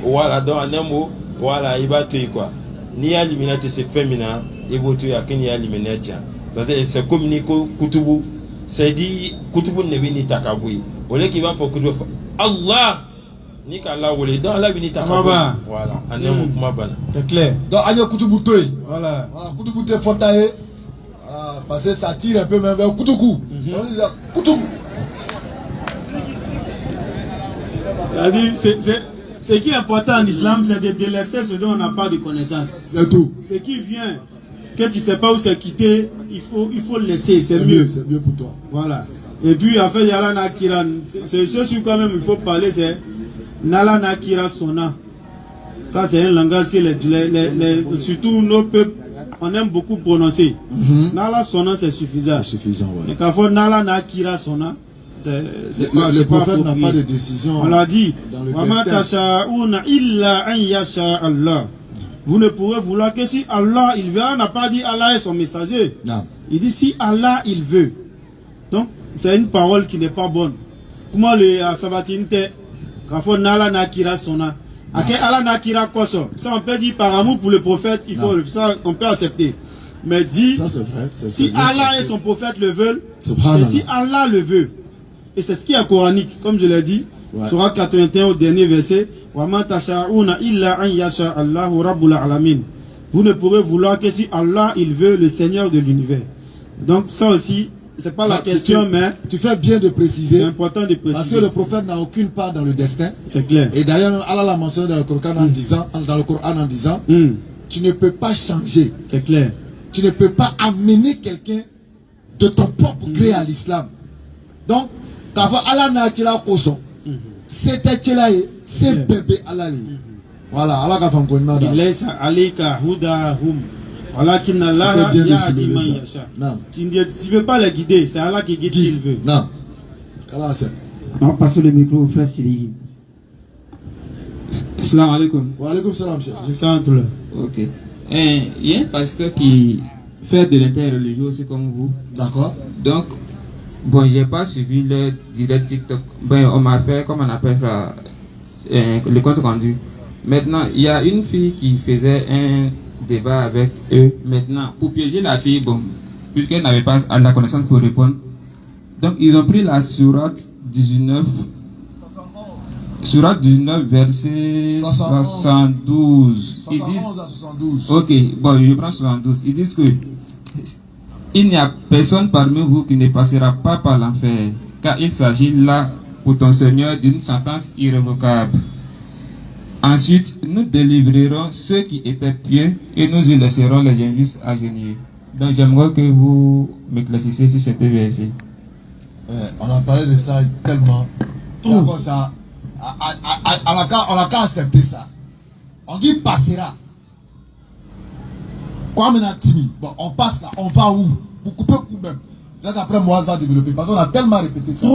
Speaker 12: Voilà, donc en un mot, voilà, il va tuer quoi. Ni à éliminer c'est féminin, il va tuer à qui ni à éliminer tiens. Parce que c'est comme Nico Kutubu, c'est dit Kutubu ne vient ni takaboui. Au lieu qu'il va faire Kutubu, Allah, ni qu'Allah ou les dents, Allah vient ni takaboui. Voilà, en un mot, comment bana.
Speaker 2: C'est clair. Donc, Anya Kutubu toi.
Speaker 1: Voilà.
Speaker 2: Voilà, Kutubu te fontaye. Voilà, parce que ça tire un peu même vers Kutuku. Kutuku.
Speaker 1: Ce qui est important en islam, c'est de délaisser ce dont on n'a pas de connaissance.
Speaker 2: C'est tout.
Speaker 1: Ce qui vient, que tu ne sais pas où c'est quitté, il faut le laisser, c'est mieux.
Speaker 2: C'est mieux pour toi.
Speaker 1: Voilà. Et puis, en fait, il y a la Nakira. C'est ce sur quoi même il faut parler, c'est Nala Nakira Sona. Ça, c'est un langage que surtout nos peuples, on aime beaucoup prononcer. Nala Sona, c'est suffisant.
Speaker 2: C'est suffisant, ouais.
Speaker 1: Et quand il faut Nala Nakira Sona,
Speaker 2: le prophète n'a pas de décision.
Speaker 1: On l'a dit.
Speaker 2: Dans
Speaker 1: Vous ne pourrez vouloir que si Allah il veut. On n'a pas dit Allah est son messager.
Speaker 2: Non.
Speaker 1: Il dit si Allah il veut. Donc c'est une parole qui n'est pas bonne. Comment le Sabatinte quand faut Nala Nakira Sona. Allah Nakira Koso. Ça on peut dire par amour pour le prophète. Il faut ça on peut accepter. Mais dit
Speaker 2: ça, c'est vrai,
Speaker 1: si Allah et son prophète le veulent, c'est si Allah le veut. Et c'est ce qui est coranique, comme je l'ai dit, Surat 81 au dernier verset. Vous ne pourrez vouloir que si Allah il veut, le Seigneur de l'univers. Donc ça aussi, c'est pas la question, mais
Speaker 2: tu fais bien de préciser.
Speaker 1: C'est important de préciser.
Speaker 2: Parce que le prophète n'a aucune part dans le destin.
Speaker 1: C'est clair.
Speaker 2: Et d'ailleurs, Allah l'a mentionné dans le Coran en disant, tu ne peux pas changer.
Speaker 1: C'est clair.
Speaker 2: Tu ne peux pas amener quelqu'un de ton propre gré à l'islam. Donc, quand Allah n'a pas koso, c'était Tchelaye, c'est bébé Allah. Voilà, Allah a fait un peu de
Speaker 1: Laisse alika hudahum. Walakin Allah yahdi man yasha. Tu ne peux pas les guider, c'est Allah qui guide qui il veut.
Speaker 2: Non. Allah c'est.
Speaker 7: On va passer le micro au frère Siri.
Speaker 13: Salam alaikum.
Speaker 2: Wa alaikum salam, cher.
Speaker 1: Le centre.
Speaker 13: Ok. Il y a un pasteur qui fait de l'interreligieux aussi comme vous.
Speaker 2: D'accord.
Speaker 13: Donc, bon, j'ai pas suivi le direct TikTok. Ben, on m'a fait, comme on appelle ça, le compte rendu. Maintenant, il y a une fille qui faisait un débat avec eux. Maintenant, pour piéger la fille, bon, puisqu'elle n'avait pas la connaissance pour répondre, donc ils ont pris la sourate 19. Surat 19, verset 72. Ils disent,
Speaker 2: à 72.
Speaker 13: ok, bon, je prends 72. Ils disent que il n'y a personne parmi vous qui ne passera pas par l'enfer, car il s'agit là pour ton Seigneur d'une sentence irrévocable. Ensuite, nous délivrerons ceux qui étaient pieux et nous y laisserons les injustes agenouillés. Donc, j'aimerais que vous m'éclaircissiez sur cette verset.
Speaker 2: On a parlé de ça tellement. D'accord, ça. On n'a qu'à accepter ça. On dit passera. Quoi maintenant, Timi? Bon, on passe là, on va où? Vous coupez coup même. Là, après, Moaz va développer. Parce qu'on a tellement répété ça.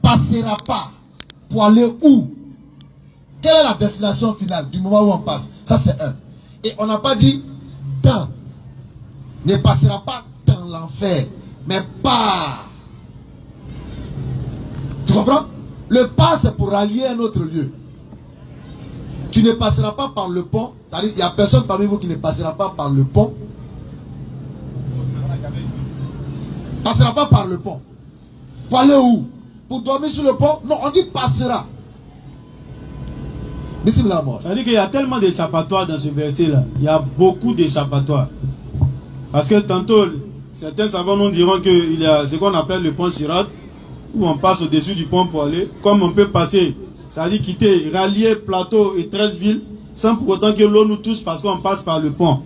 Speaker 2: Passera pas. Pour aller où? Quelle est la destination finale du moment où on passe? Ça, c'est un. Et on n'a pas dit dans. Ne passera pas dans l'enfer, mais pas. Tu comprends? Le pas, c'est pour rallier un autre lieu. Tu ne passeras pas par le pont. C'est-à-dire, il n'y a personne parmi vous qui ne passera pas par le pont. Passera pas par le pont. Pour aller où? Pour dormir sur le pont? Non, on dit passera.
Speaker 1: C'est-à-dire qu'il y a tellement d'échappatoires dans ce verset-là. Il y a beaucoup d'échappatoires. Parce que tantôt, certains savants nous diront qu'il y a ce qu'on appelle le pont Sirat, où on passe au-dessus du pont pour aller. Comme on peut passer, c'est-à-dire quitter, rallier Plateau et 13 villes, sans pour autant que l'eau nous touche parce qu'on passe par le pont.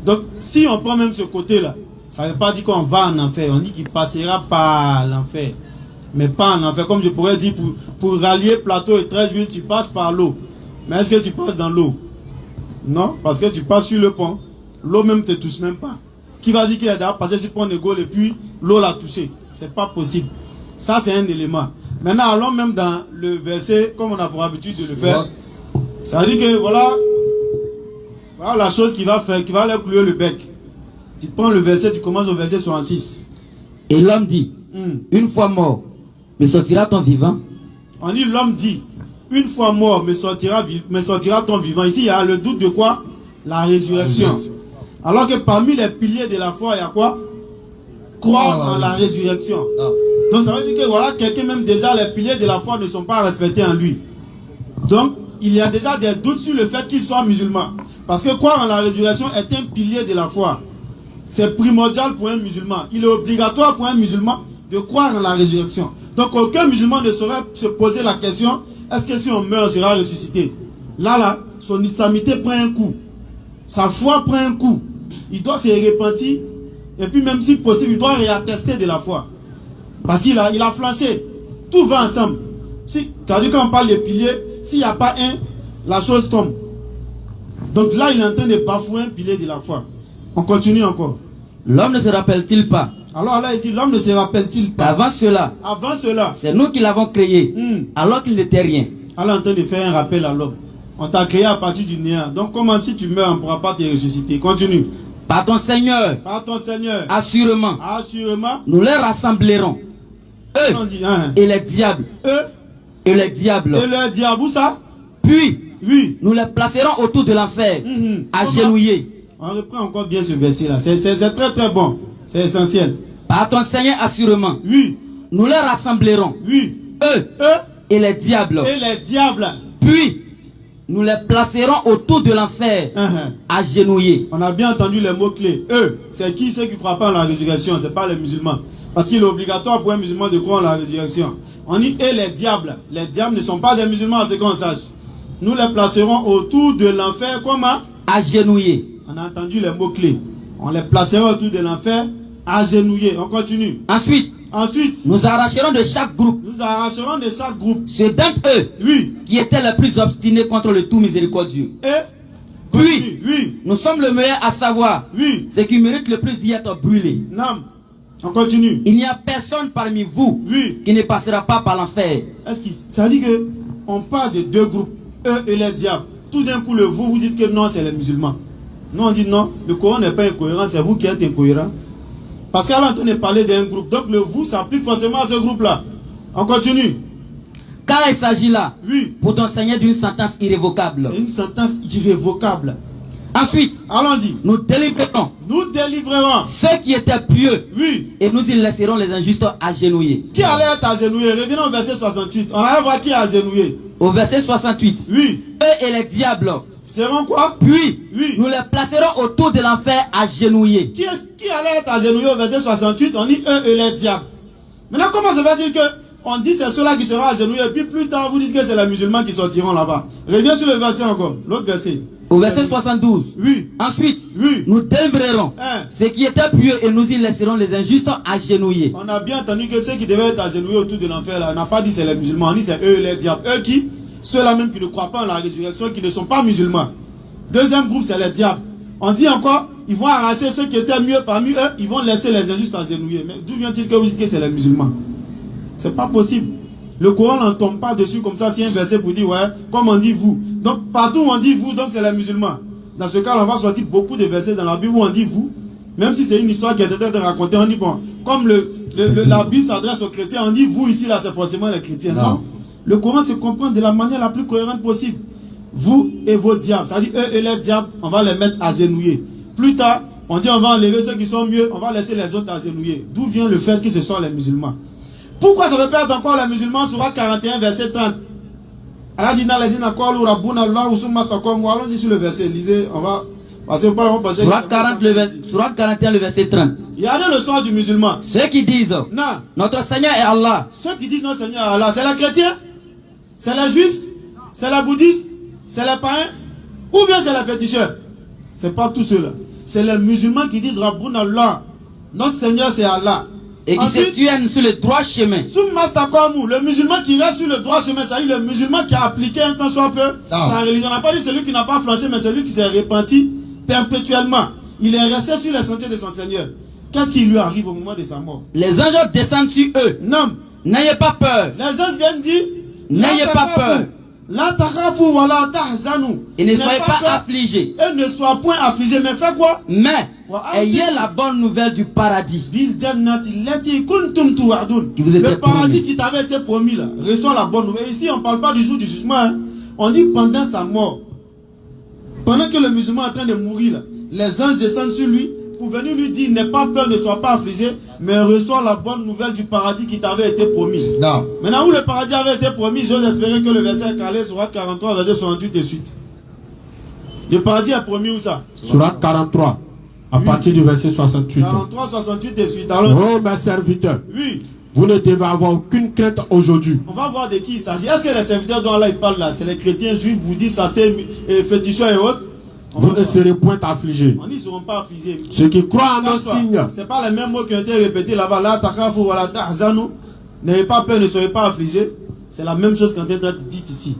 Speaker 1: Donc, si on prend même ce côté-là, ça ne veut pas dire qu'on va en enfer. On dit qu'il passera par l'enfer. Mais pas en enfer. Comme je pourrais dire, pour rallier Plateau et 13 villes, tu passes par l'eau. Mais est-ce que tu passes dans l'eau? Non, parce que tu passes sur le pont. L'eau même ne te touche même pas. Qui va dire qu'il est d'abord passé sur le pont de Gaulle et puis l'eau l'a touché? C'est pas possible. Ça, c'est un élément. Maintenant, allons même dans le verset, comme on a pour habitude de le faire. Ça veut dire que voilà la chose qui va faire, qui va leur clouer le bec. Tu prends le verset, tu commences au verset 66.
Speaker 4: Et l'homme dit, une fois mort, me sortira-t-on vivant?
Speaker 1: On dit, l'homme dit, une fois mort, me sortira-t-on vivant? Ici, il y a le doute de quoi? La résurrection. Alors que parmi les piliers de la foi, il y a quoi? Croire en la résurrection. Donc ça veut dire que voilà, quelqu'un même déjà, les piliers de la foi ne sont pas respectés en lui. Donc, il y a déjà des doutes sur le fait qu'il soit musulman. Parce que croire en la résurrection est un pilier de la foi. C'est primordial pour un musulman. Il est obligatoire pour un musulman de croire en la résurrection. Donc aucun musulman ne saurait se poser la question, est-ce que si on meurt, on sera ressuscité? Là, son islamité prend un coup. Sa foi prend un coup. Il doit se repentir. Et puis même si possible, il doit réattester de la foi. Parce qu'il a flanché. Tout va ensemble. C'est-à-dire quand on parle des piliers, s'il n'y a pas un, la chose tombe. Donc là, il est en train de bafouer un pilier de la foi. On continue encore.
Speaker 4: L'homme ne se rappelle-t-il pas?
Speaker 1: Alors là, il dit, l'homme ne se rappelle-t-il pas?
Speaker 4: Avant cela,
Speaker 1: c'est
Speaker 4: nous qui l'avons créé, alors qu'il n'était rien.
Speaker 1: Alors en train de faire un rappel à l'homme. On t'a créé à partir du néant. Donc comment si tu meurs, on ne pourra pas te ressusciter? Continue.
Speaker 4: Par ton Seigneur. Assurément. Nous les rassemblerons. Eux et les diables. Et les diables.
Speaker 1: Et le diable, où ça?
Speaker 4: Puis, nous les placerons autour de l'enfer, agenouillés.
Speaker 1: On reprend encore bien ce verset-là. C'est très très bon. C'est essentiel.
Speaker 4: Par ton Seigneur, assurément. Nous les rassemblerons. Eux et les diables. Puis, nous les placerons autour de l'enfer, agenouillés.
Speaker 1: On a bien entendu les mots-clés. Eux, c'est qui? Ceux qui ne croient pas en la résurrection. Ce n'est pas les musulmans. Parce qu'il est obligatoire pour un musulman de croire en la résurrection. On dit, et les diables. Les diables ne sont pas des musulmans, à ce qu'on sache. Nous les placerons autour de l'enfer, comment?
Speaker 4: Agenouillés.
Speaker 1: On a entendu les mots-clés. On les placera autour de l'enfer, agenouillés. On continue. Ensuite,
Speaker 4: nous arracherons de chaque groupe.
Speaker 1: Ceux
Speaker 4: d'entre eux qui étaient les plus obstinés contre le tout miséricordieux. Puis, nous sommes le meilleur à savoir ce qui mérite le plus d'y être brûlé.
Speaker 1: On continue.
Speaker 4: Il n'y a personne parmi vous qui ne passera pas par l'enfer.
Speaker 1: Ça dit que on parle de deux groupes, eux et les diables. Tout d'un coup, vous dites que non, c'est les musulmans. Non, on dit non, le Coran n'est pas incohérent, c'est vous qui êtes incohérent. Parce qu'elle est en train de parler d'un groupe. Donc le vous s'applique forcément à ce groupe-là. On continue.
Speaker 4: Car il s'agit là, pour ton Seigneur, d'une sentence irrévocable.
Speaker 1: C'est une sentence irrévocable.
Speaker 4: Ensuite,
Speaker 1: allons-y.
Speaker 4: Nous délivrerons ceux qui étaient pieux. Et nous y laisserons les injustes agenouillés.
Speaker 1: Qui allait être agenouillé? Revenons au verset 68. On allait voir qui est agenouillé.
Speaker 4: Au verset 68. Eux et les diables
Speaker 1: seront quoi?
Speaker 4: Puis, nous les placerons autour de l'enfer agenouillés.
Speaker 1: Qui allait être agenouillé au verset 68? On dit eux et les diables. Maintenant, comment ça veut dire que on dit c'est ceux-là qui seront agenouillés, et puis plus tard vous dites que c'est les musulmans qui sortiront là-bas? Reviens sur le verset encore, l'autre verset.
Speaker 4: Au verset 72.
Speaker 1: Oui.
Speaker 4: Ensuite,
Speaker 1: oui.
Speaker 4: Nous délivrerons ceux qui étaient pieux et nous y laisserons les injustes agenouillés.
Speaker 1: On a bien entendu que ceux qui devaient être agenouillés autour de l'enfer, là, on n'a pas dit c'est les musulmans, on dit c'est eux les diables. Eux qui, ceux-là même qui ne croient pas en la résurrection, qui ne sont pas musulmans. Deuxième groupe, c'est les diables. On dit encore, ils vont arracher ceux qui étaient mieux parmi eux, ils vont laisser les injustes agenouillés. Mais d'où vient-il que vous dites que c'est les musulmans? C'est pas possible. Le Coran n'en tombe pas dessus comme ça, si un verset pour dire, ouais, comme on dit vous. Donc partout où on dit vous, donc c'est les musulmans. Dans ce cas, on va sortir beaucoup de versets dans la Bible où on dit vous. Même si c'est une histoire qui a été racontée, on dit bon, comme la Bible s'adresse aux chrétiens, on dit vous ici, là, c'est forcément les chrétiens. Non. Le Coran se comprend de la manière la plus cohérente possible. Vous et vos diables, c'est-à-dire eux et les diables, on va les mettre agenouillés. Plus tard, on dit on va enlever ceux qui sont mieux, on va laisser les autres agenouillés. D'où vient le fait que ce sont les musulmans? Pourquoi ça peut pas être encore les musulmans? Surat 41, verset 30. Allons-y sur le verset, lisez, on va passer par
Speaker 4: Surat 41, le verset 30.
Speaker 1: Il y a le soir du musulman.
Speaker 4: Ceux qui disent
Speaker 1: non.
Speaker 4: Notre Seigneur est Allah.
Speaker 1: Ceux qui disent notre Seigneur est Allah, c'est les chrétiens, c'est les juifs, c'est les bouddhistes, c'est les païens, ou bien c'est les féticheurs. C'est pas tous ceux-là. C'est les musulmans qui disent Rabboun Allah. Notre Seigneur c'est Allah.
Speaker 4: Et qui se tiennent sur le droit chemin.
Speaker 1: Le musulman qui reste sur le droit chemin, c'est-à-dire le musulman qui a appliqué un temps soit peu sa religion. On n'a pas dit celui qui n'a pas flanché, mais celui qui s'est repenti perpétuellement. Il est resté sur les sentiers de son Seigneur. Qu'est-ce qui lui arrive au moment de sa mort?
Speaker 4: Les anges descendent sur eux.
Speaker 1: Non.
Speaker 4: N'ayez pas peur.
Speaker 1: Les anges viennent dire
Speaker 4: n'ayez pas peur.
Speaker 1: Et
Speaker 4: ne soyez pas affligés.
Speaker 1: Et ne soyez point affligés. Mais faites quoi?
Speaker 4: Mais ayez la bonne nouvelle du paradis.
Speaker 1: Le paradis qui t'avait été promis là. Reçois la bonne nouvelle. Ici on ne parle pas du jour du jugement. Hein. On dit pendant sa mort. Pendant que le musulman est en train de mourir là, les anges descendent sur lui pour venir lui dire n'aie pas peur, ne sois pas affligé, mais reçois la bonne nouvelle du paradis qui t'avait été promis. Non. Maintenant où le paradis avait été promis, j'ose espérer que le verset calé sera 43, verset 68 et suite. Le paradis est promis où ça?
Speaker 3: Surat 43, à partir du verset 68.
Speaker 1: 43, 68 et suite. Alors,
Speaker 3: oh mes serviteurs,
Speaker 1: oui.
Speaker 3: Vous ne devez avoir aucune crainte aujourd'hui.
Speaker 1: On va voir de qui il s'agit. Est-ce que les serviteurs dont Allah il parle là, c'est les chrétiens, juifs, bouddhistes, athées, féticheurs et autres?
Speaker 3: Vous ne serez point affligés.
Speaker 1: On ne seront pas affligés.
Speaker 3: Ceux qui croient en nos signes.
Speaker 1: Ce n'est pas les mêmes mots qui ont été répétés là-bas. Là, takafu wa la tahzanu. N'ayez pas peur, ne soyez pas affligés. C'est la même chose qu'on est dit ici.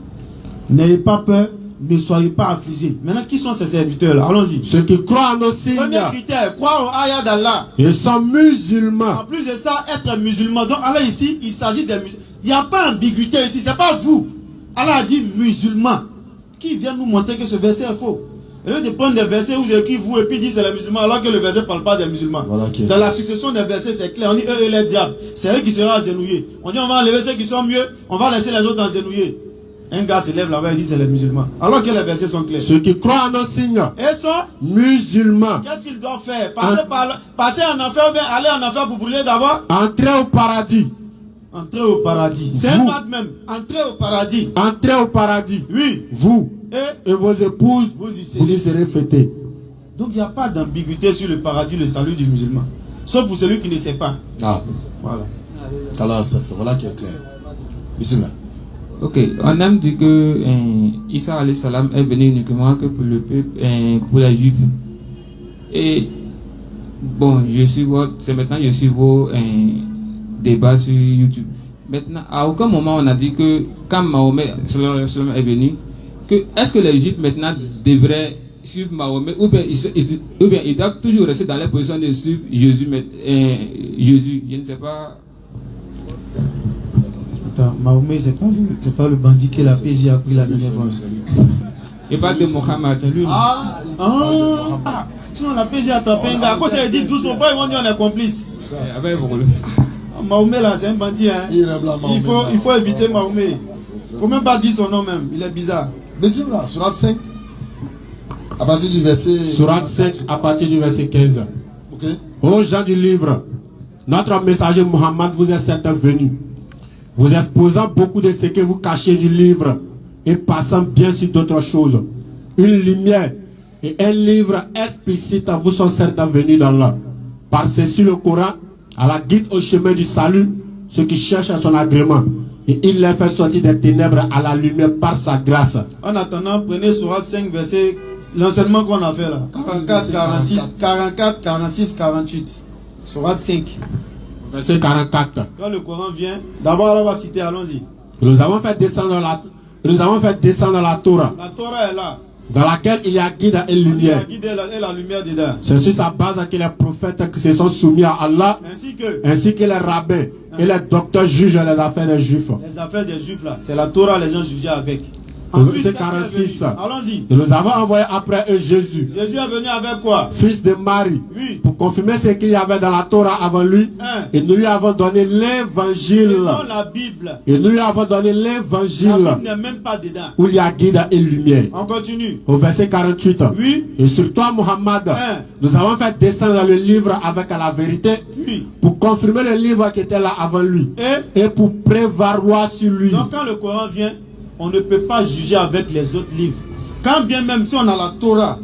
Speaker 1: N'ayez pas peur, ne soyez pas affligés. Maintenant, qui sont ces serviteurs-là? Allons-y.
Speaker 3: Ceux qui croient en nos signes.
Speaker 1: Premier critère, croire au ayat d'Allah.
Speaker 3: Ils sont musulmans.
Speaker 1: En plus de ça, être musulman. Donc, Allah ici, il s'agit des musulmans. Il n'y a pas d'ambiguïté ici. Ce n'est pas vous. Allah a dit musulman. Qui vient nous montrer que ce verset est faux? Et eux de prendre des versets où j'ai écrit vous et puis dit c'est les musulmans alors que le verset ne parle pas des musulmans. Voilà, dans la succession des versets c'est clair. On dit eux et les diables. C'est eux qui seront agenouillés. On dit on va enlever ceux qui sont mieux, on va laisser les autres agenouillés. Un gars se lève là-bas et dit c'est les musulmans. Alors que les versets sont clairs.
Speaker 3: Ceux qui croient en nos signes.
Speaker 1: Et sont
Speaker 3: musulmans.
Speaker 1: Qu'est-ce qu'ils doivent faire? Passer en enfer ou bien aller en enfer pour brûler d'abord?
Speaker 3: Entrer au paradis.
Speaker 1: Entrer au paradis. C'est un ordre même. Entrer au paradis.
Speaker 3: Entrer au paradis.
Speaker 1: Oui.
Speaker 3: Vous. Et vos épouses, vous y serez fêtés.
Speaker 1: Donc il n'y a pas d'ambiguïté sur le paradis, le salut du musulman. Sauf pour celui qui ne sait pas.
Speaker 2: Ah.
Speaker 1: Voilà.
Speaker 2: Voilà qui est clair. Bismillah.
Speaker 13: Ok, on aime dire que Isa alayhi salam est venu uniquement que pour le peuple, pour les juifs. Et bon, c'est maintenant je suis vos débats sur YouTube. Maintenant, à aucun moment on a dit que quand Mahomet est venu, est-ce que les juifs maintenant devraient suivre Mahomet ou bien ils doivent toujours rester dans la position de suivre Jésus, Jésus, je ne sais pas.
Speaker 1: Attends, Mahomet c'est pas le bandit que la PJ a pris la dernière fois.
Speaker 13: Il parle de Mohammed.
Speaker 1: Sinon la PJ a tapé un gars. Après ça il dit doucement, pas ils vont dire on est complice. Mahomet là c'est un bandit hein. Il faut éviter Mahomet. Il ne faut même pas dire son nom même, il est bizarre.
Speaker 2: Bismillah, surat 5, à partir du verset...
Speaker 3: Surat 5, à partir du verset 15.
Speaker 2: Ok.
Speaker 3: Ô gens du livre, notre messager Mohammed vous est certes venu, vous exposant beaucoup de ce que vous cachez du livre et passant bien sur d'autres choses. Une lumière et un livre explicite vous sont certes venus d'Allah. Par ceci le Coran, à la guide au chemin du salut, ceux qui cherchent à son agrément. Et il les fait sortir des ténèbres à la lumière par sa grâce.
Speaker 1: En attendant, prenez Sourate 5, verset, l'enseignement qu'on a fait là. 44, 46, 48. Sourate 5.
Speaker 3: Verset 44.
Speaker 1: Quand le Coran vient, d'abord on va citer, allons-y.
Speaker 3: Nous avons fait descendre la Torah.
Speaker 1: La Torah est là.
Speaker 3: Dans laquelle il y a guide et lumière.
Speaker 1: Il y a guide et la lumière dedans.
Speaker 3: C'est sur sa base que les prophètes qui se sont soumis à Allah, ainsi que les rabbins et les docteurs jugent les affaires des juifs.
Speaker 1: Les affaires des juifs là, c'est la Torah, les gens jugeaient avec.
Speaker 3: Verset 46.
Speaker 1: Allons-y.
Speaker 3: Et nous avons envoyé après eux Jésus.
Speaker 1: Jésus est venu avec quoi?
Speaker 3: Fils de Marie.
Speaker 1: Oui.
Speaker 3: Pour confirmer ce qu'il y avait dans la Torah avant lui. Et nous lui avons donné l'évangile.
Speaker 1: Et non la Bible.
Speaker 3: Et nous lui avons donné l'évangile.
Speaker 1: La Bible n'est même pas dedans.
Speaker 3: Où il y a guide et lumière.
Speaker 1: On continue.
Speaker 3: Au verset 48.
Speaker 1: Oui.
Speaker 3: Et sur toi, Muhammad, nous avons fait descendre le livre avec la vérité.
Speaker 1: Oui.
Speaker 3: Pour confirmer le livre qui était là avant lui. Et pour prévaloir sur lui.
Speaker 1: Donc quand le Coran vient, on ne peut pas juger avec les autres livres. Quand bien même si on a la Torah,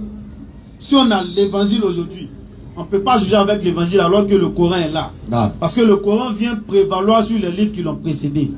Speaker 1: si on a l'évangile aujourd'hui, on ne peut pas juger avec l'évangile alors que le Coran est là. Parce que le Coran vient prévaloir sur les livres qui l'ont précédé.